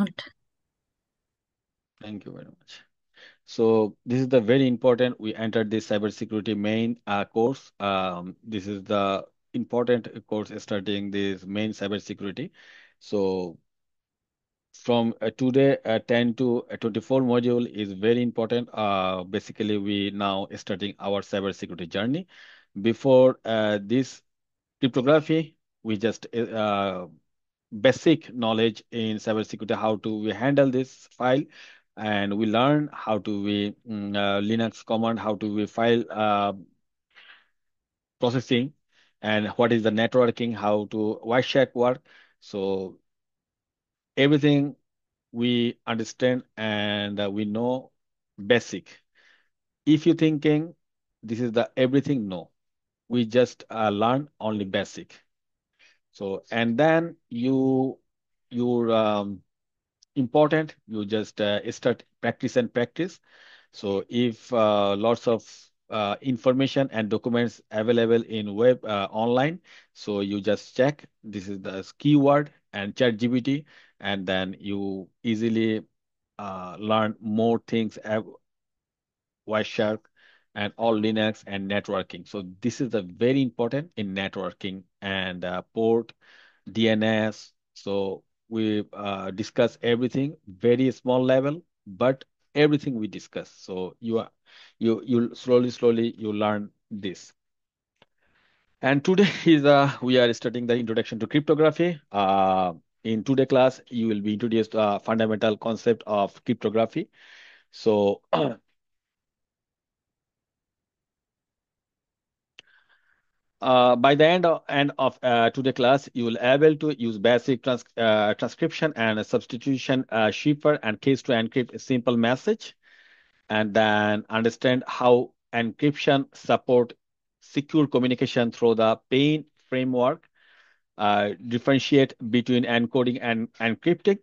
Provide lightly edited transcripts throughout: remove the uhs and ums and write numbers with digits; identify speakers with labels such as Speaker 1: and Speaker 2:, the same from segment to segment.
Speaker 1: account.
Speaker 2: Thank you very much. So this is the very important. We entered this cybersecurity main course. This is the important course starting this main cybersecurity. So from today 10 to 24 module is very important. Basically, we now starting our cybersecurity journey. Before this cryptography, we just basic knowledge in cybersecurity, how to we handle this file, and we learn how to we Linux command, how to we file processing, and what is the networking, how to Wireshark work. So everything we understand and we know basic. If you thinking this is the everything, no, we just learn only basic. So and then your important you just start practice and practice. So if lots of information and documents available in web online, so you just check this is the keyword and chat gpt, and then you easily learn more things, Wireshark and all Linux and networking. So this is the very important in networking and port DNS. So we discuss everything very small level, but everything we discuss. So you slowly you learn this. And today is we are studying the introduction to cryptography. In today class, you will be introduced fundamental concept of cryptography. So by the end of today class, you will able to use basic transcription and substitution shipper and case to encrypt a simple message, and then understand how encryption support secure communication through the PAIN framework, differentiate between encoding and encrypting,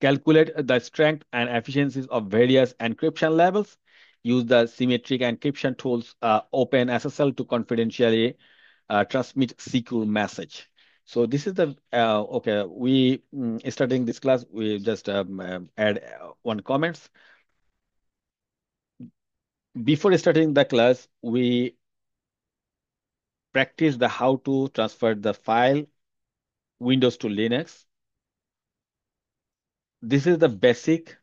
Speaker 2: calculate the strength and efficiencies of various encryption levels, use the symmetric encryption tools OpenSSL to confidentially transmit secure message. So this is the okay. We starting this class. We just add one comments before starting the class. We practice the how to transfer the file Windows to Linux. This is the basic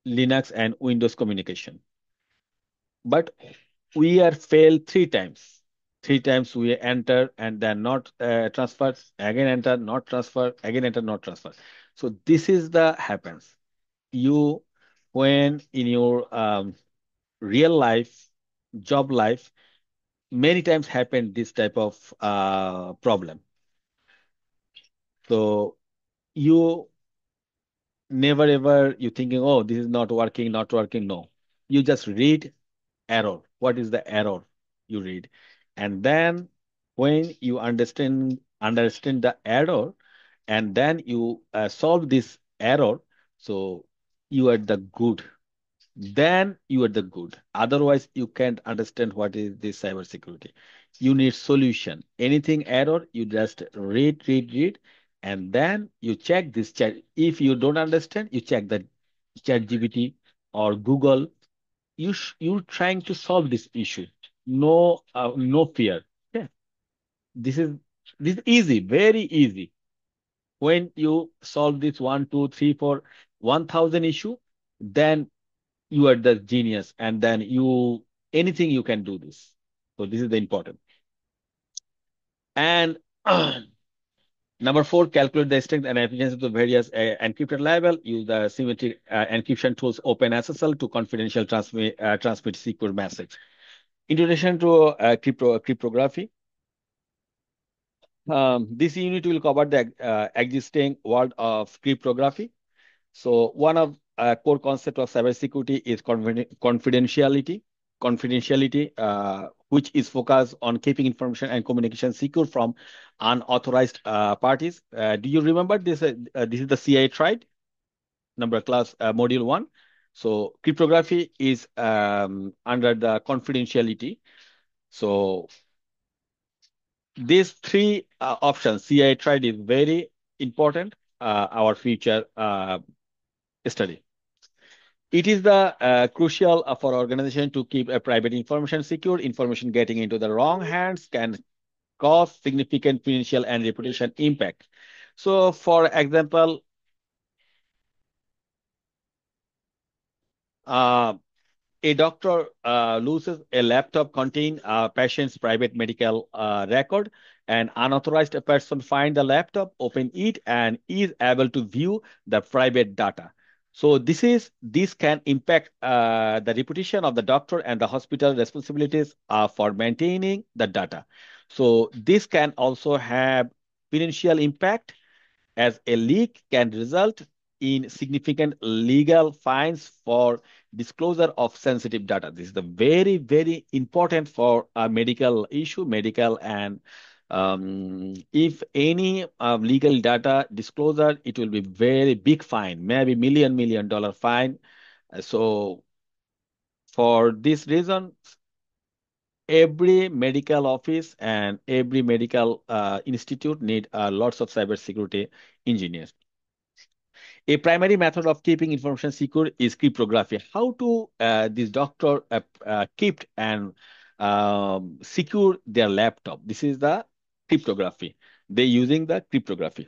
Speaker 2: Linux and Windows communication. But we are failed three times. Three times we enter and then not transfer, again enter, not transfer, again enter, not transfer. So this is the happens. You when in your real life, job life, many times happen this type of problem. So you never ever you thinking, oh, this is not working, not working. No, you just read error. What is the error? You read, and then when you understand the error, and then you solve this error, so you are the good. Then you are the good. Otherwise, you can't understand what is this cybersecurity. You need solution. Anything error, you just read, and then you check this chat. If you don't understand, you check the chat GPT or Google. You trying to solve this issue. No fear. Yeah, this is this is easy, very easy. When you solve this one, two, three, four, 1,000 issue, then you are the genius, and then you anything you can do this. So this is the important. And number four, calculate the strength and efficiency of the various encrypted level. Use the symmetric encryption tools OpenSSL to confidential transmit secure message. Introduction to cryptography. This unit will cover the existing world of cryptography. So one of core concept of cybersecurity is confidentiality. Confidentiality, which is focused on keeping information and communication secure from unauthorized parties. Do you remember this? This is the CIA tried number class module one. So cryptography is under the confidentiality. So these three options, CIA tried is very important. our future study. It is the crucial for organization to keep a private information secure. Information getting into the wrong hands can cause significant financial and reputation impact. So, for example, uh, a doctor loses a laptop containing a patient's private medical record. An unauthorized person find the laptop, open it, and is able to view the private data. So this can impact the reputation of the doctor and the hospital responsibilities for maintaining the data. So this can also have financial impact as a leak can result in significant legal fines for disclosure of sensitive data. This is the very, very important for a medical issue, medical and if any legal data disclosure, it will be very big fine, maybe million dollar fine. So for this reason, every medical office and every medical institute need lots of cybersecurity engineers. A primary method of keeping information secure is cryptography. How to this doctor keep and secure their laptop? This is the cryptography. They're using the cryptography.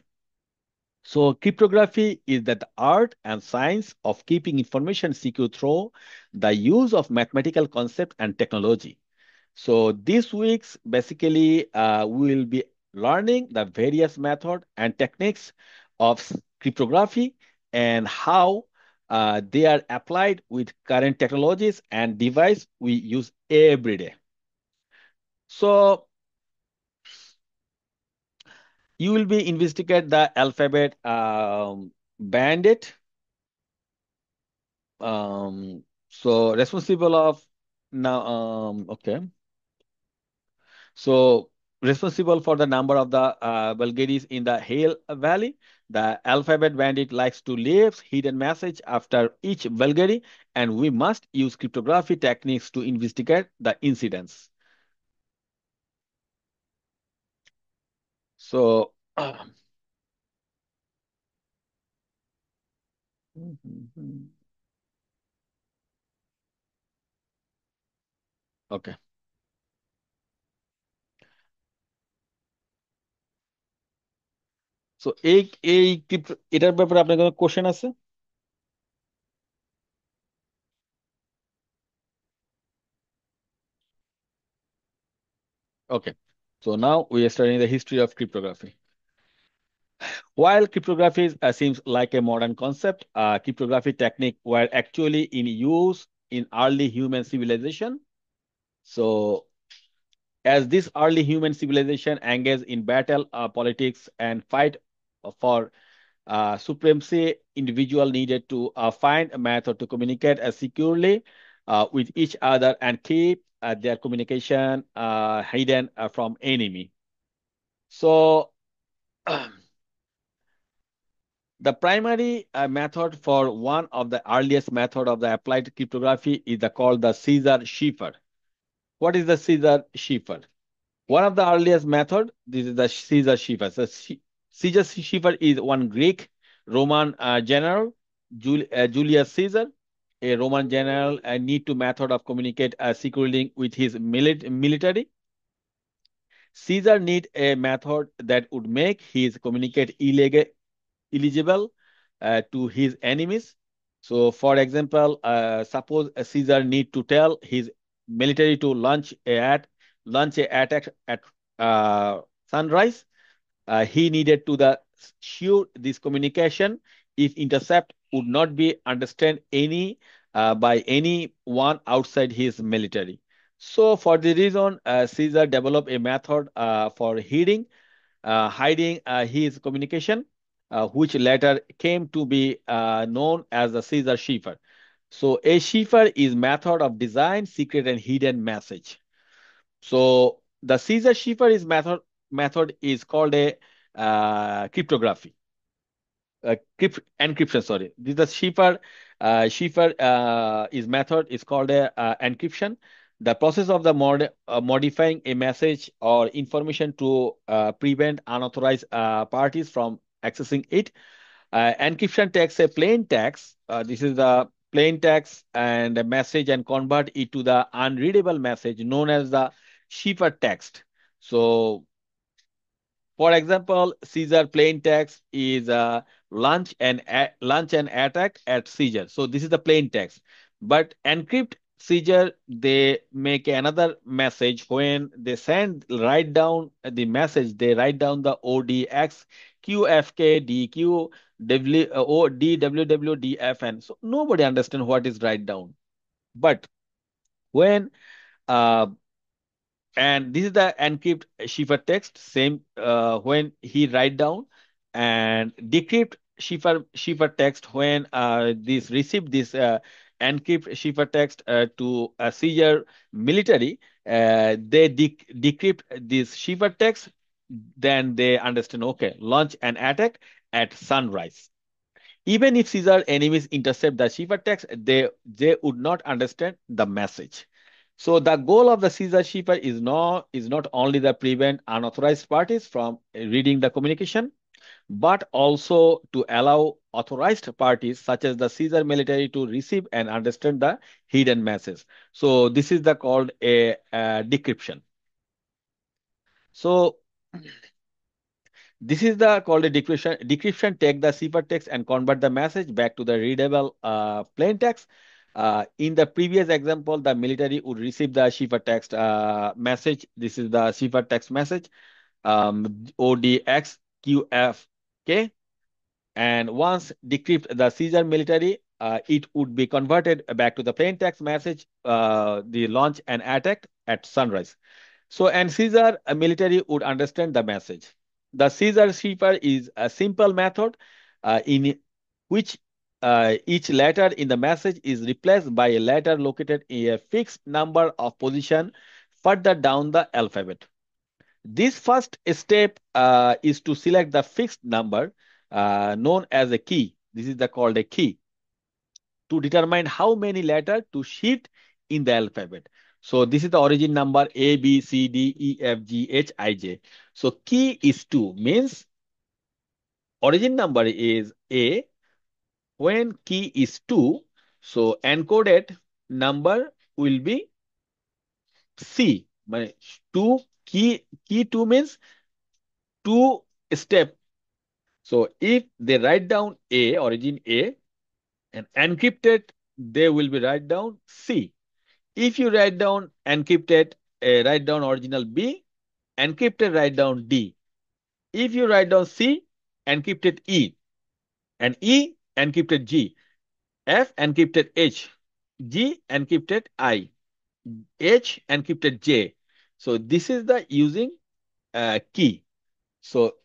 Speaker 2: So cryptography is that art and science of keeping information secure through the use of mathematical concept and technology. So this week's basically we will be learning the various method and techniques of cryptography and how they are applied with current technologies and device we use every day. So you will be investigate the alphabet bandit. So responsible of now okay. So responsible for the number of the Bulgaris in the Hale Valley, the alphabet bandit likes to leave hidden message after each Bulgari, and we must use cryptography techniques to investigate the incidents. So, okay. So এই এটার ব্যাপারে আপনার কোনো question আছে? Okay. So now we are studying the history of cryptography. While cryptography seems like a modern concept, cryptography techniques were actually in use in early human civilization. So, as this early human civilization engaged in battle, politics, and fight for supremacy, individual needed to find a method to communicate securely with each other and keep their communication hidden from enemy. So. The primary method for one of the earliest method of the applied cryptography is called the Caesar cipher. What is the Caesar cipher? One of the earliest method, this is the Caesar cipher. So Caesar cipher is one Greek Roman general, Julius Caesar, a Roman general, need to method of communicate securely with his military. Caesar need a method that would make his communicate eligible to his enemies. So, for example, suppose Caesar need to tell his military to launch a attack at sunrise. He needed to the sure this communication if intercept would not be understand any by anyone outside his military. So, for the reason, Caesar developed a method for hiding his communication, which later came to be known as the Caesar cipher. So a cipher is method of design, secret, and hidden message. So the Caesar cipher is method is called a cryptography. Encryption, sorry. This is the cipher is method is called a encryption. The process of the modifying a message or information to prevent unauthorized parties from accessing it. Encryption takes a plain text. This is the plain text and a message and convert it to the unreadable message known as the ciphertext. So for example, Caesar plain text is lunch and attack at Caesar. So this is the plain text. But encrypt Caesar, they make another message when they send write down the message. They write down the ODX, QFK, DQ, O, DWW, DFN. So nobody understand what is write down. But when uh, and this is the encrypt ciphertext same when he write down and decrypt ciphertext when this receive this encrypt ciphertext to a Caesar military. They decrypt this ciphertext, then they understand, okay, launch an attack at sunrise. Even if Caesar enemies intercept the ciphertext, they would not understand the message. So the goal of the Caesar shipper is not only to prevent unauthorized parties from reading the communication, but also to allow authorized parties such as the Caesar military to receive and understand the hidden message. So this is the called a decryption. So this is the called a decryption. Decryption take the ciphertext and convert the message back to the readable plain text. In the previous example, the military would receive the ciphertext message. This is the ciphertext message, ODXQFK. And once decrypt the Caesar military, it would be converted back to the plain text message, the launch and attack at sunrise. So, and Caesar military would understand the message. The Caesar shipper is a simple method in which each letter in the message is replaced by a letter located in a fixed number of position further down the alphabet. This first step is to select the fixed number known as a key. This is the called a key to determine how many letters to shift in the alphabet. So this is the origin number A, B, C, D, E, F, G, H, I, J. So key is 2 means origin number is A. When key is 2, so encoded number will be C. 2 key 2 means 2 step. So if they write down A, origin A, and encrypted, they will be write down C. If you write down encrypted, write down original B, encrypted write down D. If you write down C, encrypted E, and E encrypted G, F encrypted H, G encrypted I, H encrypted J. So this is the using key. So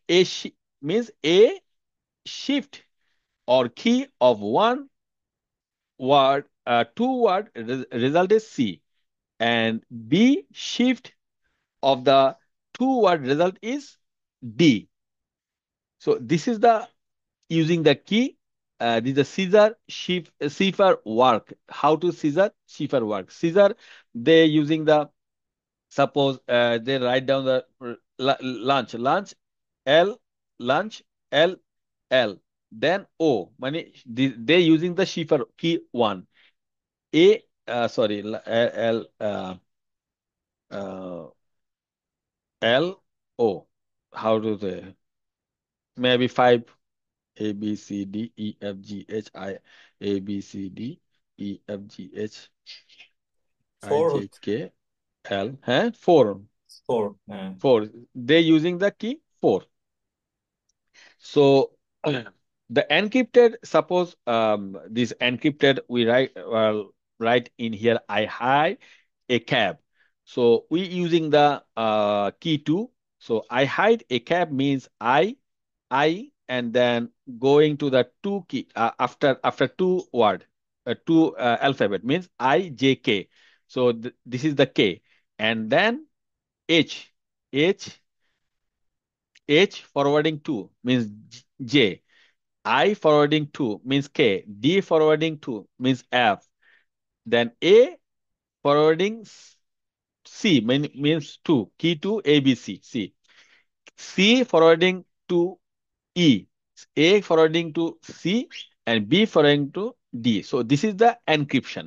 Speaker 2: means A shift or key of one word, two word result is C, and B shift of the two word result is D. So this is the using the key. This is the Caesar cipher work. How to Caesar cipher work? Caesar, they using the suppose they write down the lunch L lunch L L then O. Money they using the cipher key one A. Sorry L uh, L O. How do they? Maybe five A B C D E F G H I A B C D E F G H I
Speaker 1: Four,
Speaker 2: J K L. Huh? Four.
Speaker 1: four.
Speaker 2: Four. They using the key four. So the encrypted, suppose this encrypted we write in here I hide a cab. So we using the key two. So I hide a cab means I and then going to the two key after two word two alphabet means I J K. So this is the K and then H H H forwarding two means J. I forwarding 2 means K. D forwarding 2 means F. Then A forwarding C means 2. Key to A, B, C. C. C forwarding to E. A forwarding to C and B forwarding to D. So this is the encryption.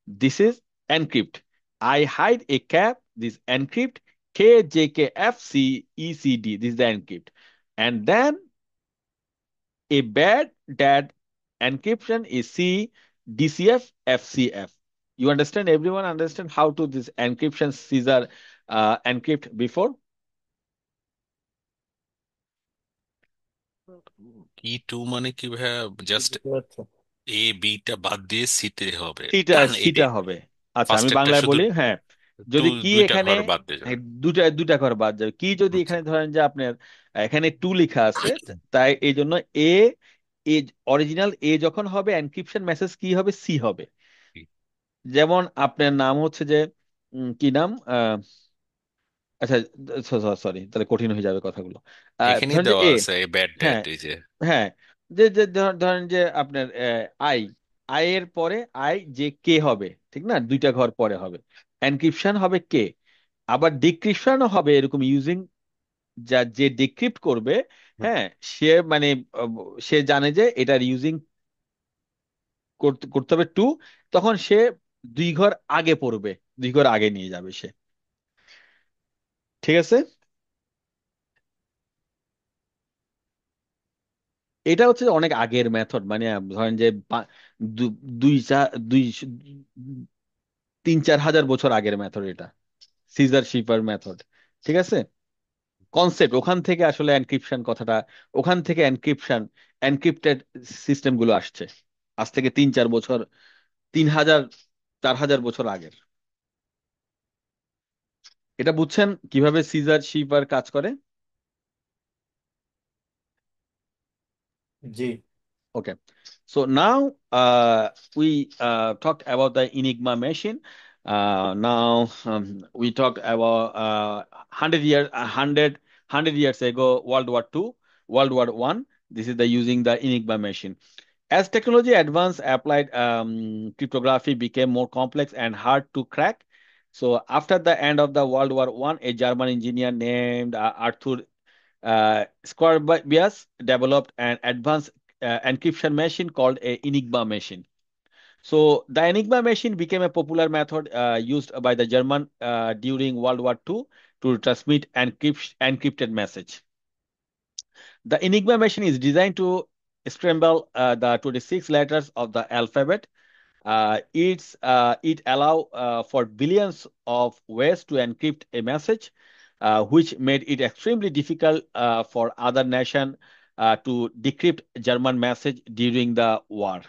Speaker 2: This is encrypt. I hide a cap. This encrypt K J K F C E C D. This is the encrypt. And then a bad dad encryption is C DCF FCF. You understand? Everyone understand how to this encryption Caesar encrypt before?
Speaker 1: E two মানে কি ভাইয়া? Just
Speaker 3: বুঝতে পারছো?
Speaker 1: এ beta বাদ দিয়ে সিতে হবে।
Speaker 2: সিটা সিটা
Speaker 1: এটাই।
Speaker 2: হবে। আচ্ছা আমি
Speaker 1: ফার্স্ট একটা
Speaker 2: বাংলায়
Speaker 1: শুধু
Speaker 2: বলি, হ্যাঁ।
Speaker 1: টু,
Speaker 2: যদি কি
Speaker 1: দুইটা
Speaker 2: এখানে
Speaker 1: ঘর বাদ দিয়ে যাবে।
Speaker 2: দুটা দুটা ঘর বাদ যাবে, কি যদি
Speaker 1: আচ্ছা।
Speaker 2: এখানে ধরেন যে আপনার এখানে টু লেখা আছে, তাই এই জন্য এ এ অরিজিনাল এ যখন হবে এনক্রিপশন মেসেজ কি হবে, সি হবে। যেমন আপনার নাম হচ্ছে যে কি নাম, আচ্ছা সরি তাহলে কঠিন হয়ে যাবে কথাগুলো।
Speaker 1: এখানেই
Speaker 2: ধরেন যে
Speaker 1: দেওয়া
Speaker 2: এ,
Speaker 1: আছে ব্যাড ড্যাড,
Speaker 2: হ্যাঁ
Speaker 1: এই যে।
Speaker 2: হ্যাঁ, যে যে ধরেন যে আপনার আই, আই এর পরে আই যে কে হবে, ঠিক না, দুইটা ঘর পরে হবে, এনক্রিপশন হবে কে। আবার ডিক্রিপশনও হবে এরকম ইউজিং, যা যে ডিক্রিপ্ট করবে, হ্যাঁ, সে মানে আহ, সে জানে যে এটার ইউজিং করতে করতে হবে টু, তখন সে দুই ঘর আগে পড়বে, দুই ঘর আগে নিয়ে যাবে সে। ঠিক আছে, এটা হচ্ছে অনেক আগের মেথড, মানে ধরেন যে দুই চার দুই 3-4 হাজার বছর আগের মেথড এটা, সিজার শিপার মেথড। ঠিক আছে, কনসেপ্ট ওখান থেকে আসলে এনক্রিপশন কথাটা, ওখান থেকে এনক্রিপশন এনক্রিপ্টেড সিস্টেম গুলো আসছে, আজ থেকে 3-4 বছর, 3,000-4,000 বছর আগের। এটা বুঝছেন কিভাবে সিজার শিপার কাজ করে?
Speaker 3: জি।
Speaker 2: Okay, so now we talked about the Enigma machine. Now we talked about 100 years, 100 years ago, World War II, World War I. This is the using the Enigma machine. As technology advanced, applied cryptography became more complex and hard to crack. So after the end of the World War I, a German engineer named Arthur Squarbius developed an advanced encryption machine called a Enigma machine. So the Enigma machine became a popular method used by the German during World War II to transmit encrypted message. The Enigma machine is designed to scramble the 26 letters of the alphabet. It allow for billions of ways to encrypt a message, which made it extremely difficult for other nation to decrypt German message during the war.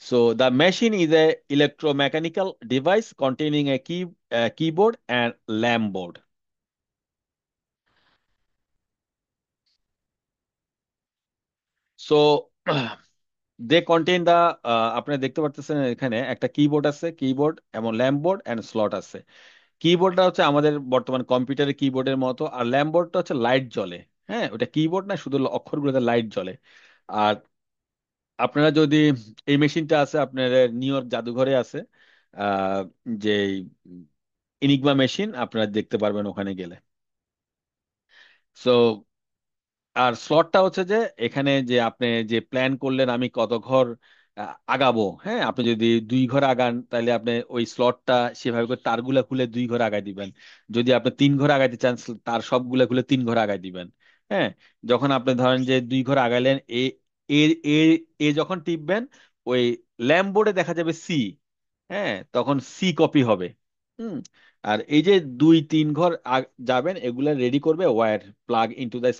Speaker 2: So the machine is a electromechanical device containing a keyboard and lamp board. So they contain the আপনি দেখতে পারতেছেন এখানে একটা keyboard আছে, keyboard এবং lamp board and slot আছে। কিবোর্ডটা হচ্ছে আমাদের বর্তমান কম্পিউটারের কিবোর্ডের মতো, আর ল্যাম্প বোর্ডটা হচ্ছে লাইট জ্বলে। হ্যাঁ, ওটা কিবোর্ড না, শুধু অক্ষরগুলোতে লাইট জ্বলে। আর আপনারা যদি এই মেশিনটা আছে আপনার নিউ ইয়র্ক জাদুঘরে আছে, আহ যে ইনিগমা মেশিন আপনারা দেখতে পারবেন ওখানে গেলে। সো আর স্লটটা হচ্ছে যে এখানে যে আপনি যে প্ল্যান করলেন আমি কত ঘর আগাবো, হ্যাঁ, আপনি যদি 2 ঘর আগান তাহলে আপনি ওই স্লটটা সেভাবে করে তারগুলা খুলে 2 ঘর আগায় দিবেন। যদি আপনি 3 ঘর আগাইতে চান, তার সবগুলা খুলে 3 ঘর আগায় দিবেন। হ্যাঁ, যখন আপনি ধরেন যে 2 ঘর আগাইলেন, এ এ এ এ যখন টিপবেন, ওই ল্যাম্প বোর্ডে দেখা যাবে সি, হ্যাঁ, তখন সি কপি হবে। হুম, আর এই যে 2-3 ঘর যাবেন, এগুলা রেডি করবে wire, plug into the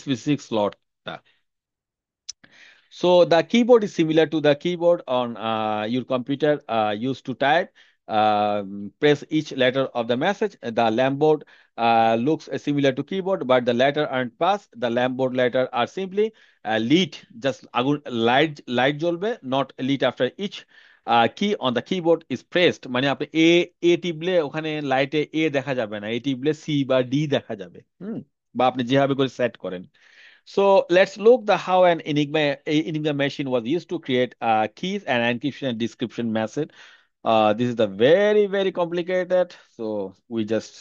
Speaker 2: specific স্লটটা। So the keyboard is similar to the keyboard on your computer used to type. Press each letter of the message. The Lamboard looks similar to keyboard, but the letter aren't passed. The Lamboard letter are simply lit, just light জ্বলবে, not lit after each key on the keyboard is pressed. মানে আপনি এ টিপলে ওখানে লাইটে এ দেখা যাবে না, এ টিপলে সি বা ডি দেখা যাবে। বা আপনি যেভাবে করে সেট করেন। So let's look the how an Enigma machine was used to create keys and encryption and decryption method. This is the very very complicated. So we just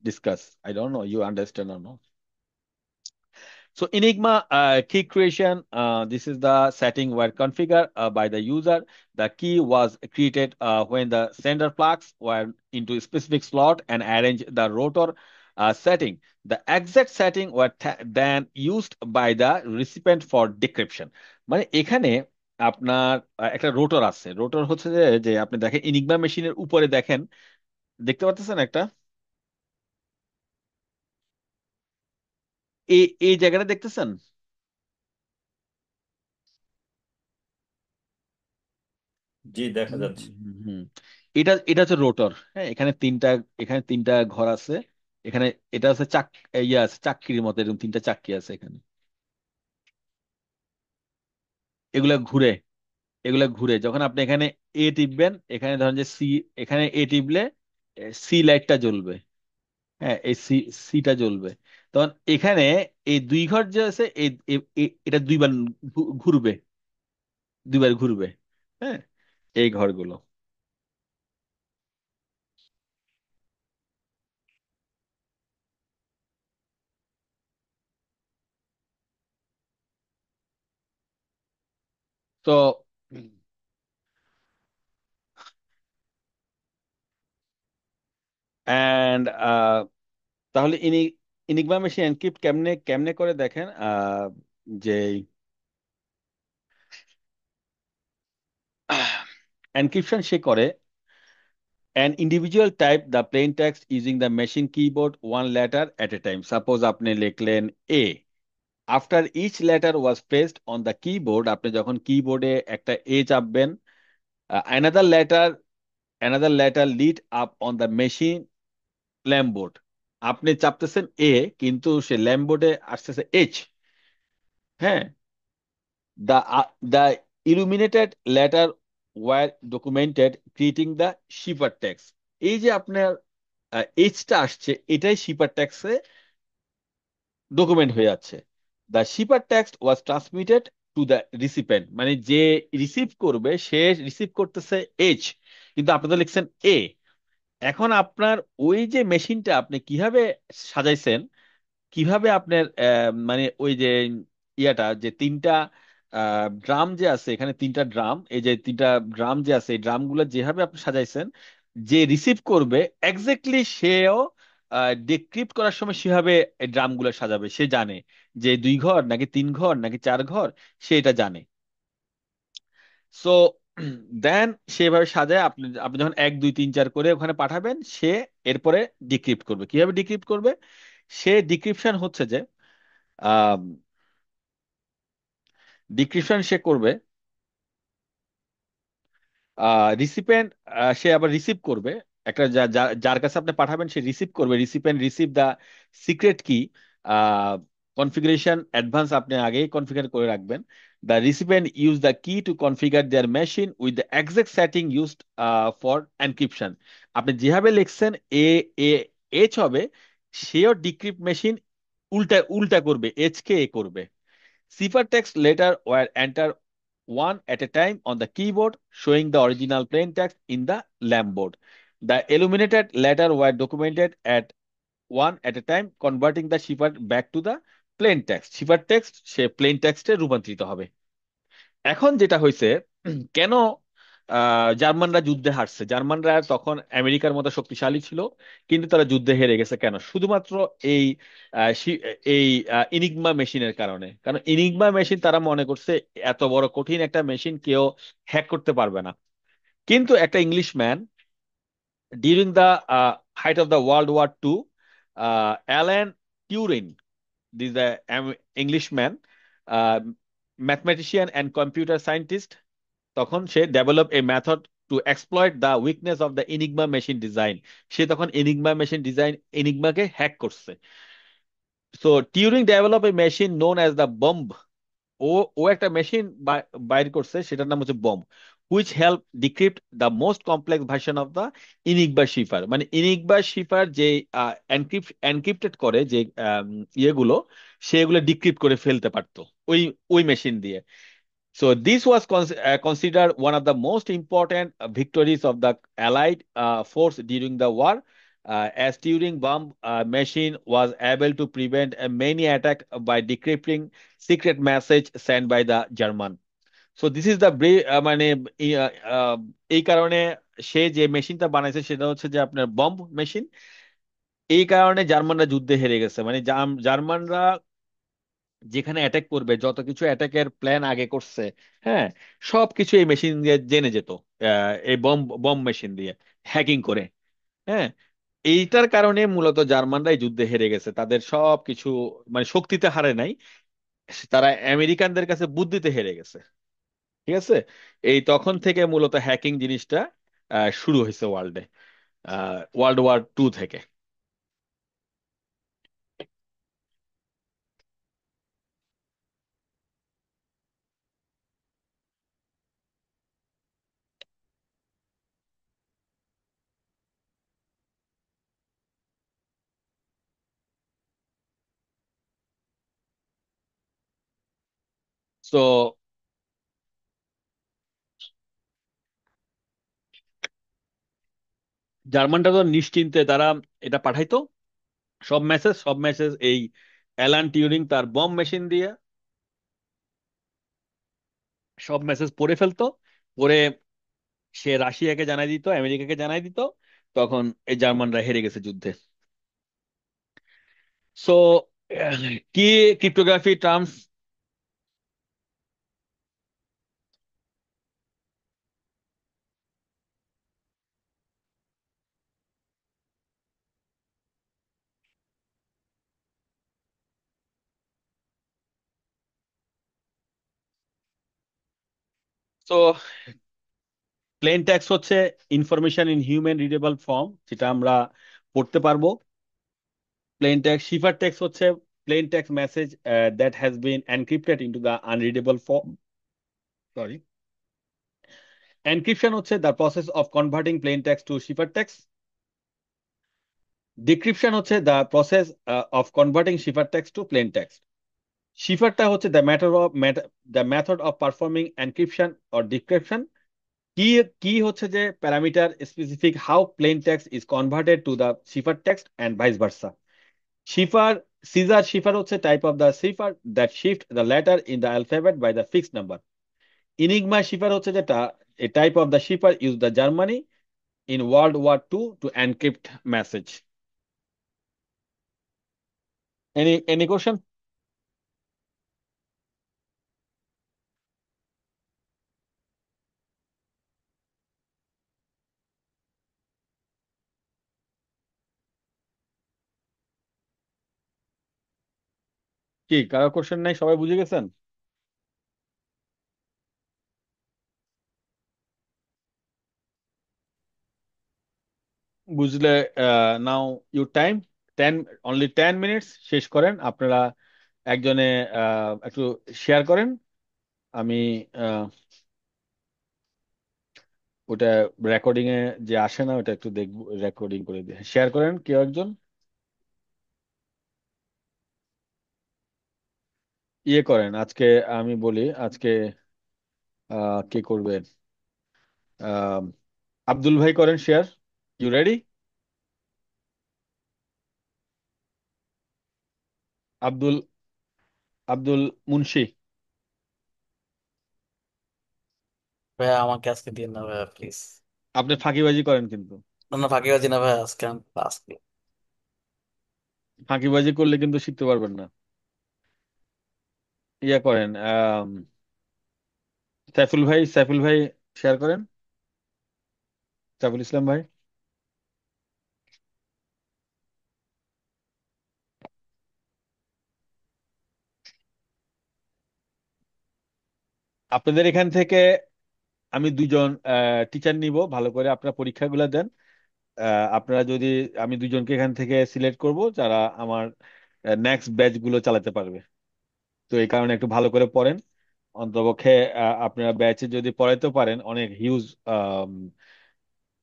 Speaker 2: discuss. I don't know you understand or not. So Enigma key creation, this is the setting where configured by the user. The key was created when the sender plugs were into a specific slot and arrange the rotor setting. The exact setting were then used by the recipient for decryption. মানে এখানে আপনার একটা rotor আছে। Rotor হচ্ছে যে যে আপনি দেখেন ইনিগমা মেশিনের উপরে দেখেন, দেখতে পাচ্ছেন একটা, এই জায়গাটা দেখতেছেন?
Speaker 3: জি, দেখা
Speaker 2: হুম,
Speaker 3: যাচ্ছে।
Speaker 2: হুম, হুম। এটা এটা হচ্ছে রোটর। হ্যাঁ, এখানে তিনটা ঘর আছে। এখানে এটা হচ্ছে ইয়ে আছে, চাক্কির মতো এরকম তিনটা চাক্কি আছে এখানে। এগুলা ঘুরে, এগুলা ঘুরে যখন আপনি এখানে এ টিপবেন, এখানে ধরেন যে সি, এখানে এ টিপলে সি লাইটটা জ্বলবে। হ্যাঁ, এই সিটা জ্বলবে। তখন এখানে এই দুই ঘর যে আছে এটা দুইবার ঘুরবে, দুইবার ঘুরবে। হ্যাঁ, এই ঘরগুলো। তো অ্যান্ড তাহলে ইনিগমা মেশিন এনক্রিপ্ট কেমনে কেমনে করে দেখেন, যে এনক্রিপশন সে করে an individual type the plain text using the machine keyboard one letter at a time. Suppose আপনি লিখলেন A, after each letter was pressed on the keyboard, আপনি যখন কিবোর্ডে একটা A চাপবেন, another letter lit up on the machine ল্যাম্পবোর্ড। আপনি চাপতেছেন A, কিন্তু সে ল্যাম্পবোর্ডে আসতেছে H। হ্যাঁ, the illuminated letter were documented creating the cipher text। এই যে আপনার এইচটা আসছে, এটাই শিপার ট্যাক্সে ডকুমেন্ট হয়ে যাচ্ছে। The cipher text was transmitted to the recipient, মানে যে রিসিভ করবে সে রিসিভ করতেছে এইচ, কিন্তু আপনি তো লিখছেন এ। এখন আপনার ওই যে মেশিনটা আপনি কিভাবে সাজাইছেন, কিভাবে আপনার মানে ওই যে ইয়াটা যে তিনটা ড্রাম যে আছে, এখানে তিনটা ড্রাম, এই যে তিনটা ড্রাম যে আছে, এই ড্রামগুলো যেভাবে আপনি সাজাইছেন, যে রিসিভ করবে এক্স্যাক্টলি সেও ডিক্রিপ্ট করার সময় সেভাবে এই ড্রামগুলো সাজাবে। সে জানে যে দুই ঘর নাকি তিন ঘর নাকি চার ঘর, সে এটা জানে। সো দেন সেভাবে সাজায় আপনি আপনি যখন এক দুই তিন চার করে ওখানে পাঠাবেন, সে এরপরে ডিক্রিপ্ট করবে। কিভাবে ডিক্রিপ্ট করবে? সে ডিক্রিপশন হচ্ছে যে ডিক্রিপশন সে করবে, রিসিপেন্ট সে আবার রিসিভ করবে একটা, যার কাছে আপনি পাঠাবেন সে রিসিভ করবে। Recipient receive the secret key configuration advance আপনি আগেই কনফিগার করে রাখবেন। The recipient use the key to configure their machine with the exact setting used for encryption. আপনি যেভাবে লিখছেন এ এ এইচ হবে, সেও ডিক্রিপ্ট মেশিন উল্টা উল্টা করবে, এইচ কে এ করবে। Ciphertext letters were entered one at a time on the keyboard, showing the original plain text in the lamp board. The illuminated letters were documented at one at a time, converting the cipher back to the plain text. Cipher text say plain text এ রূপান্তরিত হবে। এখন যেটা হয়েছে, কেন জার্মানরা যুদ্ধে হারছে? জার্মানরা তখন আমেরিকার মতো শক্তিশালী ছিল, কিন্তু তারা যুদ্ধে হেরে গেছে কেন? শুধুমাত্র এই এই ইনিগমা মেশিনের কারণে। কারণ ইনিগমা মেশিন তারা মনে করছে এত বড় কঠিন একটা মেশিন কেউ হ্যাক করতে পারবে না। কিন্তু একটা English man, during the height of the World War II, Alan Turing, this is the Englishman, uh, mathematician and computer scientist, তখন সে develop a method to exploit the weakness of the Enigma machine design. সে তখন Enigma machine design, ইনিগমাকে hack করছে। So Turing develop a machine known as the bomb. ও ও একটা machine বাইর করছে, সেটার নাম হচ্ছে bomb, which help decrypt the most complex version of the Enigma cipher. মানে ইনিগমা শিফার যে এনক্রিপ্টেড করে যে ইয়েগুলো, সেগুলো ডিক্রিপ্ট করে ফেলতে পারতো ওই ওই মেশিন দিয়ে। So this was considered one of the most important victories of the Allied force during the war. as Turing bomb machine was able to prevent many attack by decrypting secret message sent by the German. So this is the মানে এই কারণে সে যে মেশিনটা বানাইছে সেটা হচ্ছে যে আপনার বম্ব মেশিন। এই কারণে জার্মানরা যুদ্ধে হেরে গেছে, মানে জার্মানরা যেখানে অ্যাটাক করবে, যত কিছু অ্যাটাকের প্ল্যান আগে করছে, হ্যাঁ, সব কিছু এই মেশিন দিয়ে জেনে যেত, এই বম্ব মেশিন দিয়ে হ্যাকিং করে। হ্যাঁ, এইটার কারণে মূলত জার্মানরাই যুদ্ধে হেরে গেছে, তাদের সব কিছু মানে শক্তিতে হারে নাই, তারা আমেরিকানদের কাছে বুদ্ধিতে হেরে গেছে। ঠিক আছে, এই তখন থেকে মূলত হ্যাকিং জিনিসটা শুরু হয়েছে ওয়ার্ল্ডে, ওয়ার্ল্ড ওয়ার 2 থেকে। তো জার্মানটা তো নিশ্চিন্তে তারা এটা পাঠাইতো, সব মেসেজ এই অ্যালান টিউরিং তার বম মেশিন দিয়ে সব মেসেজ পড়ে ফেলতো, পরে সে রাশিয়াকে জানাই দিত, আমেরিকাকে জানাই দিত, তখন এই জার্মানরা হেরে গেছে যুদ্ধে। সো কি ক্রিপ্টোগ্রাফি টার্মস। তো প্লেন টেক্সট হচ্ছে information in human readable form, যেটা আমরা পড়তে পারবো। প্লেন টেক্সট শিফার টেক্সট হচ্ছে plain text message that has been encrypted into the unreadable form. Sorry, encryption হচ্ছে the process of converting plain text to cipher text. Decryption হচ্ছে the process of converting cipher text to plain text. শিফারটা হচ্ছে the method of performing encryption or decryption. কি কি হচ্ছে যে parameter specific how plain text is converted to the cipher text and vice versa. Cipher Caesar cipher হচ্ছে type of the cipher that shift the letter in the alphabet by the fixed number. Enigma cipher হচ্ছে যেটা a type of the cipher use the Germany in World War II to encrypt message. Any question? কি কারো question নাই, সবাই বুঝে গেছেন? বুঝলে নাও your time 10, only 10 minutes, শেষ করেন আপনারা। একজনে একটু শেয়ার করেন, আমি আহ, ওটা রেকর্ডিং এ যে আসে না ওটা একটু দেখবো, রেকর্ডিং করে দিয়ে শেয়ার করেন কেউ একজন। ইয়ে করেন আজকে, আমি বলি আজকে কে করবে, আহ, আব্দুল ভাই করেন share. You ready? Abdul, Abdul Munshi.
Speaker 4: ভাইয়া আমাকে আজকে দিন না ভাইয়া প্লিজ।
Speaker 2: আপনি ফাঁকিবাজি করেন কিন্তু,
Speaker 4: না না, ফাঁকিবাজি না ভাইয়া, আজকে আমি ক্লাস করি।
Speaker 2: ফাঁকিবাজি করলে কিন্তু শিখতে পারবেন না। ইয়া করেন সাইফুল ভাই শেয়ার করেন, সাইফুল ইসলাম ভাই। আপনাদের এখান থেকে আমি দুজন টিচার নিব, ভালো করে আপনারা পরীক্ষাগুলো দেন। আপনারা যদি, আমি দুজনকে এখান থেকে সিলেক্ট করব যারা আমার নেক্সট ব্যাচ গুলো চালাতে পারবে। তো এই কারণে একটু ভালো করে পড়েন, অন্তপক্ষে আপনারা ব্যাচে যদি পড়াইতে পারেন, অনেক হিউজ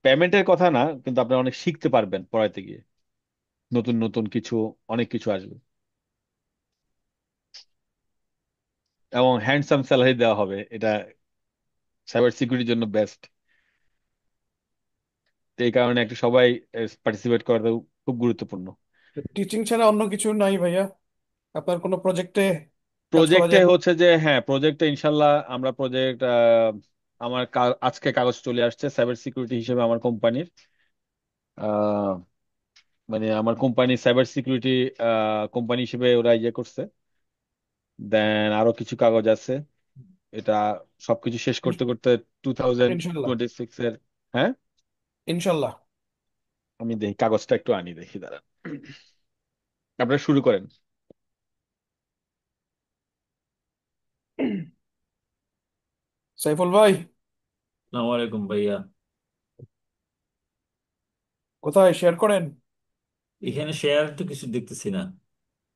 Speaker 2: পেমেন্টের কথা না, কিন্তু আপনারা অনেক শিখতে পারবেন পড়াইতে গিয়ে, নতুন নতুন কিছু, অনেক কিছু আসবে, এবং হ্যান্ডসাম স্যালারি দেওয়া হবে, এটা সাইবার সিকিউরিটির জন্য বেস্ট। তো এই কারণে একটু সবাই পার্টিসিপেট করাটা খুব গুরুত্বপূর্ণ।
Speaker 5: টিচিং ছাড়া অন্য কিছু নাই ভাইয়া? আপনার কোনো প্রজেক্টে কাজ করা
Speaker 2: প্রজেক্টে
Speaker 5: যায়?
Speaker 2: হচ্ছে যে, হ্যাঁ, প্রজেক্টে ইনশাল্লাহ আমরা প্রজেক্ট, আমার আজকে কাগজ চলে আসছে সাইবার সিকিউরিটি হিসেবে আমার কোম্পানির। মানে আমার কোম্পানি সাইবার সিকিউরিটি কোম্পানি হিসেবে ওরা ইয়ে করছে। দেন আরো কিছু কাগজ আছে, এটা সবকিছু শেষ করতে করতে টু থাউজেন্ড
Speaker 5: ইনশাল্লাহ।
Speaker 2: টোয়েন্টি সিক্স এর। হ্যাঁ,
Speaker 5: ইনশাল্লাহ।
Speaker 2: আমি দেখি কাগজটা একটু আনি, দেখি দাঁড়া। আপনারা শুরু করেন।
Speaker 5: সাইফুল ভাই,
Speaker 3: আসসালামু আলাইকুম ভাইয়া।
Speaker 5: কোথায় শেয়ার করেন?
Speaker 3: এখানে শেয়ার তো কিছু দেখতেছি না।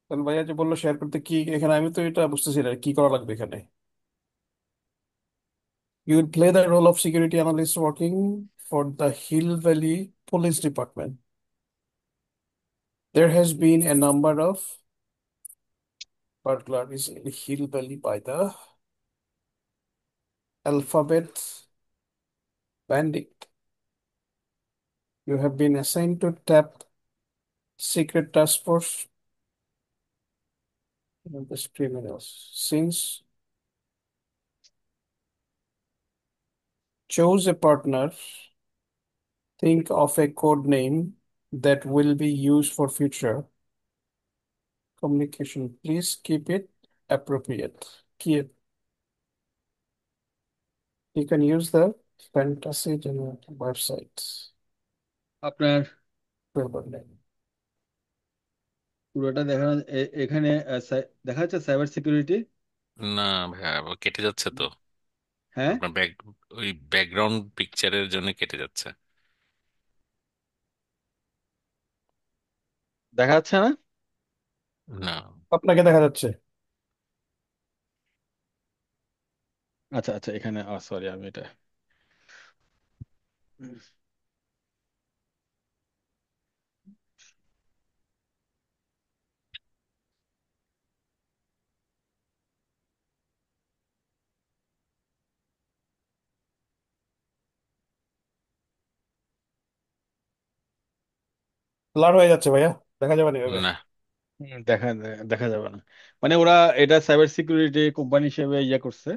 Speaker 5: কারণ ভাইয়া যে বললো শেয়ার করতে, কি এখানে আমি তো এটা বুঝতেছি না কি করা লাগবে এখানে। You will play the role of security analyst working for the Hill Valley Police Department. There has been a number of burglaries in Hill Valley by the Alphabet Bandit. You have been assigned to tap secret task force of the criminals. Since choose a partner, think of a code name that will be used for future communication. Please keep it appropriate. Keep. You can use the fantasy generator websites.
Speaker 2: আপনার
Speaker 5: Available name.
Speaker 2: পুরোটা দেখা, এখানে দেখা যাচ্ছে cyber security.
Speaker 1: না ভাইয়া, আবার কেটে যাচ্ছে তো।
Speaker 2: হ্যাঁ,
Speaker 1: আপনার ওই ব্যাকগ্রাউন্ড পিকচারের জন্য কেটে যাচ্ছে।
Speaker 2: দেখা যাচ্ছে না।
Speaker 1: না।
Speaker 5: আপনাকে দেখা যাচ্ছে।
Speaker 2: আচ্ছা আচ্ছা, এখানে সরি, আমি এটা
Speaker 5: ব্লার হয়ে যাচ্ছে ভাইয়া, দেখা যাবে না এভাবে।
Speaker 1: না,
Speaker 2: দেখা দেখা যাবে না। মানে ওরা এটা সাইবার সিকিউরিটি কোম্পানি হিসেবে ইয়ে করছে,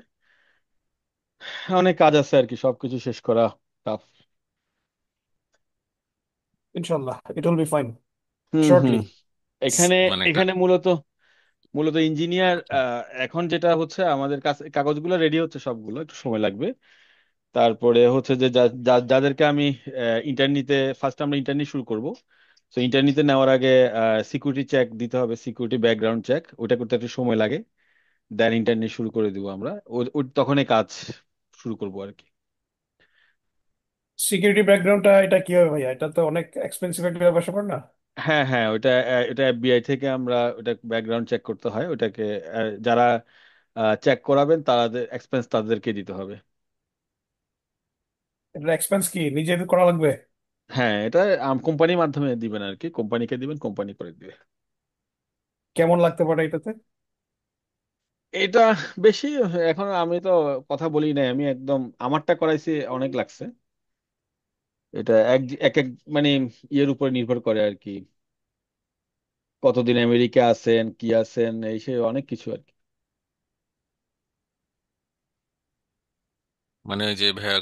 Speaker 2: অনেক কাজ আছে আর কি, সবকিছু শেষ করা টাফ।
Speaker 5: ইনশাল্লাহ, it will be fine
Speaker 2: hmm hmm.
Speaker 5: shortly.
Speaker 2: এখানে
Speaker 1: মানে
Speaker 2: এখানে মূলত মূলত ইঞ্জিনিয়ার, এখন যেটা হচ্ছে আমাদের কাছে কাগজগুলো রেডি হচ্ছে, সবগুলো একটু সময় লাগবে। তারপরে হচ্ছে যে যাদেরকে আমি ইন্টারনিতে, ফার্স্ট আমরা ইন্টারনি শুরু করব। তো ইন্টারনিতে নেওয়ার আগে সিকিউরিটি চেক দিতে হবে, সিকিউরিটি ব্যাকগ্রাউন্ড চেক, ওটা করতে একটু সময় লাগে। দেন ইন্টারনি শুরু করে দিব আমরা, তখনই কাজ শুরু করবো আর কি।
Speaker 5: সিকিউরিটি ব্যাকগ্রাউন্ডটা এটা কি হবে ভাইয়া? এটা তো অনেক এক্সপেন্সিভ একটা ব্যাপার স্যাপার না?
Speaker 2: হ্যাঁ হ্যাঁ, ওটা এটা এফবিআই থেকে আমরা ওটা ব্যাকগ্রাউন্ড চেক করতে হয়, ওটাকে যারা চেক করাবেন তাদের এক্সপেন্স তাদেরকে দিতে হবে।
Speaker 5: এটার এক্সপেন্স কি নিজেদের করা লাগবে?
Speaker 2: হ্যাঁ, এটা কোম্পানির মাধ্যমে দিবেন আর কি, কোম্পানিকে দিবেন, কোম্পানি করে দিবে।
Speaker 5: কেমন লাগতে পারে এটাতে?
Speaker 2: এটা বেশি, এখন আমি তো কথা বলি নাই, আমি একদম আমারটা করাইছি, অনেক লাগছে। এটা এক এক এক মানে ইয়ের উপর নির্ভর করে আর কি, কতদিন আমেরিকা আছেন, কি আছেন, এই সে অনেক কিছু আর কি।
Speaker 1: মানে ওই যে ভাইয়া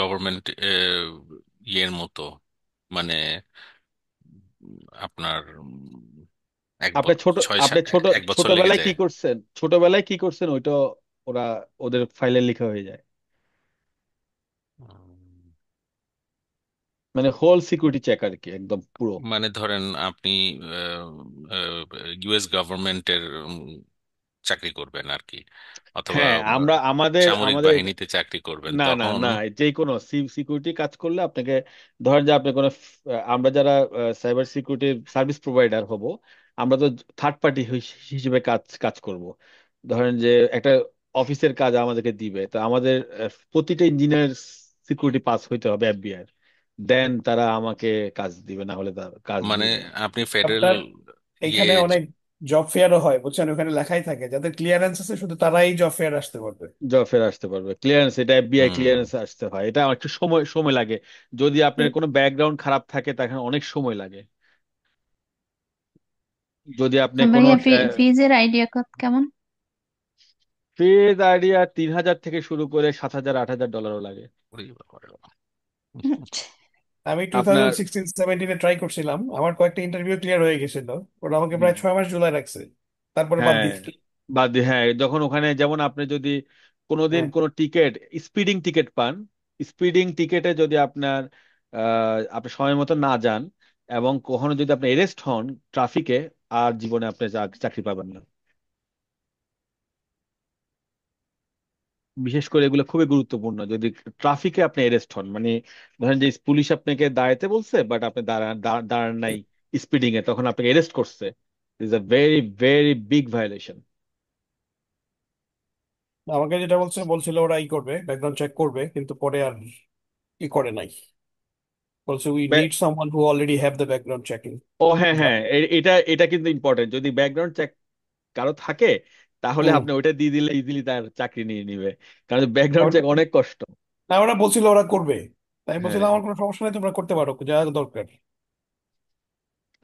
Speaker 1: গভর্নমেন্ট ইয়ের মতো, মানে আপনার
Speaker 2: আপনি ছোট আপনি ছোট
Speaker 1: এক বছর লেগে
Speaker 2: ছোটবেলায় কি
Speaker 1: যায়।
Speaker 2: করছেন, ছোটবেলায় কি করছেন, ওইটা ওরা ওদের ফাইলে লেখা হয়ে যায়।
Speaker 1: উম,
Speaker 2: মানে হোল সিকিউরিটি চেক আর কি, একদম পুরো।
Speaker 1: মানে ধরেন আপনি ইউএস গভর্নমেন্টের চাকরি করবেন আর কি, অথবা
Speaker 2: হ্যাঁ, আমরা আমাদের
Speaker 1: সামরিক
Speaker 2: আমাদের
Speaker 1: বাহিনীতে চাকরি করবেন
Speaker 2: না না
Speaker 1: তখন।
Speaker 2: না, যে কোনো সিকিউরিটি কাজ করলে আপনাকে, ধরেন যে আপনি কোনো আমরা যারা সাইবার সিকিউরিটি সার্ভিস প্রোভাইডার হব, আমরা তো থার্ড পার্টি হিসেবে কাজ কাজ করব। ধরেন যে একটা অফিসের কাজ আমাদেরকে দিবে, তো আমাদের প্রতিটা ইঞ্জিনিয়ার সিকিউরিটি পাস হইতে হবে এফবিআই, দেন তারা আমাকে কাজ দিবে, না হলে কাজ
Speaker 1: মানে
Speaker 2: দিবে না।
Speaker 1: আপনি ফেডারেল
Speaker 5: আপনার
Speaker 1: ইয়ে
Speaker 5: এইখানে অনেক জব ফেয়ারও হয়, বুঝছেন, ওখানে লেখাই থাকে যাদের ক্লিয়ারেন্স আছে শুধু তারাই জব ফেয়ার আসতে পারবে।
Speaker 2: জব ফের আসতে পারবে, ক্লিয়ারেন্স, এটা এফবিআই
Speaker 1: হুম।
Speaker 2: ক্লিয়ারেন্স আসতে হয়, এটা একটু সময় সময় লাগে। যদি আপনার কোনো ব্যাকগ্রাউন্ড খারাপ থাকে তখন অনেক সময় লাগে। যদি আপনি কোনো
Speaker 6: ভাইয়া ফিজের আইডিয়া কেমন?
Speaker 2: ফিজ আইডিয়া 3,000 থেকে শুরু করে 7,000 8,000 ডলারও লাগে।
Speaker 1: ওরে বাবারে বাবা।
Speaker 6: আচ্ছা।
Speaker 5: আমি
Speaker 2: আপনার
Speaker 5: 2016-17 ট্রাই করছিলাম, আমার কয়েকটা ইন্টারভিউ ক্লিয়ার হয়ে গেছিল, ওরা আমাকে
Speaker 2: হুম,
Speaker 5: প্রায় 6 মাস ঝুলাই রাখছে, তারপরে বাদ
Speaker 2: হ্যাঁ,
Speaker 5: দিয়েছিল।
Speaker 2: হ্যাঁ, যখন ওখানে যেমন আপনি যদি কোনোদিন
Speaker 5: হ্যাঁ।
Speaker 2: কোনো টিকেট, স্পিডিং টিকেট পান, স্পিডিং টিকেটে যদি আপনি সময় মতো না যান এবং কখনো যদি আপনি এরেস্ট হন ট্রাফিকে, আর জীবনে আপনি চাকরি পাবেন না। বিশেষ করে এগুলো খুবই গুরুত্বপূর্ণ, যদি ট্রাফিকে আপনি এরেস্ট হন, মানে ধরেন যে পুলিশ আপনাকে দাঁড়াতে বলছে বাট আপনি দাঁড়ান নাই স্পিডিং এ, তখন আপনাকে এরেস্ট করছে, is a very very big violation.
Speaker 5: আমাকে যেটা বলছিল ওরা করবে, ব্যাকগ্রাউন্ড চেক করবে, কিন্তু পরে আর করে নাই। বলছে we need someone who already have the background checking
Speaker 2: ও হ্যাঁ
Speaker 5: ডান।
Speaker 2: হ্যাঁ, এটা এটা কিন্তু ইম্পর্টেন্ট, যদি ব্যাকগ্রাউন্ড চেক কারো থাকে তাহলে
Speaker 5: হুম।
Speaker 2: আপনি ওইটা দিয়ে দিলে ইজিলি তার চাকরি নিয়ে নিবে, কারণ ব্যাকগ্রাউন্ড
Speaker 5: ওরা
Speaker 2: চেক অনেক কষ্ট।
Speaker 5: না, ওরা বলছিল ওরা করবে, তাই আমি
Speaker 2: হ্যাঁ,
Speaker 5: বলছিলাম আমার কোনো সমস্যা নেই, তোমরা করতে পারো যা দরকার।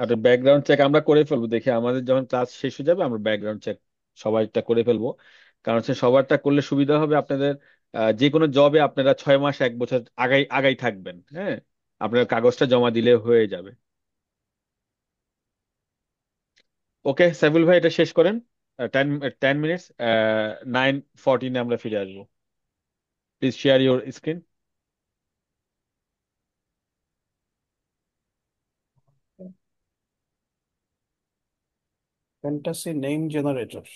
Speaker 2: আর ব্যাকগ্রাউন্ড চেক আমরা করে ফেলবো, দেখি আমাদের যখন ক্লাস শেষ হয়ে যাবে আমরা ব্যাকগ্রাউন্ড চেক সবাইটা করে ফেলবো। কারণ হচ্ছে সবারটা করলে সুবিধা হবে আপনাদের, যে কোনো জবে আপনারা 6 মাস 1 বছর আগাই আগাই থাকবেন, হ্যাঁ, আপনার কাগজটা জমা দিলে হয়ে যাবে। ওকে সাইফুল ভাই, এটা শেষ করেন। 10 মিনিটস, 9:14 আমরা ফিরে আসবো। Please share your screen.
Speaker 5: Fantasy name generator.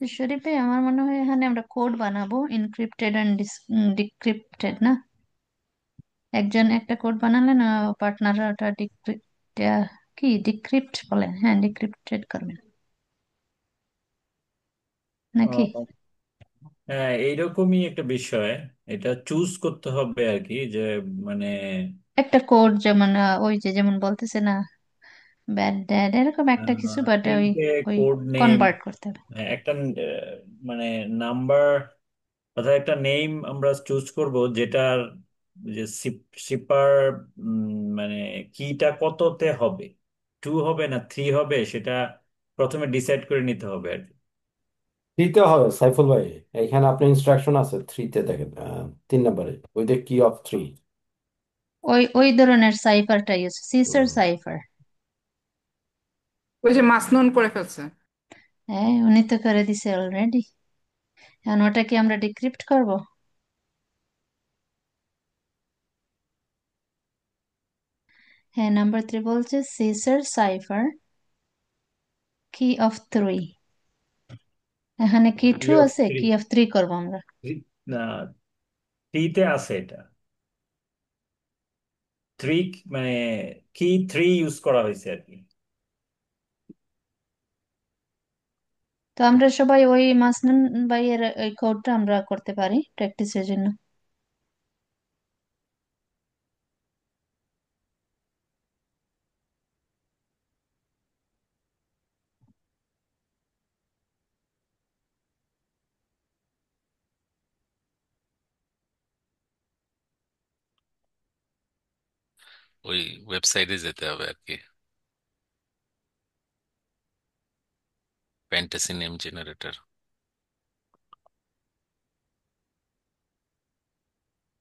Speaker 6: তো শরীফে আমার মনে হয় এখানে আমরা কোড বানাবো, ইনক্রিপ্টেড অ্যান্ড ডিক্রিপ্টেড না? একজন একটা কোড বানালেন, পার্টনাররা ওটা কি ডিক্রিপ্ট বলে, হ্যাঁ ডিক্রিপ্টেড করবেন নাকি?
Speaker 3: হ্যাঁ, এইরকমই একটা বিষয়। এটা চুজ করতে হবে আর কি, যে মানে
Speaker 6: একটা কোড যেমন ওই যে যেমন বলতেছে না, ব্যাড ড্যাড, এরকম একটা কিছু, বাট ওই
Speaker 3: তিনটে
Speaker 6: ওই
Speaker 3: কোড নেম,
Speaker 6: কনভার্ট করতে হবে।
Speaker 3: একটা মানে নাম্বার অর্থাৎ একটা নেম আমরা চুজ করব, যেটার যে শিপার মানে কিটা কততে হবে, 2 হবে না 3 হবে, সেটা প্রথমে ডিসাইড করে নিতে হবে আর কি।
Speaker 7: থ্রিতে হবে সাইফুল ভাই, এখানে আপনার ইনস্ট্রাকশন আছে থ্রিতে, দেখেন 3 নম্বরে ওই যে কি অফ থ্রি।
Speaker 6: ওই ওই ধরনের সাইফারটাই আছে, সিসার সাইফার।
Speaker 8: ওই যে মাসনুন করে ফেলছে।
Speaker 6: হ্যাঁ, উনি তো করে দিছে অলরেডি। এখন ওটা কি আমরা ডিক্রিপ্ট করব? হ্যাঁ, নাম্বার 3 বলছে সিসার সাইফার কি অফ 3। এখানে কি
Speaker 3: কি
Speaker 6: 2
Speaker 3: অফ
Speaker 6: আছে,
Speaker 3: থ্রি,
Speaker 6: কি অফ 3 করবো আমরা।
Speaker 3: না, থ্রিতে আছে এটা। থ্রি মানে কি 3 ইউজ করা হয়েছে আর কি।
Speaker 6: তো আমরা সবাই ওই মাসনুন ভাইয়ের ওই কোডটা আমরা করতে পারি প্র্যাকটিসের জন্য।
Speaker 1: ওই ওয়েবসাইটে যেতে হবে আর কি, ফ্যান্টাসি নেম জেনারেটর।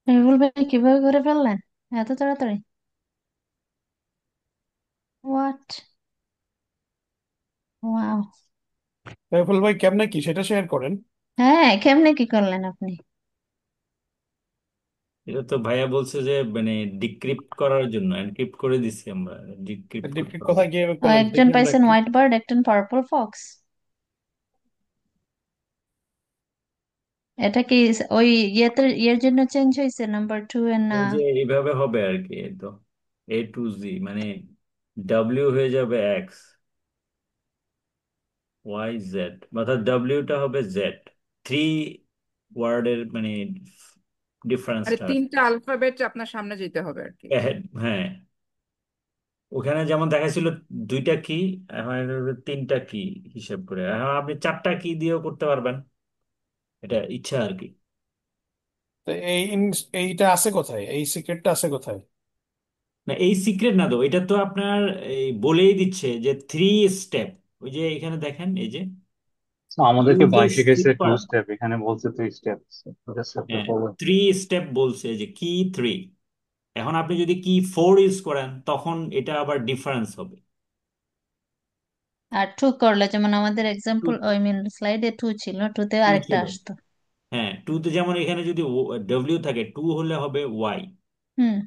Speaker 6: রুবেল ভাই কিভাবে করে ফেললেন এত তাড়াতাড়ি? হোয়াট! ওয়াও!
Speaker 5: সাইফুল ভাই কেমনে কি সেটা শেয়ার করেন।
Speaker 6: হ্যাঁ, কেমনে কি করলেন আপনি?
Speaker 3: এটা তো ভাইয়া বলছে যে মানে ডিক্রিপ্ট করার জন্য, এনক্রিপ্ট করে দিছি আমরা, ডিক্রিপ্ট করতে
Speaker 5: ডিপলিট
Speaker 3: হবে।
Speaker 5: কোথায় গিয়ে
Speaker 6: ও,
Speaker 5: করলেন
Speaker 6: একজন
Speaker 5: দেখি আমরা
Speaker 6: পাইছেন
Speaker 5: একটু।
Speaker 6: হোয়াইট বার্ড, একজন পার্পল ফক্স। এটা কি ওই ইয়ের জন্য চেঞ্জ হয়েছে, নাম্বার 2 এর না?
Speaker 3: এই যে এইভাবে হবে আর কি, এই তো A to Z, মানে ডাব্লিউ হয়ে যাবে এক্স, ওয়াই জেড, অর্থাৎ ডাব্লিউটা হবে জেড। 3 ওয়ার্ডের মানে
Speaker 8: মানে
Speaker 3: ডিফারেন্সটা।
Speaker 8: 3টা আলফাবেট আপনার সামনে যেতে হবে আর কি।
Speaker 3: হ্যাঁ, ওখানে যেমন দেখাইছিল দুইটা কি, এখন এটা হলো তিনটা কি হিসাব করে, এখন আপনি চারটা কি দিয়েও করতে পারবেন, এটা ইচ্ছা আর কি।
Speaker 5: তো এইটা আছে কোথায়, এই সিক্রেটটা আছে কোথায়?
Speaker 3: না এই সিক্রেট না তো, এটা তো আপনার এই বলেই দিচ্ছে যে 3 স্টেপ। ওই যে এখানে দেখেন এই যে
Speaker 8: তো আমাদেরকে
Speaker 3: ইউজ দ্য
Speaker 8: বাই শিখেছে টু
Speaker 3: স্লিপার।
Speaker 8: স্টেপ, এখানে বলছে থ্রি স্টেপ। স্টেপটা
Speaker 3: হ্যাঁ,
Speaker 8: ফলো।
Speaker 3: 3 স্টেপ বলছে, যে কি 3। এখন আপনি যদি কি 4 ইউজ করেন তখন এটা আবার ডিফারেন্স হবে।
Speaker 6: আর টু করলে যেমন আমাদের
Speaker 3: টু
Speaker 6: এক্সাম্পল আই মিন স্লাইডে টু ছিল, টুতে
Speaker 3: টু
Speaker 6: আরেকটা
Speaker 3: ছিল,
Speaker 6: আসতো।
Speaker 3: হ্যাঁ টুতে যেমন এখানে যদি ডব্লিউ থাকে, টু হলে হবে ওয়াই।
Speaker 6: হুম।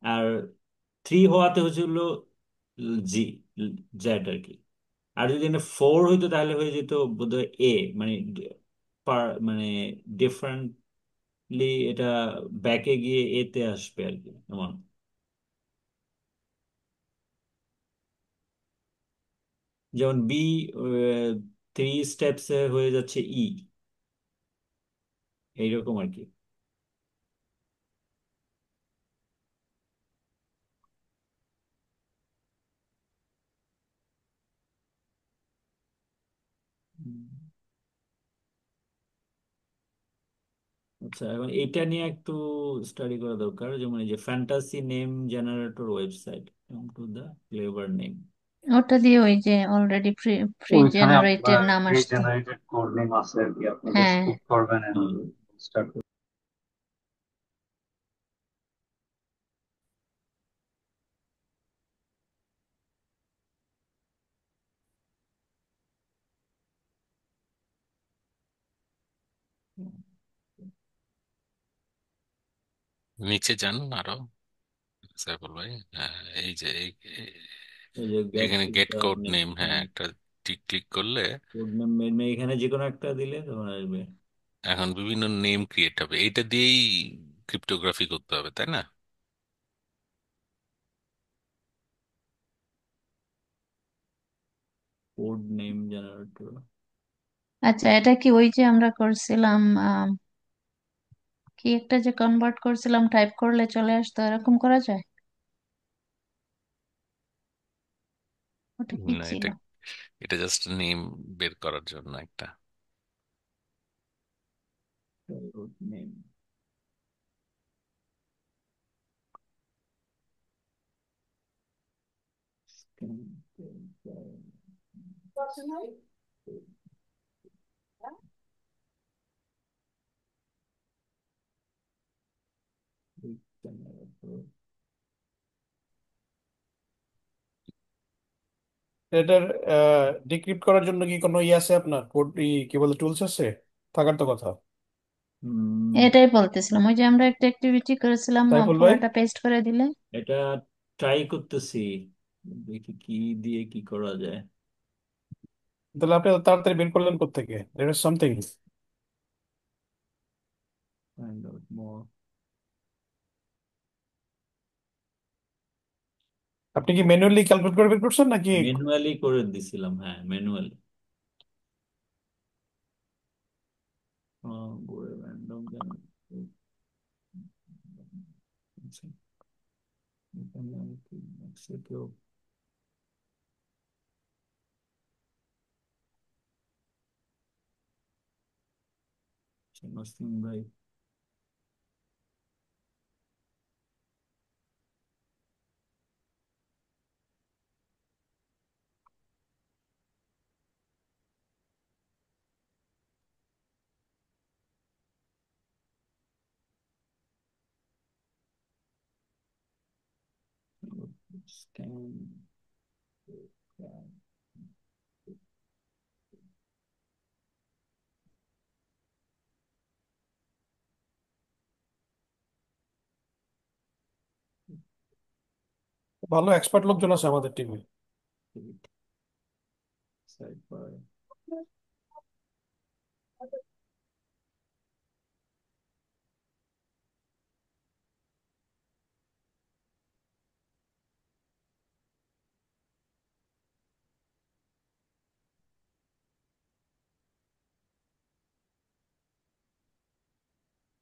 Speaker 3: আর 3 হওয়াতে হচ্ছিল জি, জেড আর কি। আর যদি এটা 4 হইতো তাহলে হয়ে যেত বোধহয় এ, মানে মানে ডিফারেন্টলি এটা ব্যাকে গিয়ে এতে আসবে আর কি, এমন। যেমন বি 3 স্টেপসে হয়ে যাচ্ছে ই, এইরকম আর কি। হুম। আচ্ছা, এখন এইটা নিয়ে একটু স্টাডি করা দরকার, যেমন এই যে fantasy name generator website, to the clever name.
Speaker 6: ওটা দিয়ে ওই যে অলরেডি প্রি প্রি
Speaker 8: ওইখানে
Speaker 6: জেনারেটেড
Speaker 8: আপনার
Speaker 6: নাম
Speaker 8: প্রি
Speaker 6: আসতো।
Speaker 8: জেনারেটেড কোড নেম আছে আর কি, আপনি জাস্ট
Speaker 6: হ্যাঁ।
Speaker 8: ক্লিক করবেন এন্ড স্টার্ট।
Speaker 1: নিচে যান আরো, সাইফুল ভাই। হ্যাঁ, এই যে
Speaker 3: এই যে গেট
Speaker 1: এখানে গেট কোড
Speaker 3: নেম,
Speaker 1: নেম, হ্যাঁ একটা ক্লিক করলে
Speaker 3: কোড নেম এখানে যে কোনো একটা দিলে তখন আসবে।
Speaker 1: এখন বিভিন্ন নেম ক্রিয়েট হবে, এইটা দিয়েই ক্রিপ্টোগ্রাফি করতে হবে, তাই না?
Speaker 3: Code name generator.
Speaker 6: আচ্ছা, এটা কি ওই যে আমরা করছিলাম কি একটা যে কনভার্ট করছিলাম, টাইপ করলে চলে আসতো, এরকম করা যায়? ওটা কি
Speaker 1: না,
Speaker 6: ছিল?
Speaker 1: এটা এটা জাস্ট নেম বের করার জন্য একটা।
Speaker 3: Code name.
Speaker 5: এটার ডিক্রিপ্ট করার জন্য কি কোনো আছে আপনার কোড, কি বলে, টুলস আছে? থাকার তো কথা।
Speaker 6: এটাই বলতেছিলাম, ওই যে আমরা একটা অ্যাক্টিভিটি করেছিলাম,
Speaker 5: সাইফুল ভাই,
Speaker 6: পুরোটা পেস্ট করে দিলে।
Speaker 3: এটা ট্রাই করতেছি, দেখি কি দিয়ে কি করা যায়।
Speaker 5: তাহলে আপনি এত তাড়াতাড়ি বের করলেন কোত্থেকে? There is something.
Speaker 3: Find out more.
Speaker 5: আপনি কি ম্যানুয়ালি ক্যালকুলেট করে বের করছেন নাকি?
Speaker 3: ম্যানুয়ালি করে দিছিলাম, হ্যাঁ ম্যানুয়ালি। র্যান্ডম এখানে আর কি আছে কেউ? নাসিম ভাই। স্ক্যান।
Speaker 5: ভালো এক্সপার্ট লোকজন আছে আমাদের টিমে।
Speaker 3: সাইফার।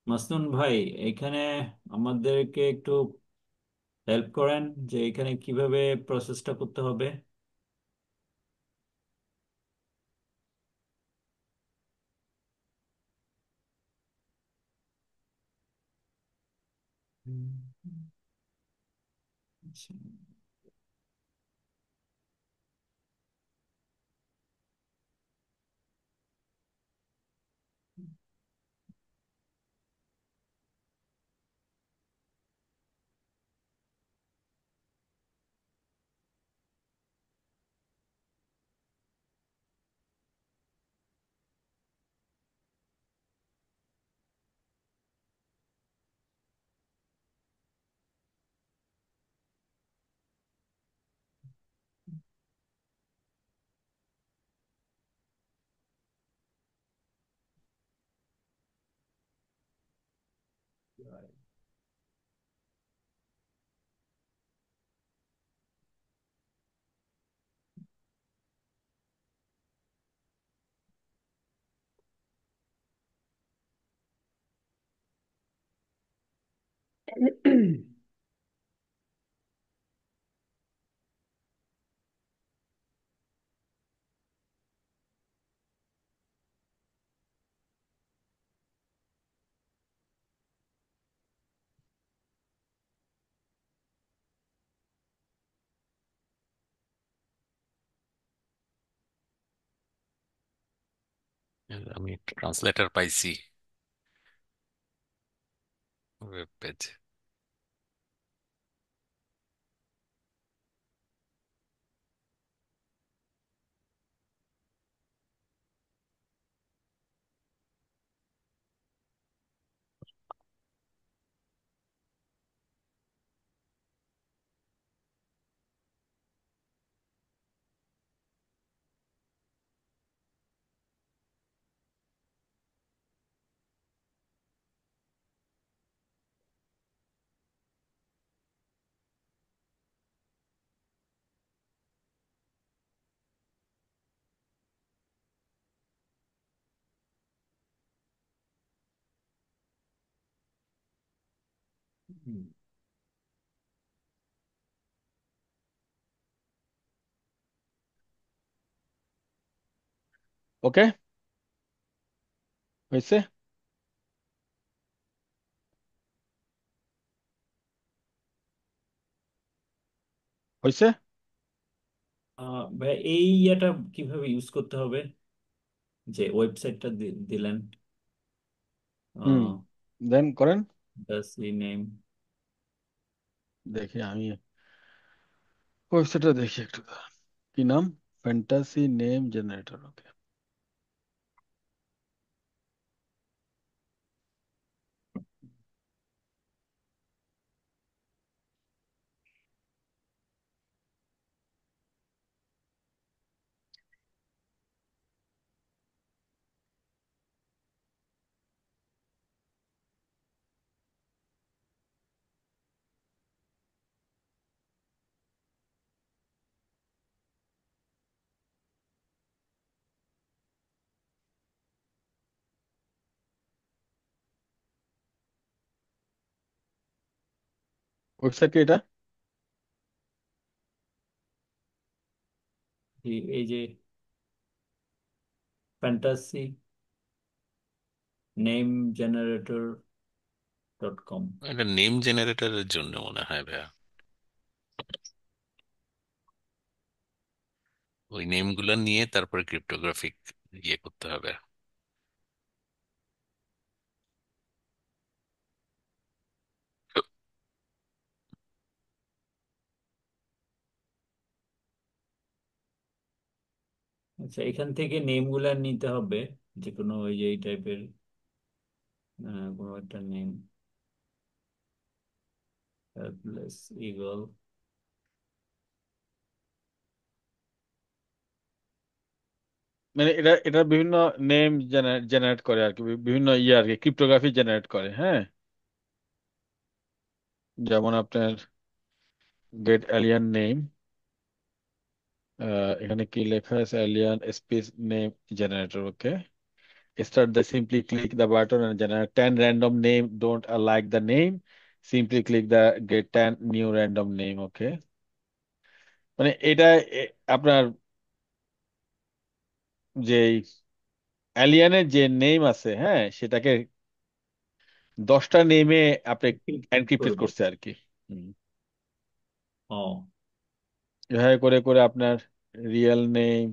Speaker 3: মাসনুন ভাই, এখানে আমাদেরকে একটু হেল্প করেন যে এখানে কিভাবে প্রসেসটা করতে হবে। আচ্ছা।
Speaker 1: আমি একটা ট্রান্সলেটর পাইছি ওয়েব পেজ।
Speaker 3: হুম।
Speaker 2: ওকে, হয়েছে? হয়েছে?
Speaker 3: ভাই এই ইয়েটা কিভাবে ইউজ করতে হবে, যে ওয়েবসাইটটা দিলেন?
Speaker 2: হুম, দেন করেন।
Speaker 3: Fantasy name.
Speaker 2: দেখি আমি ওয়েবসাইটটা দেখি একটু, কি নাম? Fantasy name generator. Okay, website কি এটা?
Speaker 3: এই যে ফ্যান্টাসি নেম জেনারেটর .com।
Speaker 1: এটা নেম জেনারেটরের জন্য মনে হয় ভাইয়া, ওই নেম গুলো নিয়ে তারপরে ক্রিপ্টোগ্রাফিক ইয়ে করতে হবে।
Speaker 3: আচ্ছা, এখান থেকে নেম গুলা নিতে হবে, যে কোনো ওই যে এই টাইপের কোনো একটা নেম। Helpless eagle.
Speaker 2: মানে এটা এটা বিভিন্ন নেম জেনারেট করে আর কি, বিভিন্ন ইয়ে আর কি, ক্রিপ্টোগ্রাফি জেনারেট করে। হ্যাঁ, যেমন আপনার গেট এলিয়ান নেম, এখানে কি লেখা আছে? Alien space name generator. Okay, start the simply click the button and generate 10 random name don't alike the name simply click the get an new random name. Okay, মানে এটা আপনার যে অ্যালিয়ানের যে name আছে, হ্যাঁ, সেটাকে 10টা নেমে আপনি এনক্রিপ্টেড
Speaker 3: করবে।
Speaker 2: করছে আর কি। হুম।
Speaker 3: ও
Speaker 2: এভাবে করে করে আপনার রিয়েল নেম,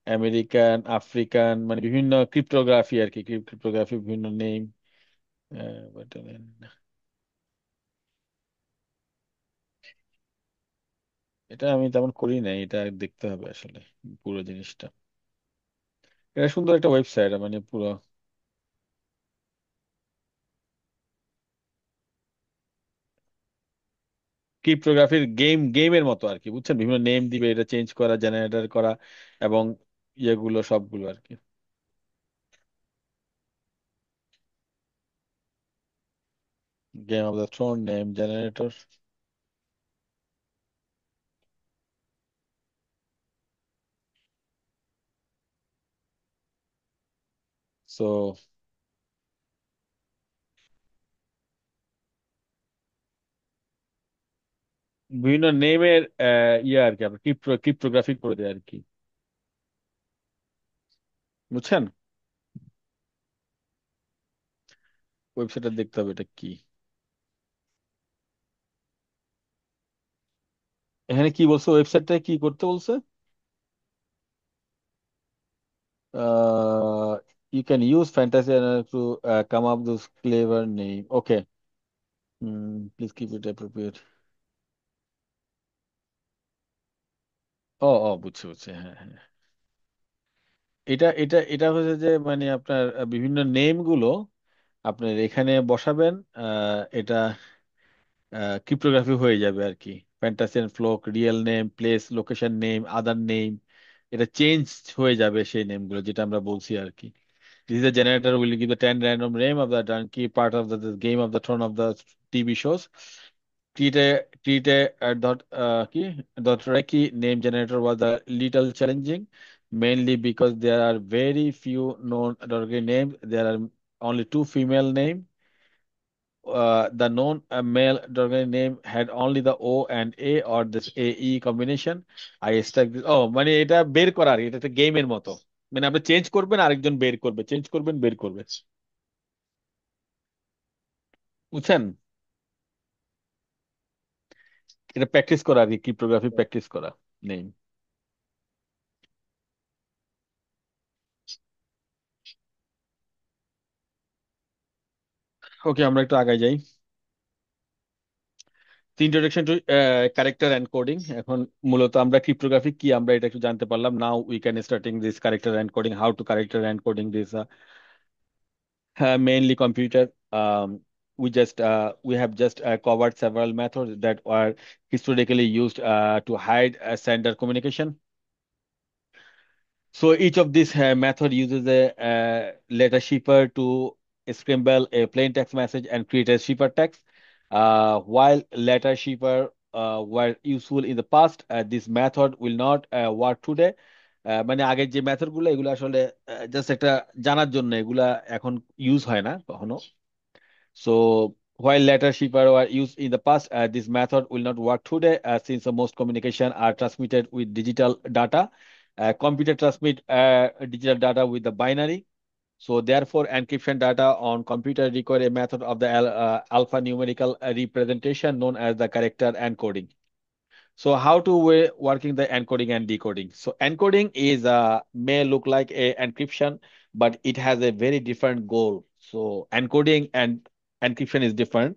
Speaker 2: আমেরিকান, আফ্রিকান, মানে বিভিন্ন ক্রিপ্টোগ্রাফি আর কি, ক্রিপ্টোগ্রাফি বিভিন্ন নেম। এটা আমি তেমন করি নাই, এটা দেখতে হবে আসলে পুরো জিনিসটা। এটা সুন্দর একটা ওয়েবসাইট, মানে পুরো ক্রিপ্টোগ্রাফির গেমের মতো আর কি, বুঝছেন? বিভিন্ন নেম দিবে, এটা চেঞ্জ করা, জেনারেটর করা, এবং ইয়েগুলো সবগুলো আর কি। Game of the thrown name generator. So বিভিন্ন নেমের ইয়ে আর কি, আপনার ক্রিপ্টোগ্রাফি করে দেয় আর কি, বুঝছেন? ওয়েবসাইটটা দেখতে হবে এটা কি। এখানে কি বলছে, ওয়েবসাইটটা কি করতে বলছে? uh, you can use fantasy to come up with this clever name. Okay. Please keep it appropriate. ও ও, বুঝছি বুঝছি, হ্যাঁ হ্যাঁ। এটা হচ্ছে যে মানে আপনার বিভিন্ন নেম গুলো আপনার এখানে বসাবেন, এটা ক্রিপ্টোগ্রাফি হয়ে যাবে আর কি। Fantasian folk, real name, place, location name, other name, এটা চেঞ্জ হয়ে যাবে সেই নেমগুলো, যেটা আমরা বলছি আর কি। This is a generator will give the 10 random name of the key part of the Game of the Throne of the TV shows. Create a key dot Reiki name generator was a little challenging, mainly because there are very few known Dorothy names. There are only two female names. The known male Dorothy name had only the O and A or this AE combination. I stuck this. Oh, মানে এটা বের করার, এটা একটা গেমের মতো, মানে আপনি চেঞ্জ করবেন, আরেকজন বের করবে, চেঞ্জ করবেন, বের করবে, বুঝছেন? এটা প্র্যাকটিস করা আর কি, ক্রিপ্টোগ্রাফি প্র্যাকটিস করা নেই। ওকে, আমরা একটু আগায় যাই। Introduction to character encoding. এখন মূলত আমরা ক্রিপ্টোগ্রাফি কি আমরা এটা একটু জানতে পারলাম। Now we can starting this character encoding, how two character encoding this mainly computer. We have just covered several methods that were historically used to hide sender communication. So each of these method uses a letter shipper to scramble a plain text message and create a shipper text. While letter shipper were useful in the past, this method will not work today. মানে আগের যে method গুলো, এগুলো আসলে just একটা জানার জন্য, এগুলা এখন ইউজ হয় না কখনো। So while letter shipper were used in the past, this method will not work today since most communication are transmitted with digital data. Computer transmit digital data with the binary. So therefore, encryption data on computer require a method of the alphanumerical representation known as the character encoding. So how to working the encoding and decoding? So encoding is may look like a encryption, but it has a very different goal. So encoding and encryption is different.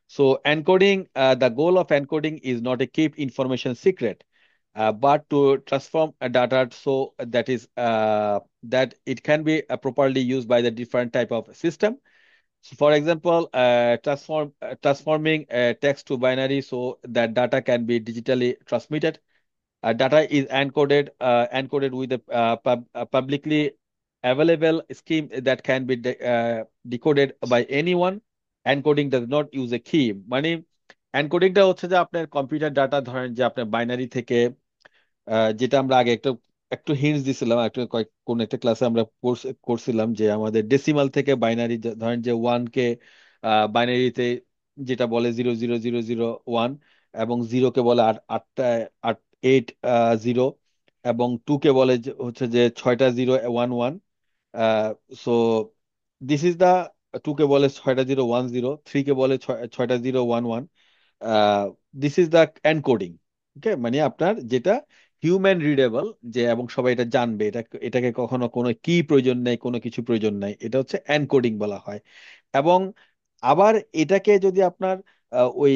Speaker 2: So encoding, the goal of encoding is not to keep information secret, but to transform a data so that it can be properly used by the different type of system. So for example, transforming text to binary so that data can be digitally transmitted. Data is encoded with a publicly available scheme that can be decoded by anyone. Encoding does not use a key. মানে এনকোডিংটা হচ্ছে যে আপনার computer data, ধরেন যে আপনার binary থেকে যেটা আমরা আগে একটু একটু হিন্টস দিছিলাম, একটু কোন একটা ক্লাসে আমরা করছিলাম যে আমাদের ডেসিমাল থেকে বাইনারি, ধরেন যে 1 কে বাইনারিতে যেটা বলে 00001, এবং জিরোকে বলে আটটা, 8 জিরো, এবং টুকে বলে হচ্ছে যে 6টা 0 11। সো দিস ইজ দা, টুকে বলে 6টা 0 10, থ্রিকে বলে 6টা 0 11। This is the encoding. Okay, মানে আপনার যেটা হিউম্যান রিডেবল, যে এবং সবাই এটা জানবে, এটাকে কখনো কোনো কি প্রয়োজন নেই, কোনো কিছু প্রয়োজন নাই, এটা হচ্ছে এনকোডিং বলা হয়। এবং আবার এটাকে যদি আপনার ওই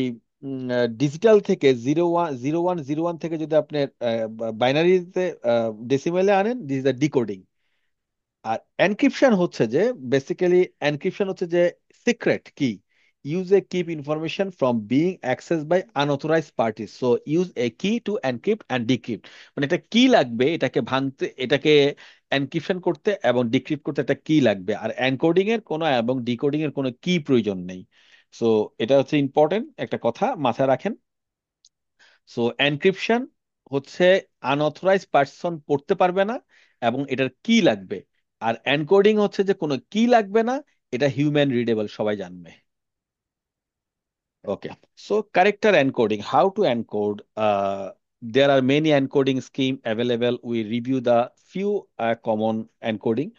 Speaker 2: ডিজিটাল থেকে 0101 থেকে যদি আপনি বাইনারিতে ডেসিমেলে আনেন, দিস ইজ দ্য ডিকোডিং। আর এনক্রিপশন হচ্ছে যে, বেসিক্যালি এনক্রিপশন হচ্ছে যে secret key, use a keep information from being access by unauthorise party, so use a key to encrypt and decrypt. মানে এটা কি লাগবে, এটাকে ভাঙতে, এটাকে এনক্রিপশন করতে এবং ডিক্রিপ্ট করতে একটা কি লাগবে, আর এনকোডিং এর কোনো এবং ডিকোডিং এর কোনো কি প্রয়োজন নেই। সো এটা হচ্ছে ইম্পর্টেন্ট একটা কথা, মাথায় রাখেন। সো এনক্রিপশন হচ্ছে আনঅথরাইজ পার্সন পড়তে পারবে না, এবং এটার কি লাগবে। আর এনকোডিং হচ্ছে যে কোনো কি লাগবে না, এটা হিউম্যান রিডেবল, সবাই জানবে। Okay, so character encoding, how to encode. There are many encoding scheme available. We review the few common encoding.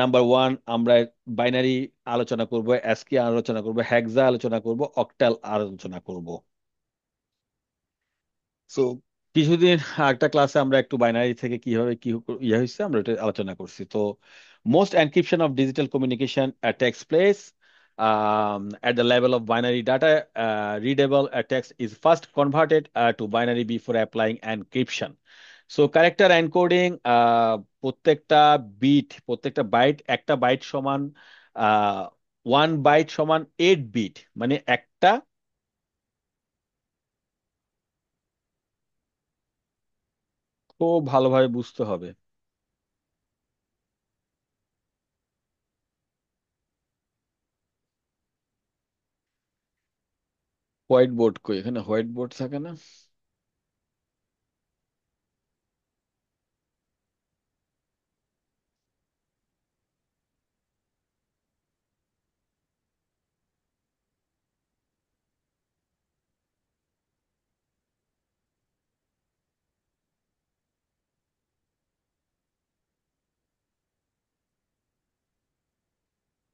Speaker 2: Number one, আমরা বাইনারি আলোচনা করব, অ্যাস্কি আলোচনা করব, হেক্সা আলোচনা করব, অক্টাল আলোচনা করব। সো কিছুদিন একটা ক্লাসে আমরা একটু বাইনারি থেকে কিভাবে কি ইয়ে হয়েছে আমরা এটা আলোচনা করছি। তো most encryption of digital communication takes place at the level of binary data. Readable text is first converted to binary before applying encryption. So character encoding, প্রত্যেকটা বাইট, একটা বাইট সমান 1 বাইট সমান 8 বিট, মানে একটা, খুব ভালোভাবে বুঝতে হবে। হোয়াইট বোর্ড কই, এখানে হোয়াইট বোর্ড থাকে না?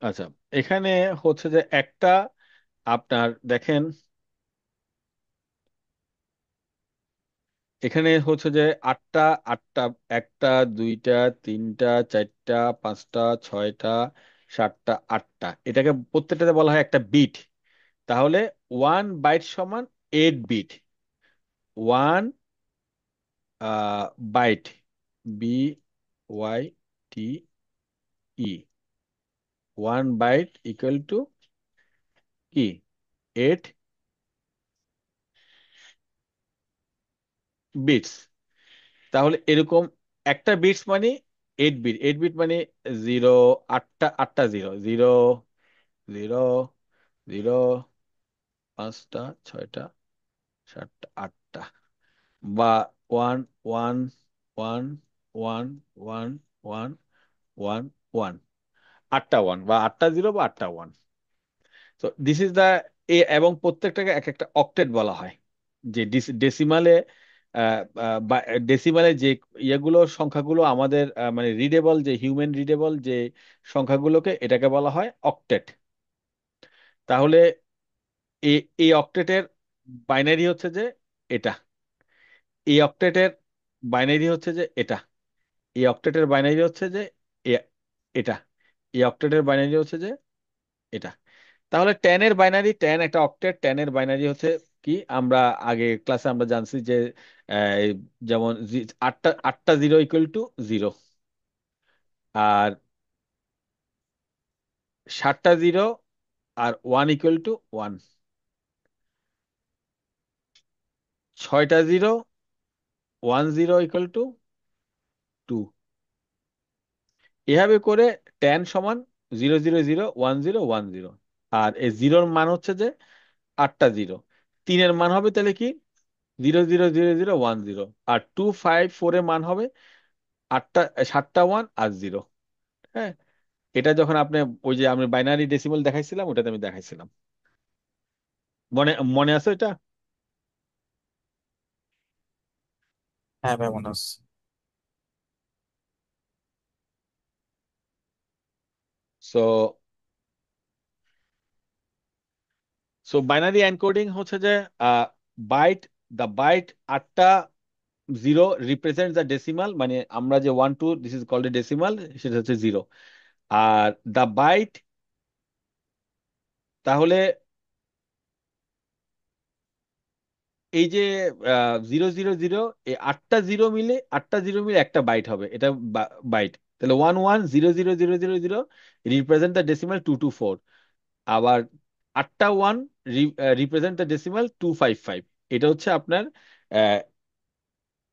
Speaker 2: আচ্ছা, এখানে হচ্ছে যে একটা, আপনার দেখেন, এখানে হচ্ছে যে আটটা, আটটা, একটা, দুইটা, তিনটা, চারটা, পাঁচটা, ছয়টা, সাতটা, আটটা, এটাকে প্রত্যেকটাতে বলা হয় একটা বিট। তাহলে 1 বাইট সমান 8 bit. 1 byte, BYTE, 1 byte equal to কি, 8 বিটস। তাহলে এরকম একটা বিটস মানে 8 বিট, 8 বিট মানে জিরো, আটটা, আটটা জিরো, জিরো, জিরো, জিরো, পাঁচটা, ছয়টা, সাতটা, আটটা, বা one, one, one, one, one, one, one, one, আটটা ওয়ান, বা আটটা জিরো, বা আটটা ওয়ান। তো দিস ইজ দা এ, এবং প্রত্যেকটাকে এক একটা অক্টেট বলা হয়। যে ডেসিমালে, ডেসিমালে যে ইয়েগুলো, সংখ্যাগুলো আমাদের মানে রিডেবল, যে হিউম্যান রিডেবল যে সংখ্যাগুলোকে, এটাকে বলা হয় অক্টেট। তাহলে এই অক্টেটের বাইনারি হচ্ছে যে এটা, এই অক্টেটের বাইনারি হচ্ছে যে এটা, এই অক্টেটের বাইনারি হচ্ছে যে এ- এটা, এই অক্টেটের বাইনারি হচ্ছে যে এটা। তাহলে 10-এর বাইনারি, 10 একটা অক্টেট, 10-এর বাইনারি হচ্ছে কি, আমরা আগে ক্লাসে আমরা জানছি যে এই যেমন আটটা, আটটা জিরো ইকুয়াল টু জিরো, আর সাতটা জিরো আর ওয়ান ইকুয়াল টু ওয়ান, ছয়টা zero, one zero equal to two. এভাবে করে 10 সমান 0001010। আর এই জিরোর মান হচ্ছে যে আটটা জিরো, তিনের মান হবে তাহলে কি 00010, আর 254-এর মান হবে আটটা, সাতটা ওয়ান আর জিরো। হ্যাঁ, এটা যখন আপনি ওই যে আমি বাইনারি ডেসিমাল দেখাইছিলাম, ওটাতে আমি দেখাইছিলাম। মনে মনে আছে এটা?
Speaker 4: হ্যাঁ ভাই মনে আছে।
Speaker 2: সো সো বাইনারি এনকোডিং হচ্ছে যে বাইট, দ্য বাইট 8টা জিরো রিপ্রেজেন্ট দ্য ডেসিমাল, মানে আমরা যে 1 2 this is called a decimal, সেটা হচ্ছে জিরো। আর দ্য বাইট, তাহলে এই যে 0 0 0, এই 8টা জিরো মিলে একটা বাইট হবে, এটা বাইট। তাহলে 1 1 0 0 0 0 0 রিপ্রেজেন্ট দ্য ডেসিমাল 2 2 4। আবার 8টা 1 রিপ্রেজেন্ট দ্য ডেসিমাল 2 5 5। এটা হচ্ছে আপনার আহ,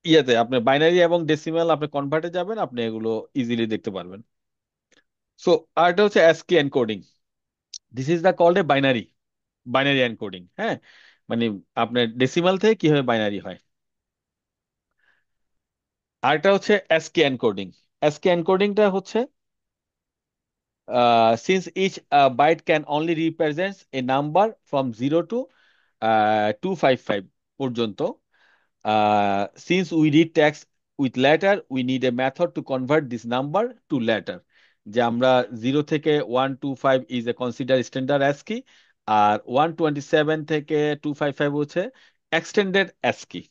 Speaker 2: ইয়েতে আপনার বাইনারি এবং ডেসিমাল আপনি কনভার্টে যাবেন, আপনি এগুলো ইজিলি দেখতে পারবেন। সো আরটা হচ্ছে ASCII encoding. This is the called a binary, binary encoding. হ্যাঁ, মানে আপনার ডেসিমাল থেকে কিভাবে বাইনারি হয়। আরটা হচ্ছে অ্যাস্কি এনকোডিং। অ্যাস্কি এনকোডিংটা হচ্ছে since each byte can only represents a number from 0 to 255 পর্যন্ত, since we read text with letter, we need a method to convert this number to letter। যে আমরা 0 থেকে 1 2 5 is a consider standard ASCII, আর 127 থেকে 255 হচ্ছে extended ASCII।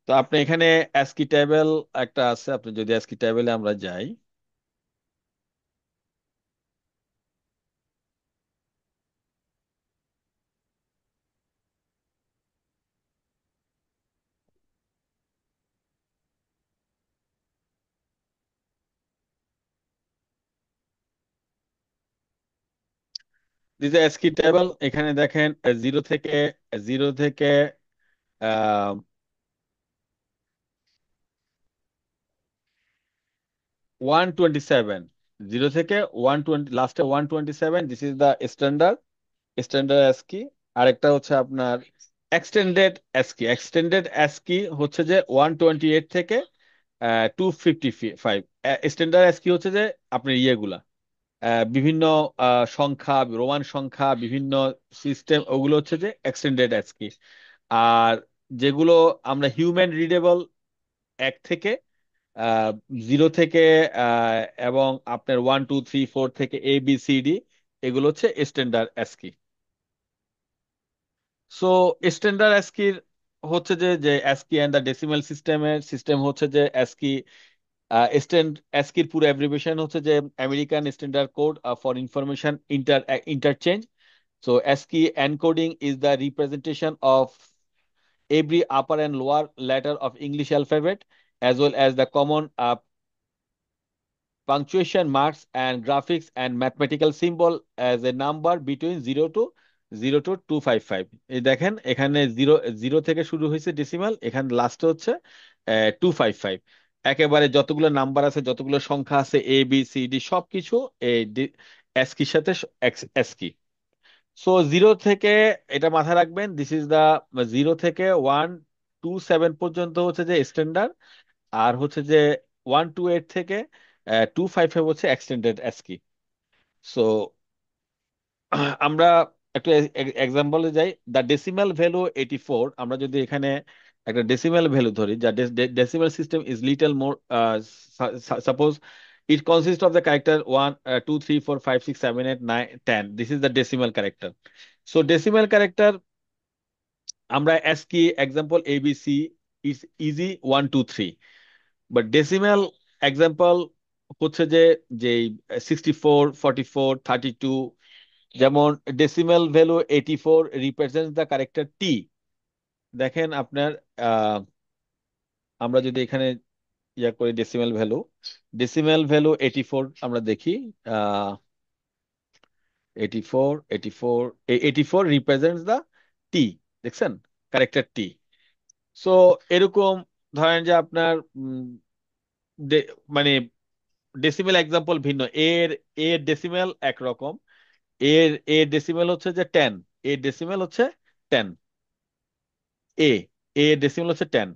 Speaker 2: তো আপনি এখানে ASCII table একটা আছে, আপনি যদি ASCII টেবিলে আমরা যাই, দিস ASCII টেবিল। এখানে দেখেন জিরো থেকে 127, 0 থেকে 120, লাস্টে 127, this is the standard, standard ASCII। আরেকটা হচ্ছে আপনার এক্সটেন্ডেড ASCII। এক্সটেন্ডেড ASCII হচ্ছে যে 128 থেকে 255। স্ট্যান্ডার্ড ASCII হচ্ছে যে আপনার ইয়েগুলা বিভিন্ন সংখ্যা, রোমান সংখ্যা, বিভিন্ন সিস্টেম, ওগুলো হচ্ছে যে এক্সটেন্ডেড ASCII। আর যেগুলো আমরা হিউম্যান রিডেবল 1 থেকে 0 থেকে আহ, এবং আপনার 1 2 3 4 থেকে ABCD, এগুলো হচ্ছে standard ASCII। So standard ASCII হচ্ছে যে যে ASCII অ্যান্ড দ্য ডেসিমাল সিস্টেমের সিস্টেম হচ্ছে যে ASCII। ASCIIর পুরো অ্যাব্রিভিয়েশন হচ্ছে যে American standard code for information interchange. So ASCII encoding is the representation of every upper and lower letter of English alphabet, as well as the common punctuation marks and graphics and mathematical symbol as a number between 0 to 255। এই দেখেন এখানে zero, zero থেকে শুরু হয়েছে decimal, এখানে last হচ্ছে 255। একেবারে যতগুলো নাম্বার আছে, যতগুলো সংখ্যা আছে, ABCD সবকিছু এই অ্যাস্কির সাথে অ্যাস্কি। সো জিরো থেকে, এটা মাথায় রাখবেন, দিস ইজ দা 0 থেকে 1 2 7 পর্যন্ত হচ্ছে যে স্ট্যান্ডার্ড, আর হচ্ছে যে 128 থেকে 255 হচ্ছে এক্সটেন্ডেড ASCII। সো আমরা একটু এক্সাম্পলে যাই। দ্য ডেসিমাল ভ্যালু 84, আমরা যদি এখানে একটা ডেসিমাল ভ্যালু ধরি, যা decimal system is little more, suppose it consist of the character 1 2 3 4 5 6 7 8 9 10, this is the decimal character. So decimal character আমরা ASCII example ABC is easy 1 2 3, but decimal example হচ্ছে যে যে 64 44 32। যেমন decimal value 84 represents the character T. দেখেন আপনার আহ, আমরা যদি এখানে ইয়া করি ডেসিমাল ভ্যালু 84 আমরা দেখি, 84 রিপ্রেজেন্টস দ্য টি, দেখছেন, ক্যারেক্টার টি। সো এরকম ধরেন যে আপনার মানে ডেসিমেল এক্সাম্পল ভিন্ন, এর ডেসিমেল একরকম, এর ডেসিমেল হচ্ছে যে 10, এর ডেসিমেল হচ্ছে 10, এ এর ডেসিমেল হচ্ছে 10।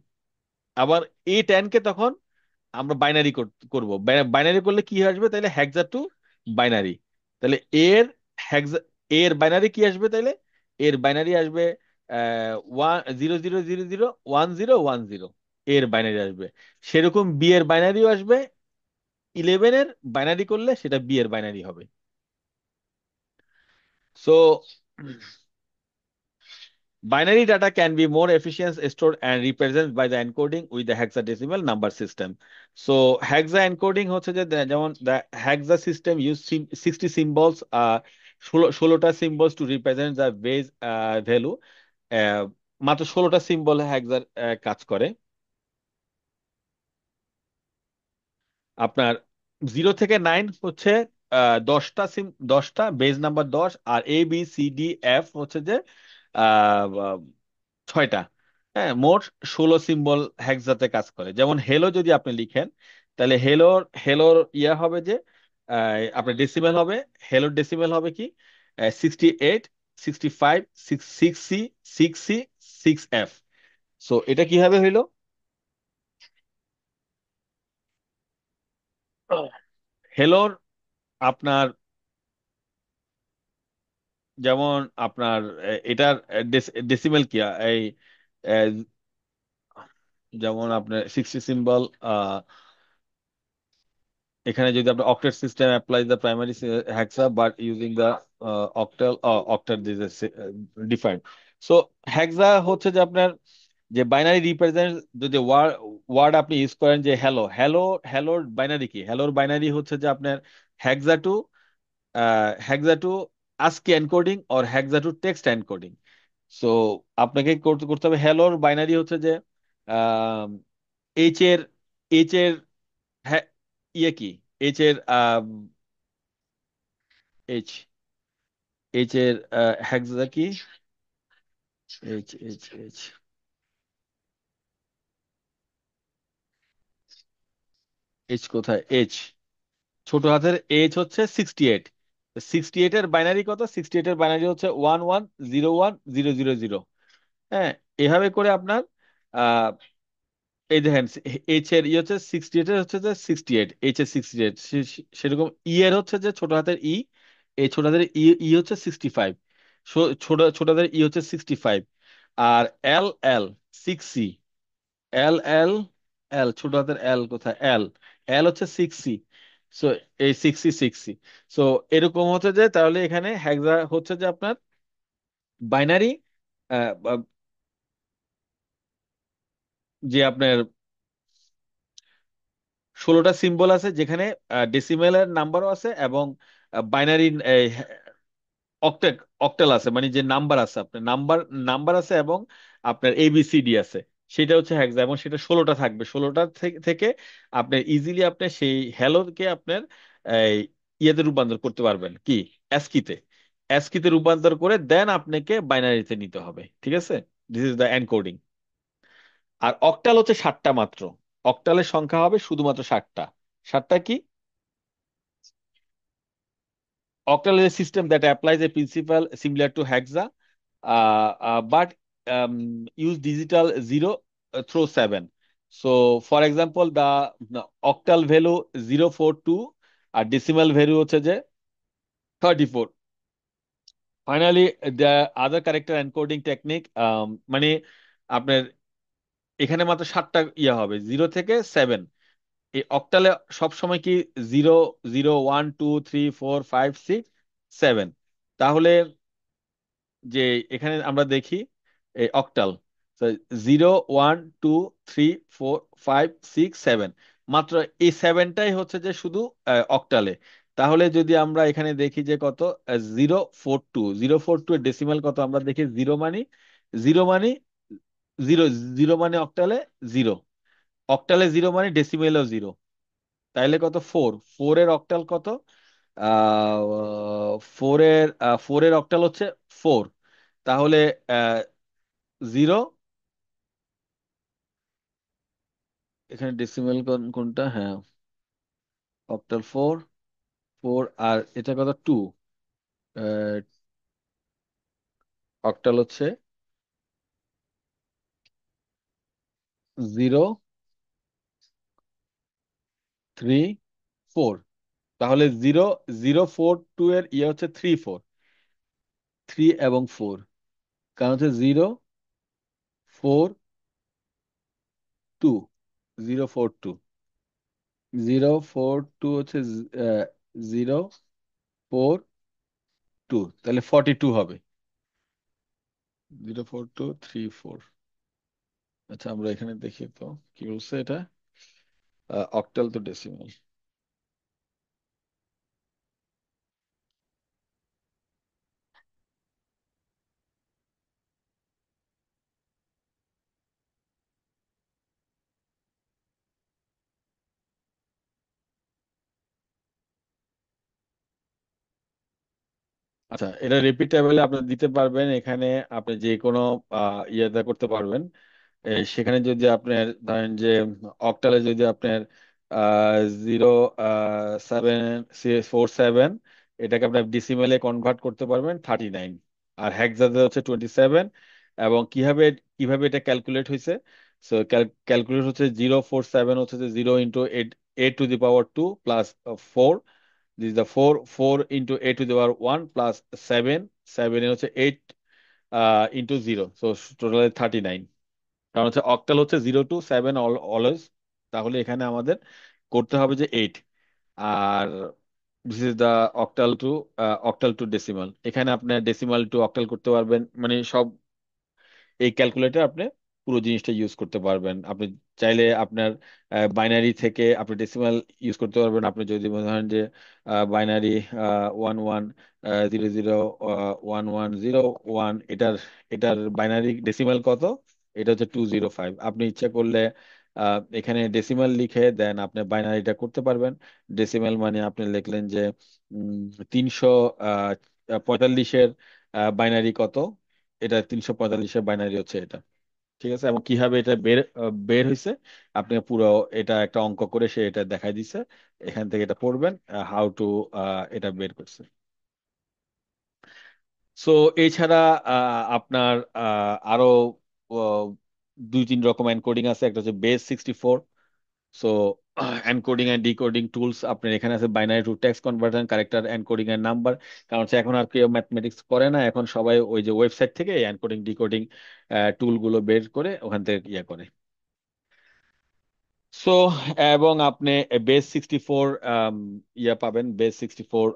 Speaker 2: আবার এই 10 কে তখন আমরা বাইনারি করব। বাইনারি করলে কি আসবে, তাহলে হেক্সা টু বাইনারি। তাহলে এর হেক্সা এর বাইনারি কি আসবে তাইলে? এর বাইনারি আসবে 1 0 0 0 0 1 0 1 0, এর বাইনারি আসবে। সেরকম বি এর বাইনারিও আসবে, 11-এর বাইনারি করলে সেটা বি এর বাইনারি হবে। So binary data can be more efficient stored and represented by the encoding with the hexadecimal number system. So hexa encoding হচ্ছে যে যেমন the hexa system use 60 symbols, 16টা symbols to represent the base value. আহ, মাত্র 16টা symbol হেক্সার কাজ করে। আপনার 0 থেকে 9 হচ্ছে 10টা বেজ নাম্বার 10, আর ABCDF হচ্ছে যে আহ, আহ, 6টা। হ্যাঁ, মোট 16 সিম্বল হেক্সাতে কাজ করে। যেমন হেলো যদি আপনি লিখেন, তাহলে হেলোর হেলোর হবে যে আপনার ডেসিমেল হবে, হেলোর ডেসিমেল হবে কি 68, 65, 6C, 6C, 6F। সো এটা কিভাবে হইলো? হেলোর আপনার যেমন আপনার এটার ডেসিমেল কি এই আহ, যেমন আপনার 60 সিম্বল, এখানে যদি আপনি octet system apply the primary hexa but using the octal octal this defined. So hexa হচ্ছে যে আপনার যে বাইনারি রিপ্রেজেন্ট, যদি ওয়ার্ড আপনি ইউজ করেন যে হ্যালো হ্যালো, হ্যালোর বাইনারি কি? হ্যালোর বাইনারি হচ্ছে যে আপনার হেক্সা two hexa two ASCII encoding or hexa to text encoding. So আপনাকে করতে করতে হবে হ্যালোর বাইনারি হচ্ছে যে এইচ এর এইচ এর হ্যাঁ, ইয়ে কি এইচ এর এইচ এইচ এর হেক্সা কি? এইচ এইচ এইচ এইচ কোথায়? এইচ ছোট হাতের এইচ হচ্ছে 68। 68 এর বাইনারি কত? 68 এর বাইনারি হচ্ছে 1101 000। হ্যাঁ, এভাবে করে আপনার আহ এই দেখেন এইচ এর ই হচ্ছে 68 এর হচ্ছে যে 68, এইচ এর 68, সেরকম ই এর হচ্ছে যে ছোট হাতের ই, এই ছোট হাতের ই ই হচ্ছে 65, ছোট ছোট হাতের ই হচ্ছে 65। আর এল এল 6C, এল এল এল ছোট হাতের এল কোথায়? এল এল হচ্ছে 6C। সো এই 6C। সো এরকম হচ্ছে যে তাহলে এখানে হেক্সা হচ্ছে যে আপনার বাইনারি যে আপনার 16টা সিম্বল আছে, যেখানে ডেসিমেলের নাম্বারও আছে এবং বাইনারি অক্টেল অক্টেল আছে, মানে যে নাম্বার আছে আপনার নাম্বার নাম্বার আছে এবং আপনার ABCD আছে। সেটা হচ্ছে হেক্সা, এবং সেটা 16টা থাকবে। 16টা থেকে আপনি ইজিলি আপনি সেই হ্যালোকে আপনার এই ইয়েতে রূপান্তর করতে পারবেন কি অ্যাস্কিতে। অ্যাস্কিতে রূপান্তর করে দেন আপনাকে বাইনারিতে নিতে হবে। ঠিক আছে, দিস ইজ দ্য এনকোডিং। আর অক্টাল হচ্ছে 7টা মাত্র। অক্টালের সংখ্যা হবে শুধুমাত্র 7টা। 7টা কি? Octal is a system that applies a principle similar to hexa, but use digital 0 through 7. So, for example, the octal value 042 R decimal value হচ্ছে যে 34. Finally, the other character encoding technique, মানে আপনার এখানে মাত্র 7টা ইয়ে হবে 0 থেকে 7। এই অক্টালে সব সময় কি 0 0 1 2 3 4 5 6 7। তাহলে যে এখানে আমরা দেখি এই অক্টাল 0 1 2 3 4 5 6 7, মাত্র এই 7টাই হচ্ছে যে শুধু অক্টালে। তাহলে যদি আমরা এখানে দেখি যে কত 042 এর ডেসিমাল কত আমরা দেখি জিরো মানে জিরো, জিরো মানে অক্টালে জিরো, অক্টালে জিরো মানে ডেসিমেলও জিরো। তাইলে কত? 4 এর অক্টাল কত? ফোরের অক্টাল হচ্ছে 4। তাহলে 0, এখানে ডেসিমেল কোনটা? হ্যাঁ, অক্টাল 4, 4 আর এটা কত? 2। অক্টাল হচ্ছে 0 3 4। তাহলে 0 0 4 2 এর ইয়ে হচ্ছে 3 4, 3 এবং 4, কারণ হচ্ছে 0 4 2, 0 4 2, 0 4 2 হচ্ছে 0 4 2, তাহলে 42 হবে। 0 4 2 3 4। আচ্ছা আমরা এখানে দেখি তো কি বলছে এটা, অক্টাল তো ডেসিমাল। আচ্ছা এটা রিপিট টেবিলে আপনি দিতে পারবেন, এখানে আপনি যে কোনো ইয়েটা করতে পারবেন। সেখানে যদি আপনার ধরেন যে অক্টালে যদি আপনার 0 7 4 7, এটাকে আপনার ডিসিমেলে কনভার্ট করতে পারবেন 39, আর হেক্সাতে হচ্ছে 27। এবং কিভাবে কিভাবে এটা ক্যালকুলেট হয়েছে, সো ক্যালকুলেট হচ্ছে 0 4 7 হচ্ছে যে 0 × 8 to the power 2 plus 4, this is the 4 4 × 8 to the power 1 plus 7, 7 এর হচ্ছে 8 × 0, সো টোটাল 39। কারণ হচ্ছে অক্টাল হচ্ছে 0 to 7 অলওয়েজ, তাহলে এখানে আমাদের করতে হবে যে 8। আর this is the octal to decimal, এখানে আপনি ডেসিমাল টু অক্টাল করতে পারবেন, মানে সব এই ক্যালকুলেটর আপনি পুরো জিনিসটা ইউজ করতে পারবেন। আপনি চাইলে আপনার বাইনারি থেকে আপনি ডেসিমাল ইউজ করতে পারবেন। আপনি যদি মনে করেন যে বাইনারি 11 0 0 1 1 0 1, এটার এটার বাইনারি ডেসিমাল কত, এটা হচ্ছে 205। আপনি ইচ্ছা করলে এখানে ডেসিমাল লিখে দেন আপনি বাইনারিটা করতে পারবেন। ডেসিমাল মানে আপনি লিখলেন যে 345-এর বাইনারি কত, এটা 345-এর বাইনারি হচ্ছে এটা। ঠিক আছে, এবং কিভাবে এটা বের বের হয়েছে আপনি পুরো এটা একটা অঙ্ক করে সে এটা দেখাই দিছে, এখান থেকে এটা পড়বেন হাউ টু এটা বের করছে। সো এছাড়া আপনার আরো আহ, 2 3 রকম এনকোডিং আছে, একটা হচ্ছে base 64। So encoding and decoding tools আপনার এখানে আছে, binary to text conversion, character encoding এর নাম্বার। কারণ হচ্ছে এখন আর কেউ ম্যাথমেটিক্স করে না, এখন সবাই ওই যে ওয়েবসাইট থেকে এনকোডিং ডিকোডিং টুল গুলো বের করে ওখান থেকে ইয়ে করে। সো এবং আপনি বেস 64 পাবেন। বেস 64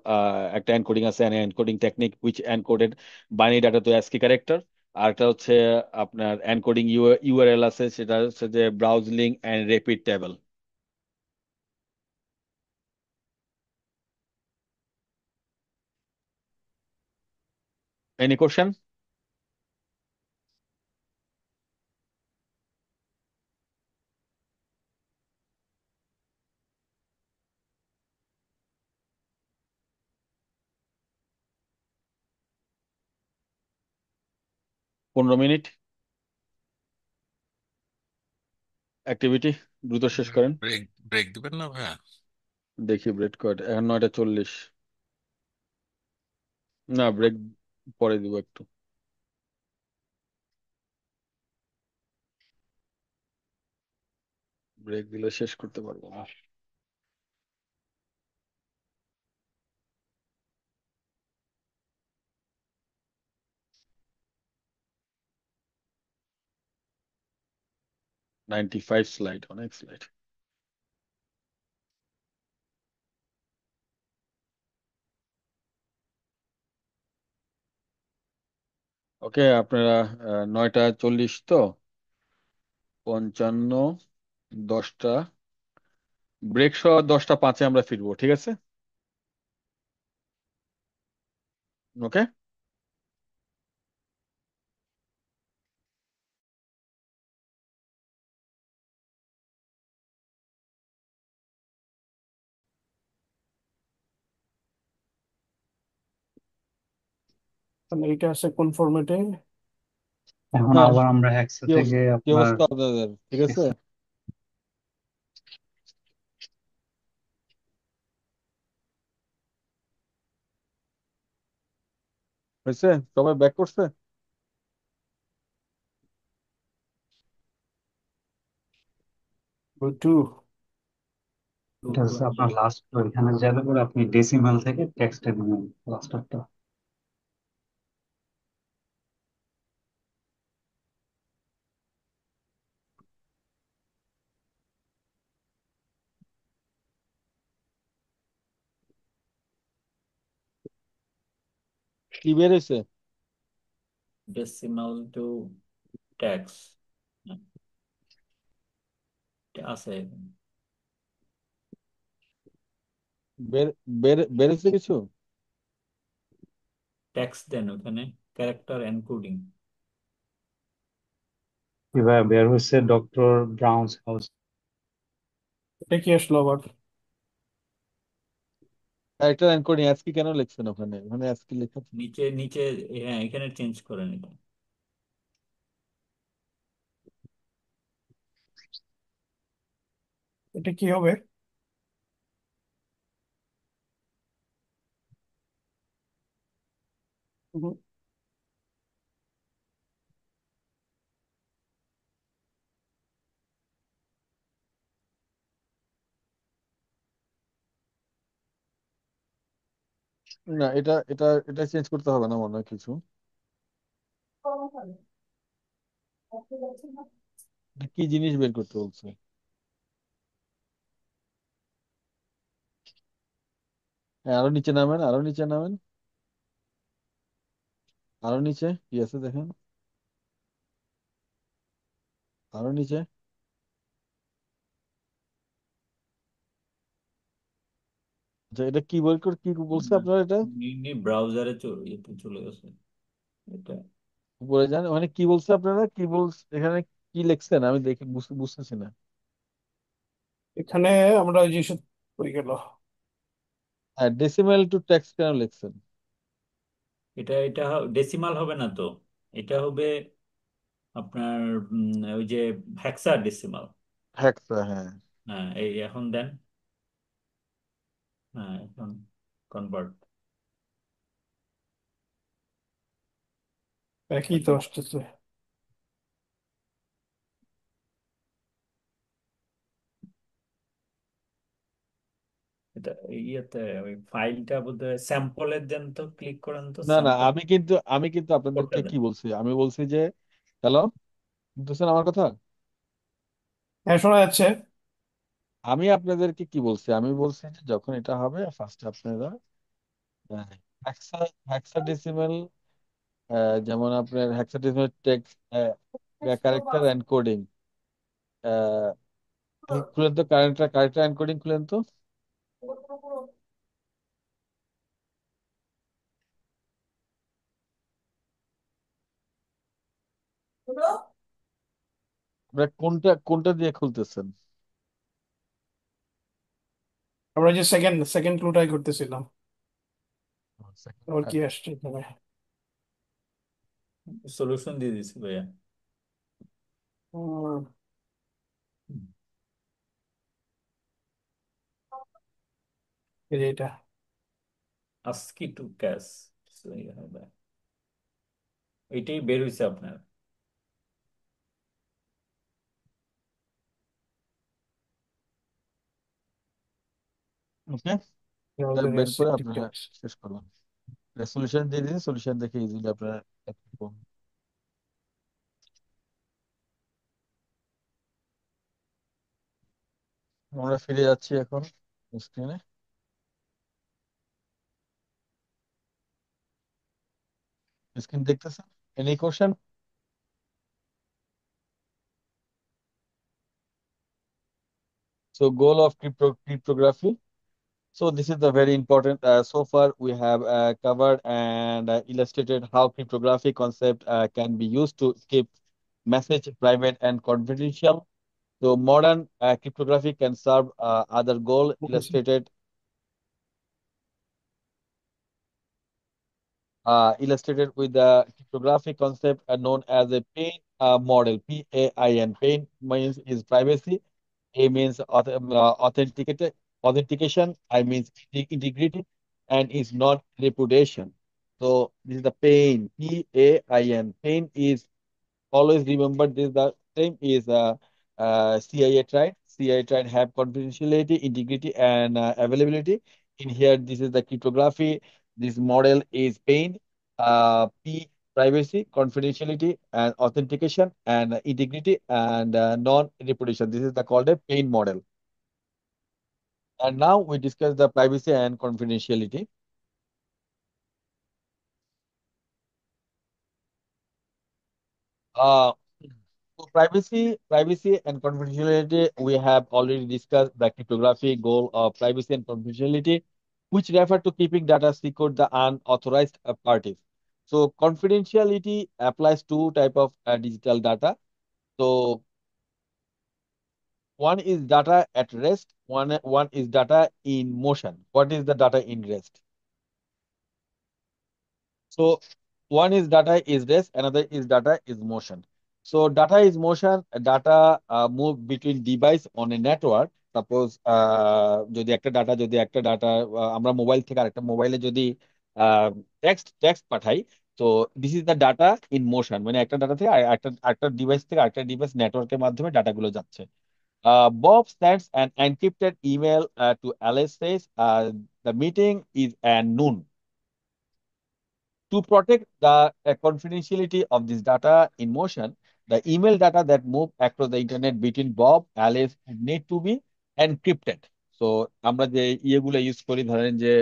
Speaker 2: একটা এনকোডিং আছে, encoding technique which encoded binary data to ASCII character. আর একটা হচ্ছে আপনার এনকোডিং ইউআরএল আছে, সেটা হচ্ছে যে browse link and rapid table. Any question? পনেরো মিনিট অ্যাক্টিভিটি, দ্রুত শেষ করেন।
Speaker 1: ব্রেক ব্রেক দিবেন না ভাইয়া?
Speaker 2: দেখি ব্রেক কট, এখন 9টা 40। না ব্রেক পরে দিব একটু, ব্রেক দিলে শেষ করতে পারবো না। নাইনটি 5 স্লাইড, অনেক স্লাইড। ওকে আপনারা 9টা 40 তো 55, 10টা ব্রেক সহ 10টা 5-এ আমরা ফিরবো, ঠিক আছে? ওকে।
Speaker 5: তাহলে এইটা আছে কোন ফরম্যাটে?
Speaker 8: এখন
Speaker 2: হ্যাঁ,
Speaker 8: আবার আমরা হেক্সা
Speaker 2: কি
Speaker 8: থেকে
Speaker 2: অবস্থা, কি
Speaker 8: আপনার
Speaker 2: অবস্থা আপনাদের, ঠিক আছে? হয়েছে, সবাই ব্যাক করছে?
Speaker 5: টু
Speaker 8: এটা হচ্ছে আপনার লাস্ট, এখানে যাবে করে আপনি ডেসিমাল থেকে টেক্সটে নেবেন লাস্টারটা।
Speaker 2: কি বেরোইছে?
Speaker 3: ডেসিমাল টু ট্যাক্স আছে,
Speaker 2: বের বেরোইছে কিছু?
Speaker 3: ট্যাক্স দেন ওখানে, ক্যারেক্টার এনকোডিং।
Speaker 8: এবার বের হচ্ছে ডক্টর ব্রাউনস হাউস।
Speaker 5: এটা কি আসলো আবার?
Speaker 2: ক্যারেক্টার এনকোডিং আজকে কেন লিখছেন ওখানে? ওখানে আজকে লেখা থাকে।
Speaker 3: নিচে নিচে, হ্যাঁ এখানে চেঞ্জ করেন এটা।
Speaker 5: এটা কি হবে? হুম,
Speaker 2: না, এটা এটা এটা চেঞ্জ করতে হবে না মনে হয় কিছু। এটা কি জিনিস বের করতে বলছে? হ্যাঁ, আরো নিচে নামেন, আরো নিচে নামেন, আরো নিচে কি আছে দেখেন, আরো নিচে। আচ্ছা, এটা কি বের করে কি বলছে আপনার? এটা
Speaker 3: ব্রাউজারে চলে গেছে এটা।
Speaker 2: উপরে যান, ওখানে কি বলছে আপনারা, কি বলছে এখানে, কি লিখছেন আমি দেখে বুঝতেছি না।
Speaker 5: এখানে আমরা ওই যে হয়ে গেল।
Speaker 2: হ্যাঁ, ডেসিমাল টু টেক্সট কেন লিখছেন?
Speaker 3: এটা এটা ডেসিমাল হবে না তো, এটা হবে আপনার ওই যে হেক্সা ডেসিমাল।
Speaker 2: হেক্সা, হ্যাঁ।
Speaker 3: হ্যাঁ এই এখন দেন, হ্যাঁ এখন কনভার্ট।
Speaker 5: একই তো আসতেছে।
Speaker 3: এটা ইয়েতে ওই ফাইলটা বোধহয় স্যাম্পলের দেন তো, ক্লিক করেন তো
Speaker 2: না না,
Speaker 3: স্যাম্পল
Speaker 2: আমি কিন্তু
Speaker 3: কোডটা
Speaker 2: আপনাদেরকে
Speaker 3: দেন।
Speaker 2: কি বলছি, আমি বলছি যে, হ্যালো, শুনতেছেন আমার কথা?
Speaker 5: হ্যাঁ, শোনা যাচ্ছে।
Speaker 2: আমি আপনাদেরকে কি বলছি, আমি বলছি যে যখন এটা হবে ফার্স্ট আপনারা হেক্সা হেক্সাডেসিমাল, যেমন আপনার হেক্সাডেসিমাল টেক্সট ক্যারেক্টার এনকোডিং, খুলেন তো ক্যারেক্টার এনকোডিং খুলেন তো। আপনারা কোনটা কোনটা দিয়ে খুলতেছেন?
Speaker 5: আমরা যে সেকেন্ড সেকেন্ড ক্লুটাই করতেছিলাম। আবার কি আসছে এখানে?
Speaker 3: সলিউশন দিয়ে দিছি ভাইয়া।
Speaker 5: উম, এই যে এটা।
Speaker 3: আস্কি টু ক্যাশ এইটাই বের হইছে আপনার।
Speaker 2: ওকে, এটা
Speaker 5: ব্রাউজারে
Speaker 2: বের
Speaker 5: আসছে
Speaker 2: করে আপনারা
Speaker 5: টিকটক।
Speaker 2: শেষ করুন। সলিউশন দিয়ে দিন, সলিউশন দেখে ইজিলি আপনারা আমরা ফিরে যাচ্ছি এখন স্ক্রিনে। স্ক্রিন দেখতেছেন? Any question? So goal of cryptography. So this is the very important. So far we have covered and illustrated how cryptography concept can be used to keep message private and confidential. So modern cryptography can serve other goal illustrated with the cryptography concept known as a PAIN model. PAIN. PAIN means is privacy. A means authentication. I means integrity, and is not reputation. So this is the PAIN. PAIN. PAIN is always remember this. The same is CIA tried. CI tried have confidentiality, integrity, and availability. In here, this is the cryptography. This model is PAIN, P privacy, confidentiality, and authentication, and integrity, and non-repudiation. This is the called a PAIN model. And now we discuss the privacy and confidentiality. Uh, So privacy and confidentiality, we have already discussed the cryptography goal of privacy and confidentiality, which refer to keeping data secret the unauthorized parties. So confidentiality applies to type of digital data. So one is data at rest, one is data in motion. What is the data in rest? So one is data is rest, another is data is motion. So data is motion, data move between device on a network. Suppose যদি একটা data আমরা mobile থেকে আরেকটা মোবাইলে যদি text পাঠাই, তো this is the data in motion, মানে একটা ডাটা থেকে একটা একটা ডিভাইস থেকে আরেকটা ডিভাইস নেটওয়ার্কের মাধ্যমে ডাটাগুলো যাচ্ছে। Bob sends an encrypted email to Alice says the meeting is at noon. To protect the confidentiality of this data in motion, the email data that move across the internet between Bob, Alice need to be encrypted. So আমরা যে ইয়েগুলো use করি ধরেন যে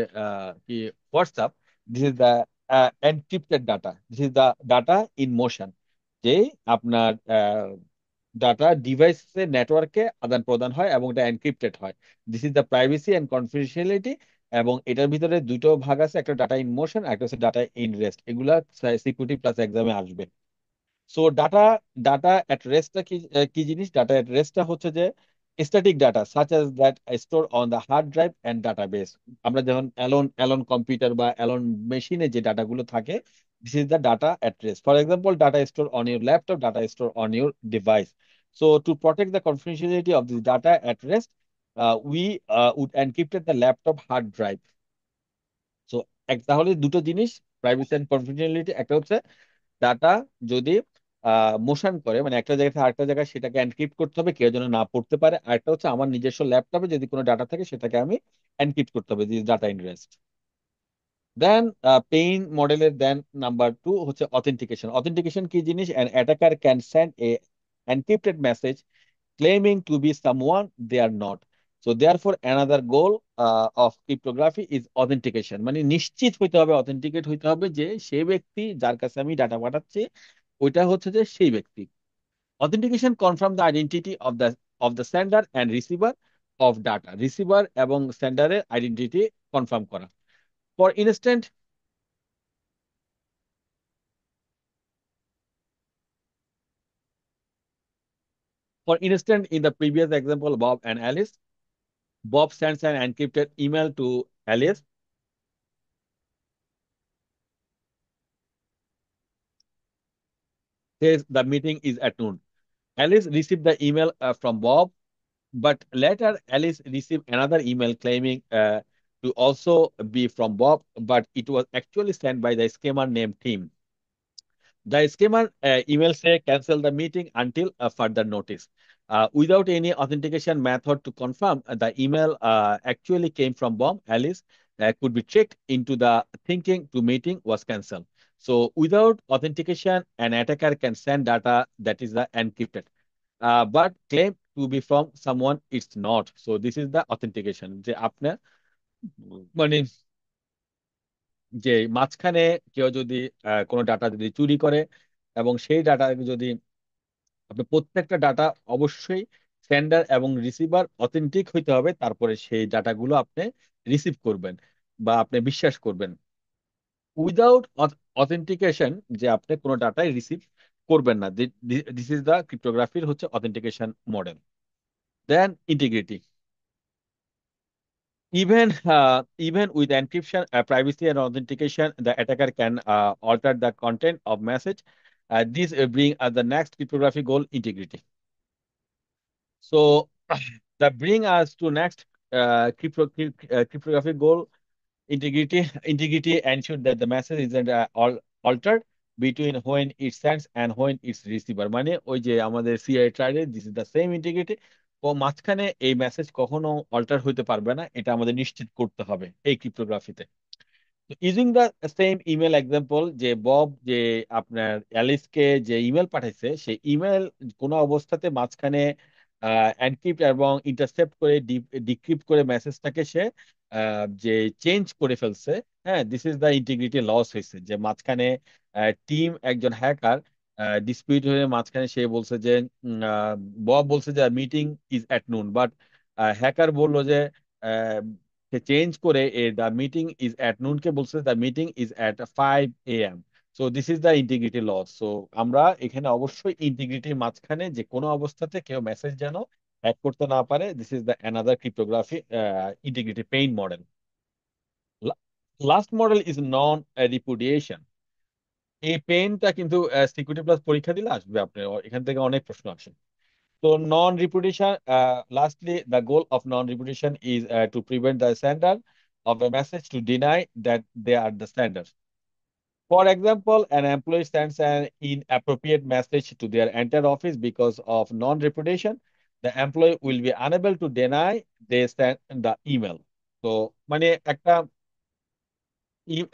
Speaker 2: কি WhatsApp, this is the encrypted data, this is the data in motion, যে আপনার data ডিভাইসে নেটওয়ার্কে আদান প্রদান হয় এবং এটা এনক্রিপ্টেড হয়। This is the privacy and confidentiality. এবং এটার ভিতরে দুটো ভাগ আছে, একটা ডাটা ইন মোশন, একটা হচ্ছে ডাটা ইন রেস্ট। এগুলা সিকিউরিটি প্লাস এক্সামে আসবে। সো ডাটা ডাটা এট রেস্টটা কি কি জিনিস? ডাটা এট রেস্টটা হচ্ছে যে static data such as that store on the hard drive and database. আমরা যেমন অ্যালোন অ্যালোন কম্পিউটার বা অ্যালোন মেশিনে যে ডাটাগুলো থাকে, this is the data at rest. For example, data store on your laptop, data store on your device. So to protect the confidentiality of this data at rest, we would encrypted the laptop hard drive. So তাহলে দুটো জিনিস, privacy and confidentiality, একটা হচ্ছে data যদি motion করে, মানে একটা জায়গা থেকে আরেকটা জায়গায় সেটাকে এনক্রিপ্ট করতে হবে কেউ যেন না পড়তে পারে। আরেকটা হচ্ছে আমার নিজস্ব ল্যাপটপে যদি কোনো ডাটা থাকে সেটাকে আমি এনক্রিপ্ট করতে হবে, this data in rest. Then PAIN মডেলের দেন নাম্বার টু হচ্ছে অথেন্টিকেশন। অথেন্টিকেশন কি জিনিস? An attacker can send a encrypted message claiming to be someone they are not. So therefore another goal of cryptography is authentication, মানে নিশ্চিত হইতে হবে, authenticate হইতে হবে যে সেই ব্যক্তি যার কাছে আমি ডাটা পাঠাচ্ছি ওইটা হচ্ছে যে সেই ব্যক্তি। Authentication confirm the identity of the sender and receiver of data. Receiver এবং সেন্ডারের আইডেন্টিটি কনফার্ম করা। For instant in the previous example, Bob and Alice, Bob sends an encrypted email to Alice. Says the meeting is at noon. Alice received the email from Bob, but later Alice received another email claiming to also be from Bob, but it was actually sent by the scammer named Tim. The scammer email say cancel the meeting until further notice. Without any authentication method to confirm the email actually came from Bob, Alice could be tricked into the thinking to meeting was cancelled. So without authentication, an attacker can send data that is encrypted, but claim to be from someone it's not. So this is the authentication, যে আপনার মানে যে মাঝখানে কেউ যদি কোনো data যদি চুরি করে এবং সেই ডাটা যদি আপনি প্রত্যেকটা ডাটা অবশ্যই সেন্ডার এবং রিসিভার অথেন্টিক হইতে হবে, তারপরে সেই ডাটাগুলো আপনি রিসিভ করবেন বা আপনি বিশ্বাস করবেন। উইদাউট অথেন্টিকেশন যে আপনি কোনো ডাটাই রিসিভ করবেন না। দিস ইজ দ্য ক্রিপ্টোগ্রাফির হচ্ছে authentication model. Then integrity. Even with encryption, privacy, and authentication, the attacker can alter the content of message. This bring the next cryptography goal, integrity. So that bring us to next cryptographic goal, integrity. Integrity ensure that the message isn't altered between when it sends and when it's receiver. মানে ওই যে আমাদের CI tried, this is the same integrity. মাঝখানে এই message কখনো alter হইতে পারবে না, এটা আমাদের নিশ্চিত করতে হবে এই ক্রিপ্টোগ্রাফিতে। Using the same email example, যে বব যে আপনার অ্যালিসকে যে ইমেল পাঠাইছে, সেই ইমেল কোনো অবস্থাতে মাঝখানে এনক্রিপ্ট এবং ইন্টারসেপ্ট করে ডিক্রিপ্ট করে মেসেজটাকে সে যে চেঞ্জ করে ফেলছে। হ্যাঁ, this is the integrity loss হয়েছে, যে মাঝখানে টিম একজন হ্যাকার ডিসপিউট হয়ে মাঝখানে সে বলছে যে বব বলছে যে meeting is at noon, but hacker বললো যে সে চেঞ্জ করে the meeting is at noon কে বলছে the meeting is at 5 AM। So this is the integrity loss. So আমরা এখানে অবশ্যই ইন্টিগ্রিটির মাঝখানে যে কোনো অবস্থাতে কেউ মেসেজ যেন হ্যাক করতে না পারে, this is the another cryptography integrity pain model. Last model is non repudiation. এই পেইনটা কিন্তু সিকিউরিটি প্লাস পরীক্ষা দিলে আসবে, আপনার এখান থেকে অনেক প্রশ্ন আসে। So non-repudiation, lastly, the goal of non-repudiation is to prevent the sender of a message to deny that they are the sender. For example, an employee sends an inappropriate message to their entire office because of non-repudiation. The employee will be unable to deny they sent the email. So মানে একটা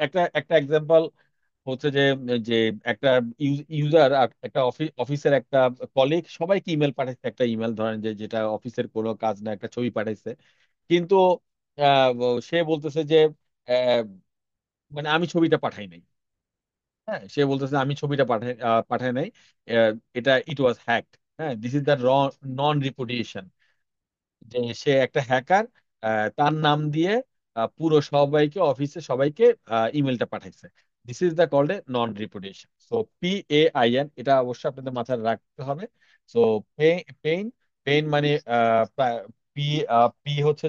Speaker 2: একটা একটা example হচ্ছে যে যে একটা user, একটা অফিসের একটা কলিগ সবাইকে ইমেল পাঠাইছে, একটা ইমেল ধরেন যে যেটা অফিসের কোনো কাজ না, একটা ছবি পাঠাইছে। কিন্তু সে বলতেছে যে আহ, মানে আমি ছবিটা পাঠাই নাই। হ্যাঁ, সে বলতেছে আমি ছবিটা পাঠাই নাই, এটা ইট ওয়াজ হ্যাকড। হ্যাঁ, দিস ইজ দ্য নন রিপুডিয়েশন, যে সে একটা হ্যাকার তার নাম দিয়ে পুরো সবাইকে, অফিসে সবাইকে ইমেলটা পাঠাইছে। This is the called a non repudiation. So PAIN, এটা অবশ্যই আপনাদের মাথায় রাখতে হবে। সো পেইন, পেইন মানে পি পি হচ্ছে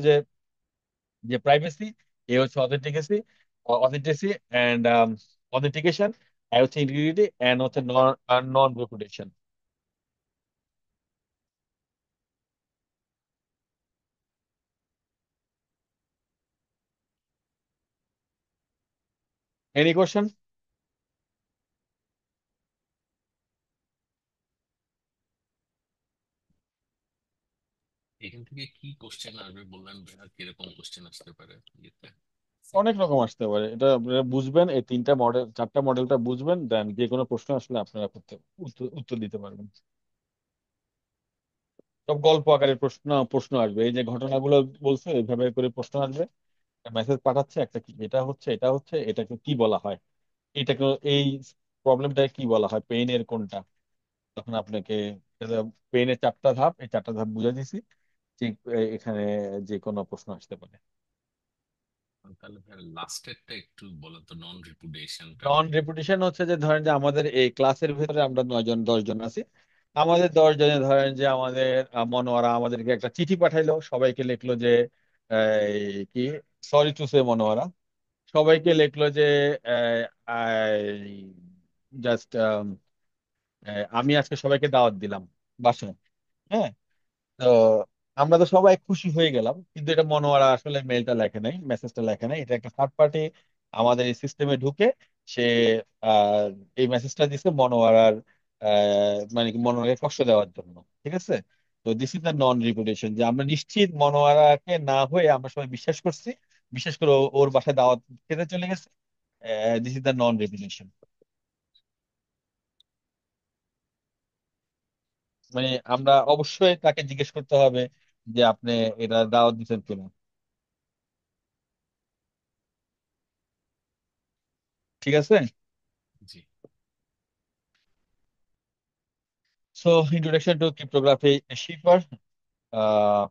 Speaker 2: যে প্রাইভেসি, এ হচ্ছে অথেন্টিকেসি, অথেন্টিসি অ্যান্ড অথেন্টিকেশন, এ হচ্ছে ইন্টিগ্রিটি, এন্ড হচ্ছে নন রিপুডিয়েশন। Any question?
Speaker 1: এখান থেকে কি কোশ্চেন আসবে বললেন ভাইয়া, কিরকম কোশ্চেন আসতে পারে ইয়েতে?
Speaker 2: অনেক রকম আসতে পারে, এটা আপনারা বুঝবেন, এই তিনটা মডেল চারটা মডেলটা বুঝবেন, দেন যে কোনো প্রশ্ন আসলে আপনারা করতে উত্তর দিতে পারবেন। সব গল্প আকারের প্রশ্ন প্রশ্ন আসবে, এই যে ঘটনাগুলো বলছে এইভাবে করে প্রশ্ন আসবে। মেসেজ পাঠাচ্ছে একটা, এটা হচ্ছে এটা হচ্ছে, এটাকে কি বলা হয়, এটাকে এই প্রবলেমটাকে কি বলা হয়, পেইনের কোনটা। তখন আপনাকে পেইনের চারটা ধাপ, এই চারটা ধাপ বুঝে দিছি। ঠিক এখানে যে কোনো প্রশ্ন আসতে পারে।
Speaker 1: তাহলে ভাই লাস্টেরটা একটু বলেন তো, নন রিপুডিয়েশনটা।
Speaker 2: নন রেপুটেশন হচ্ছে যে ধরেন যে আমাদের এই ক্লাসের ভিতরে আমরা 9 জন 10 জন আছি, আমাদের 10 জনে ধরেন যে আমাদের মনোয়ারা আমাদেরকে একটা চিঠি পাঠাইলো, সবাইকে লিখলো যে কি, সরি টু সে মনোয়ারা, সবাইকে লিখলো যে জাস্ট আমি আজকে সবাইকে দাওয়াত দিলাম বাসায়। হ্যাঁ, তো আমরা তো সবাই খুশি হয়ে গেলাম, কিন্তু এটা মনোয়ারা আসলে মেলটা লেখে নাই, মেসেজটা লেখে নাই, এটা একটা থার্ড পার্টি আমাদের এই সিস্টেমে ঢুকে সে আহ, এই মেসেজটা দিছে মনোয়ারার মানে কি মনোয়ারাকে কষ্ট দেওয়ার জন্য। ঠিক আছে, তো this is the non reputation, যে আমরা নিশ্চিত মনোয়ারাকে না হয়ে আমরা সবাই বিশ্বাস করছি, বিশেষ করে ওর বাসায় দাওয়াত খেতে চলে গেছে। This is the non reputation. মানে আমরা অবশ্যই তাকে জিজ্ঞেস করতে হবে যে আপনি এটা দাওয়াত দিচ্ছেন কিনা। ঠিক আছে।
Speaker 1: জি।
Speaker 2: So, introduction to cryptography shipper. Uh,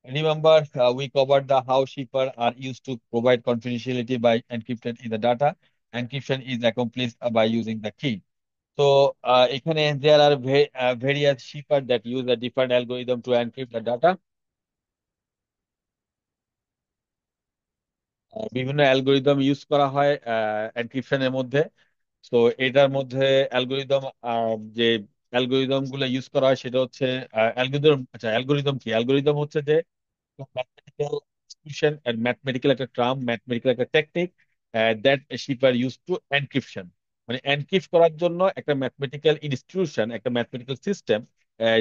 Speaker 2: Remember, we covered the how shipper are used to provide confidentiality by encryption in the data. Encryption is accomplished by using the key. So, এখানে there are various shipper that use a different algorithm to encrypt the data. বিভিন্ন algorithm use করা হয় এনক্রিপশনের মধ্যে। তো এটার মধ্যে algorithm, যে algorithm গুলো ইউজ করা হয় সেটা হচ্ছে অ্যালগোরিদম। আচ্ছা, অ্যালগোরিদম কি? অ্যালগোরিদম হচ্ছে যে ম্যাথমেটিক্যাল এক্সপ্রেশন এন্ড ম্যাথমেটিক্যাল একটা ট্রাম, ম্যাথমেটিক্যাল একটা technique that cipher use to encryption. মানে এনক্রিপ্ট করার জন্য একটা ম্যাথমেটিক্যাল ইনস্টিটিউশন, একটা ম্যাথমেটিক্যাল সিস্টেম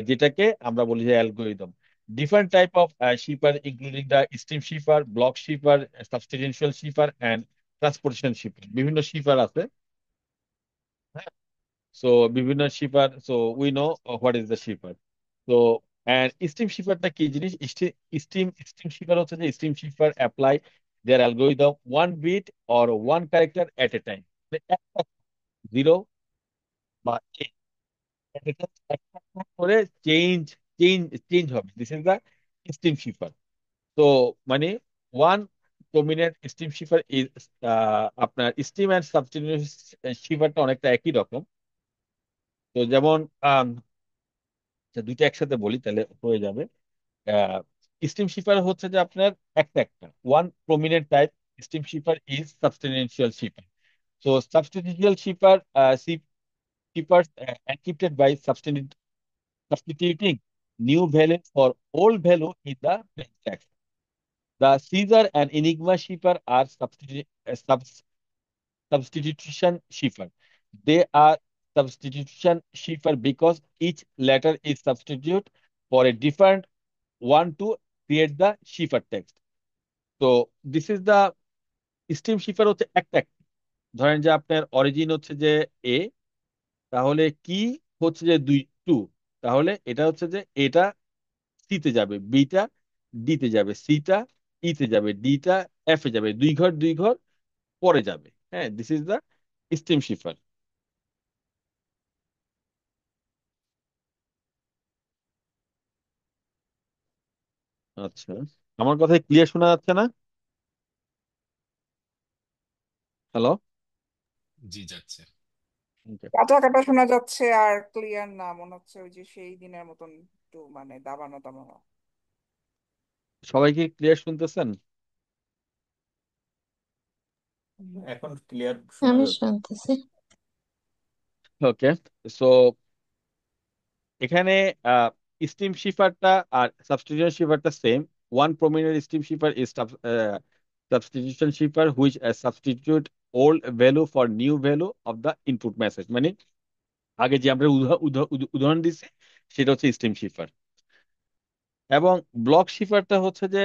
Speaker 2: যেটাকে আমরা বলি যে algorithm. Different type of cipher including the stream cipher, block cipher, substitutional cipher and transportation cipher. বিভিন্ন শিপার আছে। সো বিভিন্ন cipher, so we know what is the cipher. তো স্ট্রিম শিপারটা কি জিনিস? স্ট্রিম স্ট্রিম শিপার হচ্ছে যে stream cipher apply their algorithm one bit or one character at a time. Zero বা একটা একটা করে চেঞ্জ চেঞ্জ চেঞ্জ হবে। This is the stream cipher. তো মানে one prominent stream cipher is, আপনার স্ট্রিম অ্যান্ড সাবস্টিটিউশন শিফারটা অনেকটা একই রকম। তো যেমন দুইটা একসাথে বলি তাহলে হয়ে যাবে। স্ট্রিম শিফার হচ্ছে যে আপনার একটা একটা one prominent type stream cipher is substitutional cipher. So substitutional shipper shippers encrypted by substituting new value for old value in the plain text. The Caesar and Enigma shipper are substitution shipper. They are substitution shipper because each letter is substitute for a different one to create the shipper text. So this is the stream shipper হচ্ছে একটা একটা। ধরেন যে আপনার origin হচ্ছে যে এ, তাহলে কি হচ্ছে যে দুই টু, তাহলে এটা হচ্ছে যে এটা সিতে যাবে, বিটা ডিতে যাবে, সিটা ইতে যাবে, ডিটা এফ এ যাবে, দুই ঘর দুই ঘর পরে যাবে। হ্যাঁ, this is the stream cipher. আচ্ছা, আমার কথা ক্লিয়ার শোনা যাচ্ছে না? হ্যালো?
Speaker 1: জি যাচ্ছে।
Speaker 9: কাটা কাটা শোনা যাচ্ছে আর ক্লিয়ার না, মনে হচ্ছে ওই যে সেই দিনের মতন একটু মানে দাবানো দাবানো।
Speaker 2: সবাই কি ক্লিয়ার শুনতেছেন?
Speaker 3: এখন ক্লিয়ার শোনা
Speaker 6: আমি
Speaker 3: যাচ্ছে।
Speaker 6: শুনতেছি।
Speaker 2: ওকে, সো এখানে স্টিম শিফারটা আর সাবস্টিটিউশন শিফারটা same. One prominent stream cipher is substitution cipher which substitute old value for new value of the input message. মানে আগে যে আমরা উদাহরণ দিচ্ছি সেটা হচ্ছে স্টিম শিফার। এবং ব্লক শিফারটা হচ্ছে যে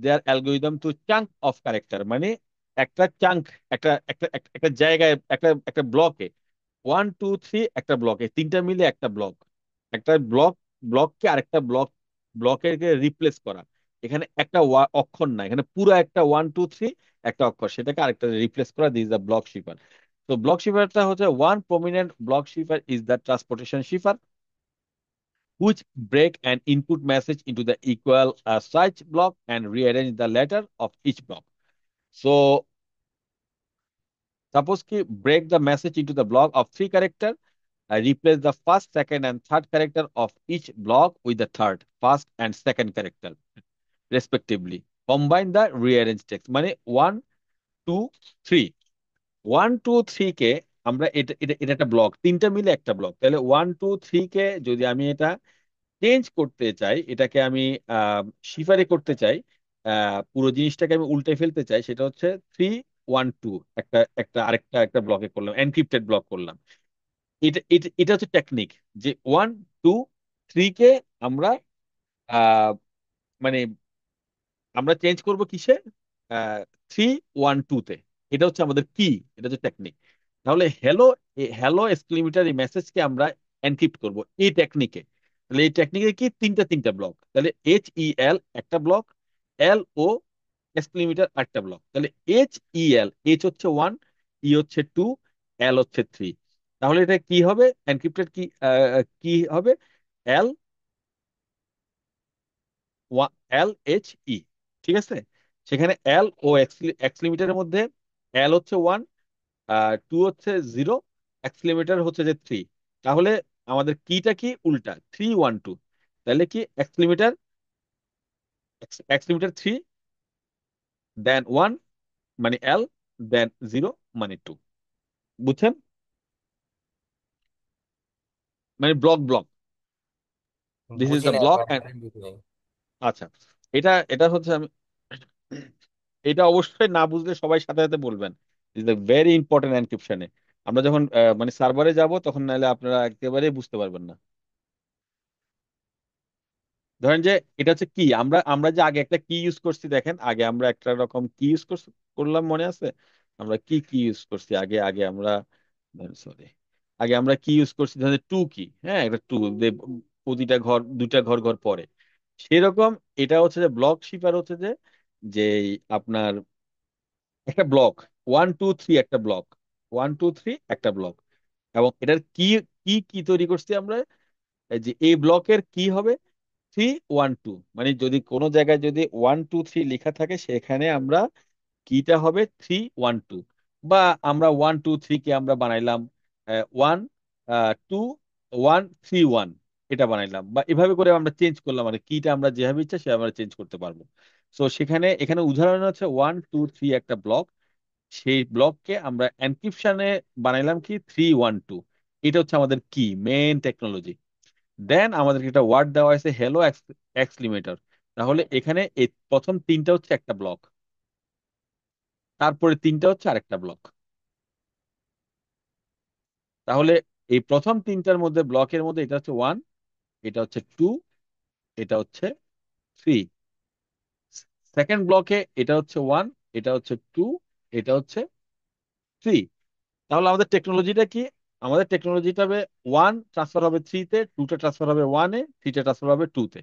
Speaker 2: there algorithm to chunk of character. মানে একটা চাঙ্ক, একটা একটা একটা একটা জায়গায়, একটা একটা ব্লকে ওয়ান টু থ্রি, একটা ব্লকে তিনটা মিলে একটা ব্লক, একটা ব্লককে আরেকটা ব্লকের রিপ্লেস করা। এখানে একটা অক্ষর না, এখানে পুরো একটা ওয়ান টু থ্রি একটা অক্ষর, সেটাকে আরেকটা রিপ্লেস করা, দিস দ্য ব্লক শিফার। তো ব্লক শিফারটা হচ্ছে one prominent block cipher is the transportation cipher which break an input message into the equal such block and rearrange the letter of each block. So suppose ki break the message into the block of three character, replace the first, second, and third character of each block with the third, first, and second character respectively. Combine the rearrange text. মানে one two three, one two three কে আমরা এটা এটা এটা একটা block, তিনটা মিলে একটা ব্লক। তাহলে ওয়ান টু থ্রি কে যদি আমি এটা চেঞ্জ করতে চাই, এটাকে আমি শিফারে করতে চাই, পুরো জিনিসটাকে আমি উল্টে ফেলতে চাই, সেটা হচ্ছে থ্রি ওয়ান টু, একটা একটা আরেকটা একটা ব্লকে করলাম, এনক্রিপ্টেড ব্লক করলাম। এটা এটা এটা হচ্ছে টেকনিক, যে ওয়ান টু থ্রি কে আমরা আহ, মানে আমরা চেঞ্জ করব কিসে? থ্রি ওয়ান টু তে। এটা হচ্ছে আমাদের কি, এটা হচ্ছে টেকনিক। তাহলে হ্যালো, হ্যালো এক্সক্লেমেটর এই মেসেজকে আমরা এনক্রিপ্ট করব এই টেকনিকে। তাহলে এই টেকনিকে কি, তিনটা তিনটা ব্লক। তাহলে এইচ ই এল একটা ব্লক, এল ও এক্সক্লেমেটর একটা ব্লক। তাহলে এইচ ই এল, এইচ হচ্ছে ওয়ান, ই হচ্ছে টু, এল হচ্ছে থ্রি। তাহলে এটা কি হবে? এনক্রিপ্টেড কি কি হবে? এল, এল এইচ ই, ঠিক আছে। সেখানে এল ও এক্স লিমিটারের মধ্যে এল হচ্ছে ওয়ান, টু হচ্ছে জিরো, এক্স লিমিটার হচ্ছে যে থ্রি। তাহলে আমাদের কিটা কি উল্টা, থ্রি ওয়ান টু। তাহলে কি এক্স লিমিটার, এক্স লিমিটার থ্রি, দেন ওয়ান মানে এল, দেন জিরো মানে টু। বুঝছেন? মানে ব্লক ব্লক, দিস ইজ
Speaker 4: বুঝি
Speaker 2: দ্য
Speaker 4: না
Speaker 2: ব্লক।
Speaker 4: ব্যাপারটা বুঝি নাই।
Speaker 2: আচ্ছা, এটা এটা হচ্ছে আমি এটা অবশ্যই না বুঝলে সবাই সাথে সাথে বলবেন। ইজ দ্য ভেরি ইম্পর্টেন্ট এনক্রিপশনে। আমরা যখন মানে সার্ভারে যাব তখন নাহলে আপনারা একেবারেই বুঝতে পারবেন না। ধরেন যে এটা হচ্ছে কি, আমরা আমরা যে আগে একটা কি ইউজ করছি, দেখেন আগে আমরা একটা রকম কি ইউজ করলাম, মনে আছে? আমরা কি কি ইউজ করছি আগে, আগে আমরা, সরি, আগে আমরা কি ইউজ করছি, ধরেন টু কি, হ্যাঁ, এটা টু, প্রতিটা ঘর, দুইটা ঘর ঘর পরে, সেরকম এটা হচ্ছে যে ব্লক শিপার হচ্ছে যে, যে আপনার একটা ব্লক, ওয়ান টু থ্রি একটা ব্লক, ওয়ান টু থ্রি একটা ব্লক, এবং এটার কি কি কি তৈরি করছি আমরা, এই যে এই ব্লকের কি হবে 3 1 2, মানে যদি কোনো জায়গায় যদি 1 2 3 লেখা থাকে, সেখানে আমরা কিটা হবে 3 1 2, বা আমরা 1 2 3 কে আমরা বানাইলাম 1 2 1 3 1, এটা বানাইলাম, বা এভাবে করে আমরা চেঞ্জ করলাম, মানে কিটা আমরা যেভাবে ইচ্ছা সেভাবে আমরা চেঞ্জ করতে পারবো। তো সেখানে এখানে উদাহরণ হচ্ছে 1 2 3 একটা ব্লক, সেই ব্লককে আমরা এনক্রিপশনে বানাইলাম কি 3 1 2, এটা হচ্ছে আমাদের কি মেন টেকনোলজি। দেন আমাদেরকে একটা ওয়ার্ড দেওয়া হয়েছে হ্যালো এক্স লিমিটার। তাহলে এখানে এই প্রথম তিনটা হচ্ছে একটা ব্লক, তারপরে তিনটা হচ্ছে আরেকটা ব্লক। তাহলে এই প্রথম তিনটার মধ্যে, ব্লকের মধ্যে, এটা হচ্ছে ওয়ান, এটা হচ্ছে টু, এটা হচ্ছে থ্রি। সেকেন্ড ব্লকে এটা হচ্ছে ওয়ান, এটা হচ্ছে টু, এটা হচ্ছে থ্রি। তাহলে আমাদের টেকনোলজিটা কি? আমাদের টেকনোলজিটা হবে ওয়ান ট্রান্সফার হবে থ্রিতে, টুটা ট্রান্সফার হবে ওয়ানে, থ্রিটা ট্রান্সফার হবে টুতে।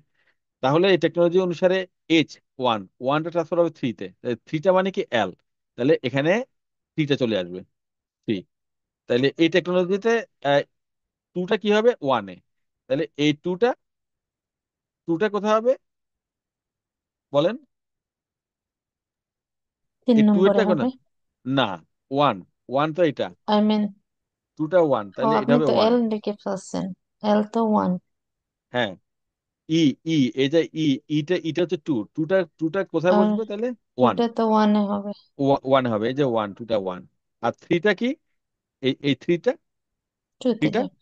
Speaker 2: তাহলে এই টেকনোলজি অনুসারে এইচ ওয়ান, ওয়ানটা ট্রান্সফার হবে থ্রিতে, থ্রিটা মানে কি এল, তাহলে এখানে থ্রিটা চলে আসবে, থ্রি। তাহলে এই টেকনোলজিতে টুটা কি হবে ওয়ানে, তাহলে এই টুটা, টুটা কোথায় হবে বলেন?
Speaker 6: তিন
Speaker 2: এই টু
Speaker 6: নম্বরে
Speaker 2: এটা কোন,
Speaker 6: হবে।
Speaker 2: না, ওয়ান, ওয়ান তো এটা,
Speaker 6: আই মিন,
Speaker 2: টুটা ওয়ান,
Speaker 6: ও
Speaker 2: তাহলে এটা
Speaker 6: আপনি
Speaker 2: হবে
Speaker 6: তো
Speaker 2: ওয়ান।
Speaker 6: এল লিখে ফেলছেন, এল তো ওয়ান।
Speaker 2: হ্যাঁ, ই, ই, এই যে ই, ইটা, ইটা হচ্ছে টু, টুটা, টুটা কোথায়
Speaker 6: আর
Speaker 2: বসবে তাহলে? ওয়ান,
Speaker 6: টুটা তো ওয়ানে হবে।
Speaker 2: ওয়ান হবে, এই যে ওয়ান, টুটা ওয়ান। আর থ্রিটা কি, এই থ্রিটা,
Speaker 6: টুতে
Speaker 2: থ্রিটা
Speaker 6: যাবে।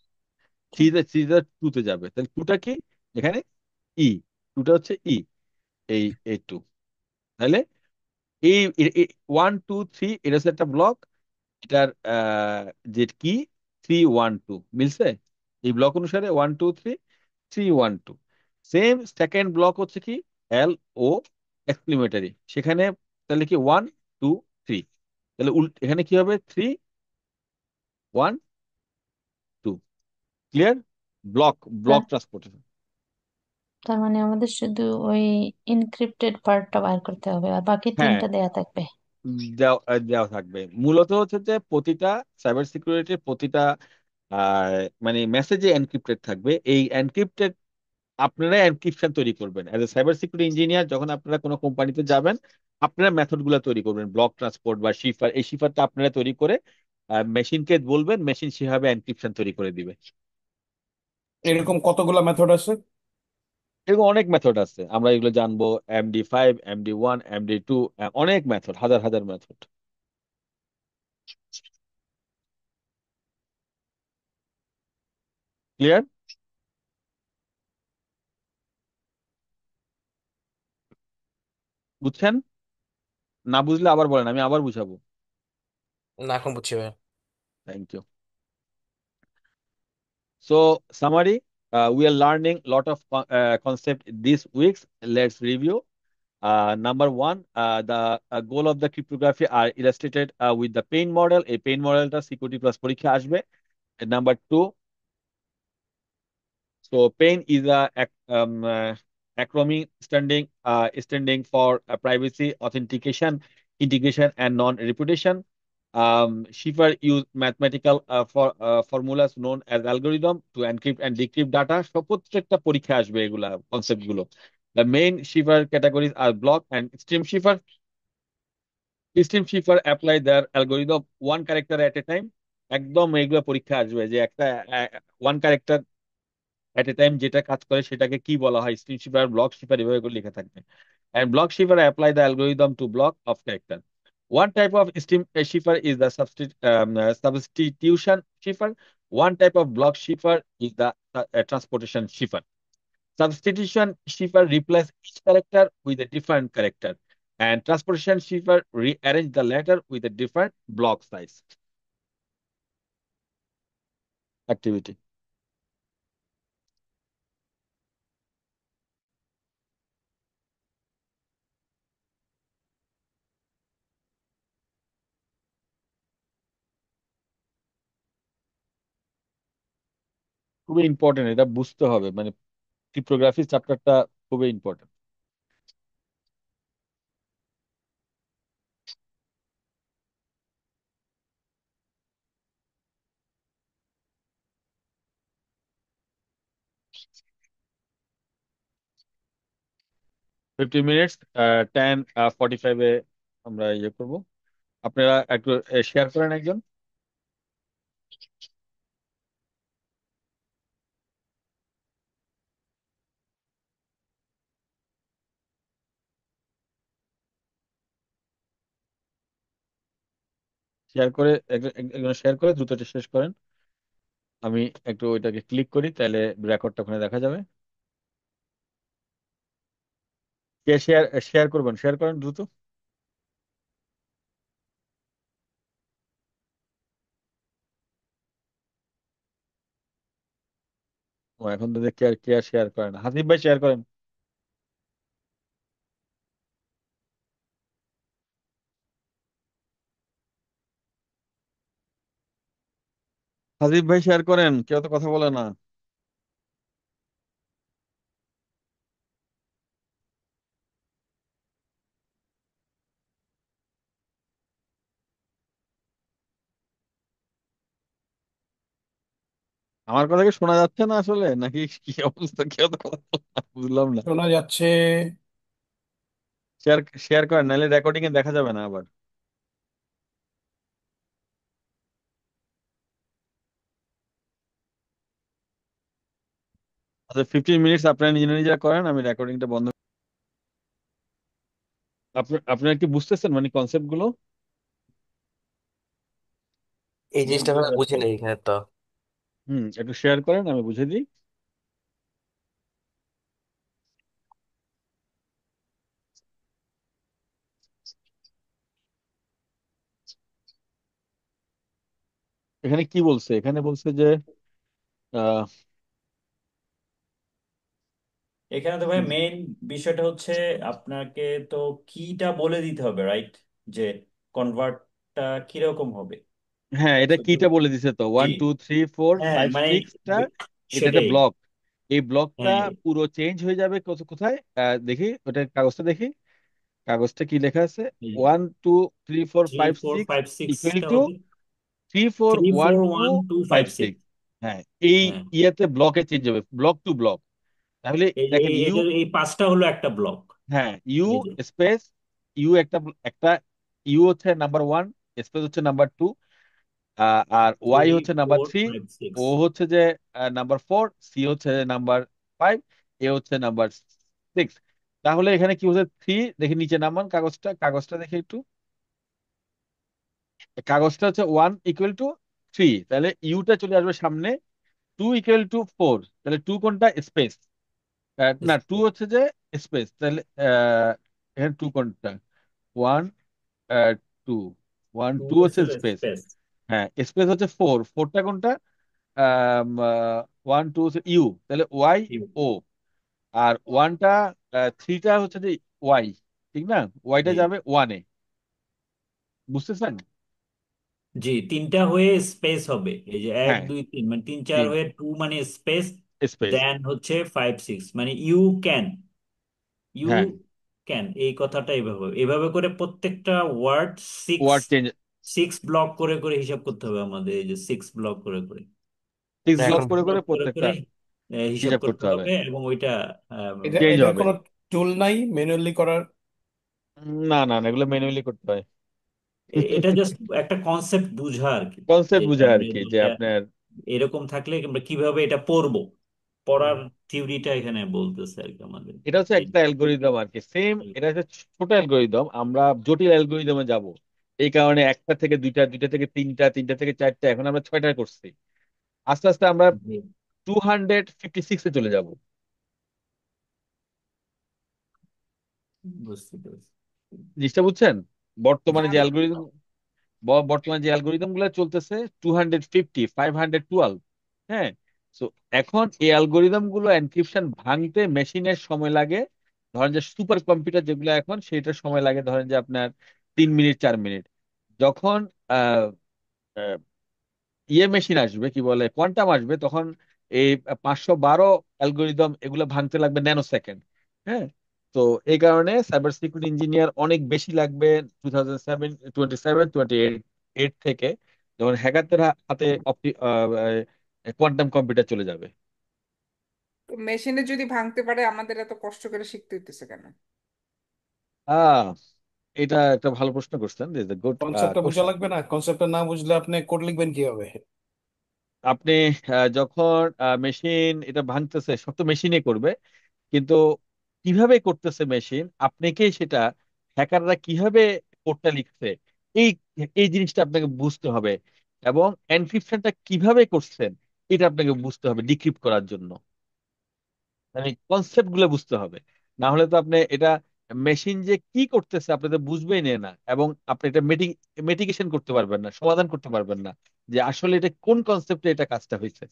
Speaker 2: থ্রিটা, থ্রিটা টুতে যাবে, তাহলে টুটা কি এখানে ই, টুটা হচ্ছে ই, এই এই টু। তাহলে এই ওয়ান টু থ্রি এটা হচ্ছে একটা ব্লক, এটার যে কি 3 1 2 মিলছে, এই ব্লক অনুসারে 1 2 3 3 1 2। সেম সেকেন্ড ব্লক হচ্ছে কি এল ও এক্সক্লিমেটারি, সেখানে তাহলে কি 1 2 3, তাহলে এখানে কি হবে 3 1 2। ক্লিয়ার? ব্লক, ব্লক
Speaker 6: তার
Speaker 2: ট্রান্সপোর্টেশন।
Speaker 6: তার মানে আমাদের শুধু ওই ইনক্রিপ্টেড পার্টটা বার করতে হবে, আর বাকি
Speaker 2: হ্যাঁ,
Speaker 6: তিনটা দেয়া থাকবে।
Speaker 2: দেওয়া থাকবে। মূলত হচ্ছে যে প্রতিটা সাইবার সিকিউরিটির প্রতিটা মানে মেসেজে এনক্রিপ্টেড থাকবে। এই এনক্রিপ্টেড আপনারা এনক্রিপশন তৈরি করবেন as a cyber security engineer. যখন আপনারা কোনো কোম্পানিতে যাবেন, আপনারা মেথড গুলো তৈরি করবেন, ব্লক ট্রান্সপোর্ট বা শিফার, এই শিফারটা আপনারা তৈরি করে মেশিনকে বলবেন, মেশিন সেভাবে এনক্রিপশন তৈরি করে দিবে।
Speaker 5: এরকম কতগুলা মেথড আছে?
Speaker 2: এরকম অনেক মেথড আছে, আমরা এগুলো জানবো। MD5, MD1, MD2, অনেক মেথড, হাজার হাজার মেথড। ক্লিয়ার? বুঝছেন? না বুঝলে আবার বলেন, আমি আবার বুঝাবো।
Speaker 4: না, এখন বুঝছি ভাই।
Speaker 2: Thank you. So, summary, we are learning lot of concept this week. Let's review. Number one, the goal of the cryptography are illustrated with the pain model. A pain model টা security plus পরীক্ষা আসবে। And number two, so pain is a acronym standing for privacy, authentication, integration, and non-reputation. Shifter use mathematical formulas known as algorithm to encrypt and decrypt data. সব প্রত্যেকটা পরীক্ষা আসবে এগুলা concept গুলো। The main shifter categories are block and stream shifter. Stream shifter apply their algorithm one character at a time. একদম এগুলা পরীক্ষা আসবে যে একটা one character at a time যেটা কাজ করে সেটাকে কি বলা হয়, স্ট্রিম শিপার, ব্লক শিপার, এভাবে করে লেখা থাকবে। And block shipper apply the algorithm to block of character. One type of stream shipper is the substitution shipper. One type of block shipper is the transportation shipper. Substitution shipper replace each character with a different character, and transportation shipper rearrange the letter with a different block size. Activity. খুবই important, এটা বুঝতে হবে, মানে cryptography চ্যাপ্টারটা খুবই important. 15 minutes, 10:45-এ আমরা ইয়ে করব। আপনারা একটু শেয়ার করেন একজন। শেয়ার করে একজন শেয়ার করে দ্রুত এটা শেষ করেন। আমি একটু ওইটাকে ক্লিক করি, তাহলে রেকর্ডটা ওখানে দেখা যাবে। কে শেয়ার শেয়ার করবেন, শেয়ার করেন দ্রুত। ও এখন তো কে আর শেয়ার করেন, হাসিফ ভাই শেয়ার করেন। হাসিফ ভাই শেয়ার করেন, কেউ তো কথা বলে না। আমার কথা কি শোনা যাচ্ছে না আসলে, নাকি কি অবস্থা, কেউ তো কথা বলে না, বুঝলাম না।
Speaker 5: শোনা যাচ্ছে।
Speaker 2: শেয়ার শেয়ার করেন, নাহলে রেকর্ডিং এ দেখা যাবে না আবার। আচ্ছা, 15 মিনিটস আপনারা নিজে নিজেরা করেন, আমি রেকর্ডিংটা বন্ধ। আপনারা কি বুঝতেছেন মানে কনসেপ্ট গুলো?
Speaker 4: এই জিনিসটা আমি বুঝি নাই এখানে তো।
Speaker 2: একটু শেয়ার করেন, আমি বুঝে দিই। এখানে কি বলছে, এখানে বলছে যে আহ,
Speaker 3: এখানে তো ভাই মেইন বিষয়টা হচ্ছে আপনাকে তো কিটা বলে দিতে হবে, রাইট? যে কনভার্টটা কিরকম হবে।
Speaker 2: হ্যাঁ, এটা
Speaker 3: So,
Speaker 2: কিটা বলে দিছে তো,
Speaker 3: জি,
Speaker 2: 1 2 3 4
Speaker 3: হ্যাঁ
Speaker 2: 5
Speaker 3: মানে
Speaker 2: 6টা। এটা একটা
Speaker 3: সেটাই।
Speaker 2: ব্লক, এই ব্লকটা
Speaker 3: হ্যাঁ,
Speaker 2: পুরো চেঞ্জ হয়ে যাবে কোথায়, দেখি ওটা কাগজটা দেখি। কাগজটা কি লেখা আছে? 1 2 3 4 5
Speaker 3: 3 4
Speaker 2: 6
Speaker 3: 5
Speaker 2: ইকুয়াল
Speaker 3: সিক্সটা
Speaker 2: টু
Speaker 3: হবে
Speaker 2: 3 4
Speaker 3: 3
Speaker 2: 1
Speaker 3: 4
Speaker 2: 2
Speaker 3: 1 2
Speaker 2: 5
Speaker 3: 5 6।
Speaker 2: 6 হ্যাঁ, এই
Speaker 3: হ্যাঁ,
Speaker 2: ইয়েতে ব্লকে চেঞ্জ হবে, ব্লক টু ব্লক। তাহলে
Speaker 3: এই যে
Speaker 2: দেখেন ইউ,
Speaker 3: এই পাঁচটা হলো একটা ব্লক।
Speaker 2: হ্যাঁ ইউ
Speaker 3: এই যে
Speaker 2: স্পেস ইউ একটা একটা ইউ হচ্ছে নাম্বার 1, স্পেস হচ্ছে নাম্বার 2, আর ওয়াই
Speaker 3: 3
Speaker 2: হচ্ছে নাম্বার
Speaker 3: 4
Speaker 2: থ্রি,
Speaker 3: 5 6।
Speaker 2: ও হচ্ছে যে নাম্বার 4, সি হচ্ছে নাম্বার 5, এ হচ্ছে নাম্বার 6। তাহলে এখানে কি হচ্ছে 3, দেখি নিচে নামান কাগজটা দেখে একটু। কাগজটা হচ্ছে 1 = 3, তাহলে ইউটা চলে আসবে সামনে। 2 = 4, তাহলে 2 কোনটা, স্পেস। না, 2 হচ্ছে যে স্পেস, তাহলে এখানে 2 কোনটা, 1 2, 1
Speaker 3: 2
Speaker 2: 2 হচ্ছে
Speaker 3: হলো
Speaker 2: স্পেস।
Speaker 3: স্পেস।
Speaker 2: হ্যাঁ, স্পেস হচ্ছে 4টা কোনটা, 1 2 ইউ, তাহলে ওয়াই ও। আর ওয়ানটা, 3টা হচ্ছে যে ওয়াই, ঠিক না? ওয়াইটা
Speaker 3: জি
Speaker 2: যাবে 1-এ, বুঝতেছেন?
Speaker 3: জি, তিনটা হয়ে স্পেস হবে, এই যে এক
Speaker 2: হ্যাঁ,
Speaker 3: দুই তিন মানে তিন চার
Speaker 2: তিন
Speaker 3: হয়ে টু মানে স্পেস।
Speaker 2: স্পেস।
Speaker 3: দেন হচ্ছে 5 6 মানে ইউ ক্যান, ইউ
Speaker 2: হ্যাঁ,
Speaker 3: ক্যান, এই কথাটা এইভাবে এভাবে করে প্রত্যেকটা word six
Speaker 2: word change,
Speaker 3: six block করে করে হিসাব করতে হবে আমাদের, এই যে সিক্স ব্লক করে করে
Speaker 2: 6 ব্লক
Speaker 4: এখন
Speaker 2: করে করে
Speaker 3: ব্লক করে
Speaker 2: প্রত্যেকটা
Speaker 3: করে হিসাব
Speaker 2: হিসাব
Speaker 3: করতে
Speaker 2: করতে হবে,
Speaker 3: হবে, এবং ওইটা
Speaker 2: চেঞ্জ
Speaker 5: এটার
Speaker 2: হবে।
Speaker 5: কোনো টুল নাই ম্যানুয়ালি করার?
Speaker 2: না না না, এগুলো ম্যানুয়ালি করতে হয়।
Speaker 3: এটা জাস্ট একটা কনসেপ্ট বুঝা আর কি, যে
Speaker 2: কনসেপ্ট বুঝে আর
Speaker 3: আপনি
Speaker 2: কি, যে
Speaker 3: এটা
Speaker 2: আপনার
Speaker 3: এরকম থাকলে আমরা কিভাবে এটা পড়বো,
Speaker 2: হুম,
Speaker 3: পড়ার থিওরিটা এখানে বলতেছে আর কি আমাদের।
Speaker 2: এটা হচ্ছে
Speaker 3: এই
Speaker 2: একটা অ্যালগোরিদম আর কি, সেম। এটা হচ্ছে ছোট অ্যালগোরিদম, আমরা জটিল অ্যালগোরিদমে যাব। এই কারণে একটা থেকে দুইটা, দুইটা থেকে তিনটা, তিনটা থেকে চারটা, এখন আমরা 6টা করছি। আস্তে আস্তে আমরা
Speaker 3: জি,
Speaker 2: 256-এ চলে যাব।
Speaker 3: বুঝতে পেরেছি।
Speaker 2: জিনিসটা বুঝছেন? বর্তমানে যে
Speaker 9: জানি না তো।
Speaker 2: অ্যালগোরিদম বর্তমানে যে অ্যালগোরিদম গুলো চলতেছে 250, 512। হ্যাঁ, তো এখন এই অ্যালগোরিদম গুলো এনক্রিপশন ভাঙতে মেশিনের সময় লাগে, ধরেন যে সুপার কম্পিউটার যেগুলো এখন, সেটার সময় লাগে ধরেন যে আপনার 3 মিনিট 4 মিনিট। যখন আহ, আহ, ইয়ে মেশিন আসবে, কি বলে, কোয়ান্টাম আসবে, তখন এই 512 অ্যালগোরিদম এগুলো ভাঙতে লাগবে ন্যানো সেকেন্ড। হ্যাঁ, তো এই কারণে সাইবার সিকিউরিটি ইঞ্জিনিয়ার অনেক বেশি লাগবে 2027 থেকে, যখন হ্যাকারদের হাতে কোয়ান্টাম কম্পিউটার চলে যাবে।
Speaker 9: তো মেশিনে যদি ভাঙতে পারে আমাদের এত কষ্ট করে শিখতে হইতেছে কেন?
Speaker 2: আহ এটা একটা ভালো প্রশ্ন করছেন, দিস ইজ গুড
Speaker 5: কনসেপ্টটা বোঝা
Speaker 2: কোশ্চেন।
Speaker 5: লাগবে না? কনসেপ্টটা না বুঝলে আপনি কোড লিখবেন কিভাবে?
Speaker 2: আপনি যখন মেশিন এটা ভাঙতেছে, সব তো মেশিনে করবে, কিন্তু কিভাবে করতেছে মেশিন, আপনাকেই সেটা, হ্যাকাররা কিভাবে কোডটা লিখছে, এই এই জিনিসটা আপনাকে বুঝতে হবে, এবং এনক্রিপশনটা কিভাবে করছেন এটা আপনাকে বুঝতে হবে ডিক্রিপ্ট করার জন্য। মানে কনসেপ্ট গুলো বুঝতে হবে, না হলে তো আপনি এটা, মেশিন যে কি করতেছে আপনি তো বুঝবেই না, এবং আপনি এটা মেটিকেশন করতে পারবেন না, সমাধান করতে পারবেন না যে আসলে এটা কোন কনসেপ্টে এটা কাজটা হয়েছে।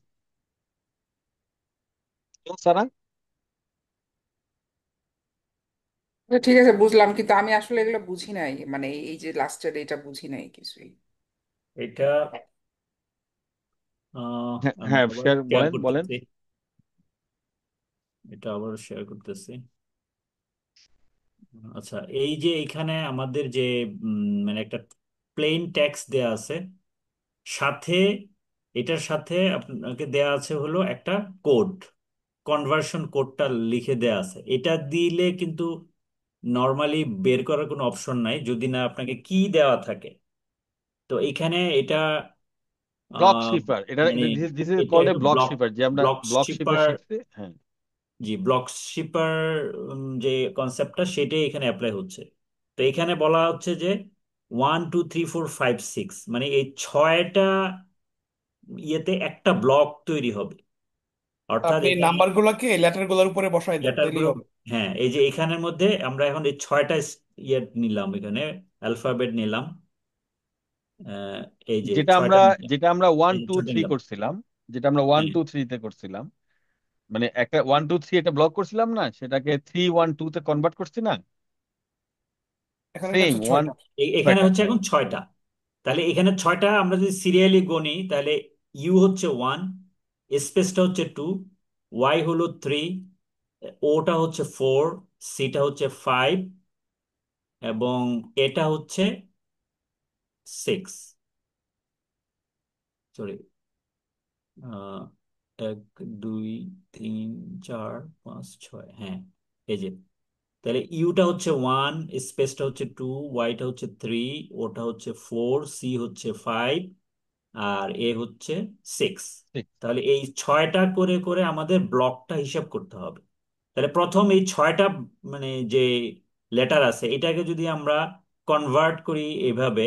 Speaker 2: সারা,
Speaker 9: আচ্ছা, ঠিক আছে, বুঝলাম, কিন্তু আমি আসলে এগুলো বুঝি নাই, মানে এই যে লাস্টের এটা বুঝি নাই কিছুই।
Speaker 3: এটা
Speaker 2: হ্যাঁ
Speaker 3: আমি
Speaker 2: হ্যাঁ,
Speaker 3: আবার
Speaker 2: শেয়ার
Speaker 3: শেয়ার
Speaker 2: বলেন বলেন।
Speaker 3: করতেছি। এটা আবার শেয়ার করতেছি। আচ্ছা, এই যে এখানে আমাদের যে মানে একটা প্লেন টেক্সট দেয়া আছে, সাথে এটার সাথে আপনাকে দেয়া আছে হলো একটা কোড, কনভার্সন কোডটা লিখে দেয়া আছে। এটা দিলে কিন্তু নর্মালি বের করার কোনো অপশন নাই যদি না আপনাকে কি দেওয়া থাকে। তো এখানে এটা
Speaker 2: ব্লক
Speaker 3: আহ,
Speaker 2: শিপার, এটা
Speaker 3: মানে
Speaker 2: দিস ইজ
Speaker 3: এটা
Speaker 2: কল্ড এ
Speaker 3: একটু
Speaker 2: ব্লক
Speaker 3: ব্লক
Speaker 2: শিপার, যে আমরা
Speaker 3: ব্লক
Speaker 2: ব্লক শিপার
Speaker 3: শিপার
Speaker 2: শিখছি। হ্যাঁ,
Speaker 3: জি, ব্লক শিপার যে কনসেপ্টটা সেটাই এখানে অ্যাপ্লাই হচ্ছে। তো এখানে বলা হচ্ছে যে 1 2 3 4 5 6, মানে এই ছয়টা ইয়েতে একটা ব্লক তৈরি হবে। অর্থাৎ
Speaker 5: আপনি
Speaker 3: এখানে
Speaker 5: নাম্বার গুলাকে লেটার গুলোর উপরে বসাই দেন,
Speaker 3: লেটার
Speaker 5: তাইলেই
Speaker 3: গুলো,
Speaker 5: হবে।
Speaker 3: হ্যাঁ, এই যে এখানের মধ্যে আমরা এখন এই ছয়টা ইয়ে নিলাম, এখানে অ্যালফাবেট নিলাম। আহ, এই যে
Speaker 2: যেটা আমরা
Speaker 3: ছয়টা নিলাম,
Speaker 2: যেটা আমরা ওয়ান
Speaker 3: এই যে
Speaker 2: টু
Speaker 3: ছয়টা
Speaker 2: থ্রি
Speaker 3: নিলাম।
Speaker 2: করছিলাম, যেটা আমরা ওয়ান
Speaker 3: হ্যাঁ,
Speaker 2: টু থ্রিতে করছিলাম, মানে একটা 1 2 3 এটা ব্লক করছিলাম না, সেটাকে 3 1 2 তে কনভার্ট করছি না,
Speaker 5: এখানে এটা
Speaker 2: সেম
Speaker 5: হচ্ছে
Speaker 2: ওয়ান,
Speaker 5: 6টা।
Speaker 3: এখানে
Speaker 2: ছয়টা,
Speaker 3: হচ্ছে
Speaker 2: হ্যাঁ।
Speaker 3: এখন ছয়টা। তাহলে এখানে ছয়টা আমরা যদি সিরিয়ালি গণি, তাহলে ইউ হচ্ছে 1, স্পেসটা হচ্ছে 2, ওয়াই হলো 3, ওটা হচ্ছে 4, সিটা হচ্ছে 5, এবং এটা হচ্ছে 6। সরি, আহ 1 2 3 4 5 6, হ্যাঁ, এই যে। তাহলে ইউটা হচ্ছে 1, স্পেসটা হচ্ছে 2, ওয়াইটা হচ্ছে 3, ওটা হচ্ছে 4, সি হচ্ছে 5, আর এ হচ্ছে 6। তাহলে এই ছয়টা করে করে আমাদের ব্লকটা হিসাব করতে হবে। তাহলে প্রথম এই ছয়টা মানে যে লেটার আছে এটাকে যদি আমরা কনভার্ট করি এভাবে,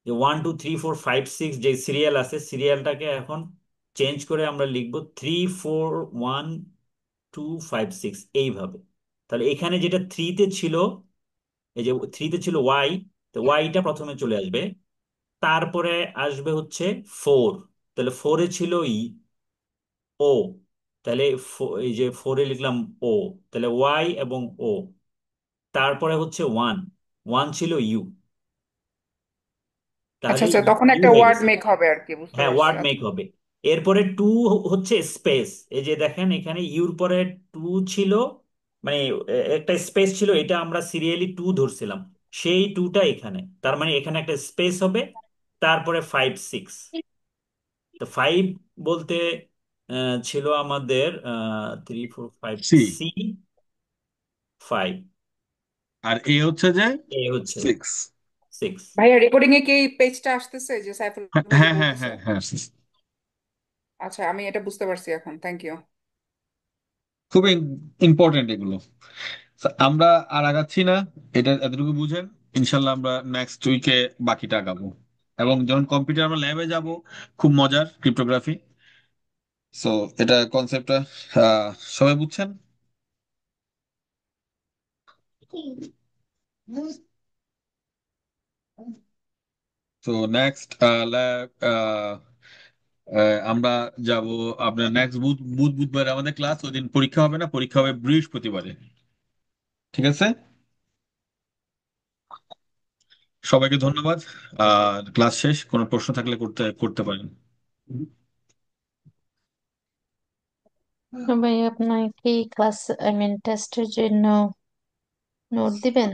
Speaker 3: যে 1 2 3 4 5 6 যে সিরিয়াল আছে, সিরিয়ালটাকে এখন চেঞ্জ করে আমরা লিখবো 3 4 1 2 5 6 এইভাবে। তাহলে এখানে যেটা থ্রিতে ছিল, এই যে থ্রিতে ছিল ওয়াই, তো ওয়াইটা প্রথমে চলে আসবে, তারপরে আসবে হচ্ছে 4, তাহলে ফোরে ছিল ও, তাহলে এই যে ফোরে লিখলাম ও, তাহলে ওয়াই এবং ও, তারপরে হচ্ছে 1, 1 ছিল ইউ,
Speaker 9: আচ্ছা
Speaker 3: তাহলে
Speaker 9: আচ্ছা, তখন
Speaker 3: ইউ
Speaker 9: একটা
Speaker 3: হয়ে
Speaker 9: ওয়ার্ড
Speaker 3: গেছে।
Speaker 9: মেক হবে আর কি, বুঝতে
Speaker 3: হ্যাঁ,
Speaker 9: পারছি।
Speaker 3: ওয়ার্ড
Speaker 9: আচ্ছা।
Speaker 3: মেক হবে। এরপরে টু হচ্ছে স্পেস, এই যে দেখেন এখানে ইউর পরে টু ছিল, মানে একটা স্পেস ছিল, এটা আমরা সিরিয়ালি 2 ধরছিলাম, সেই টুটা এখানে, তার মানে এখানে একটা স্পেস হবে, তারপরে 5 6। তো 5 বলতে ছিল আমাদের 3 4 5,
Speaker 2: সি,
Speaker 3: সি 5,
Speaker 2: আর এ হচ্ছে যে
Speaker 3: এ হচ্ছে
Speaker 2: 6।
Speaker 3: 6।
Speaker 9: ভাইয়া, রেকর্ডিং এ কি এই পেজটা আসতেছে যে সাইফুল ভাই যে
Speaker 2: হ্যাঁ হ্যাঁ
Speaker 9: বলতেছে?
Speaker 2: হ্যাঁ হ্যাঁ,
Speaker 9: আচ্ছা, আমি এটা বুঝতে পারছি এখন, থ্যাংক ইউ।
Speaker 2: খুবই ইম্পর্টেন্ট এগুলো। আমরা আর আগাচ্ছি না, এটা এতটুকু বুঝেন। ইনশাল্লাহ আমরা নেক্সট উইকে বাকিটা আগাবো, এবং যখন কম্পিউটার আমরা ল্যাবে যাব, খুব মজার ক্রিপ্টোগ্রাফি। সো এটা কনসেপ্টটা সবাই বুঝছেন। তো নেক্সট আমরা যাব আপনার নেক্সট বুধবার আমাদের ক্লাস, ওই দিন পরীক্ষা হবে না, পরীক্ষা হবে বৃহস্পতিবারে। ঠিক আছে, সবাইকে ধন্যবাদ। আর ক্লাস শেষ, কোনো প্রশ্ন থাকলে করতে করতে পারেন।
Speaker 6: ভাই আপনার কি ক্লাস টেস্টের জন্য নোট দিবেন?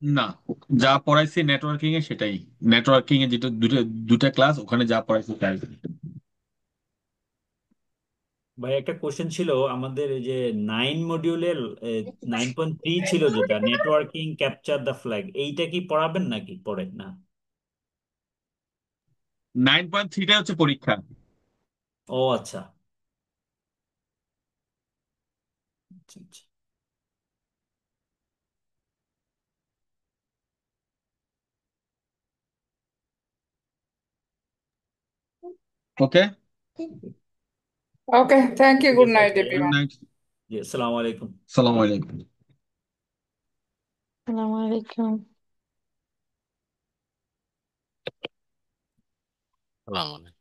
Speaker 2: না, যা পড়াইছি নেটওয়ার্কিং এ সেটাই। নেটওয়ার্কিং এ যেটা দুটো দুটা ক্লাস, ওখানে যা পড়াইছি তাই।
Speaker 3: ভাই একটা কোশ্চেন ছিল আমাদের, এই যে 9 মডিউলের 9.3 ছিল, যেটা নেটওয়ার্কিং ক্যাপচার দ্য ফ্ল্যাগ, এইটা কি পড়াবেন নাকি পড়ে না?
Speaker 2: 9.3টা হচ্ছে পরীক্ষা।
Speaker 3: ও আচ্ছা আচ্ছা আচ্ছা।
Speaker 2: ওকে,
Speaker 9: ওকে, থ্যাংক ইউ,
Speaker 3: ঠিক
Speaker 9: গুড
Speaker 3: আছে
Speaker 9: নাইট
Speaker 3: ভাইয়া,
Speaker 2: গুড
Speaker 9: এভরিওয়ান।
Speaker 2: নাইট।
Speaker 3: জি আসসালামু আলাইকুম।
Speaker 2: সালাম আলাইকুম।
Speaker 6: আসসালামু আলাইকুম।
Speaker 1: সালাম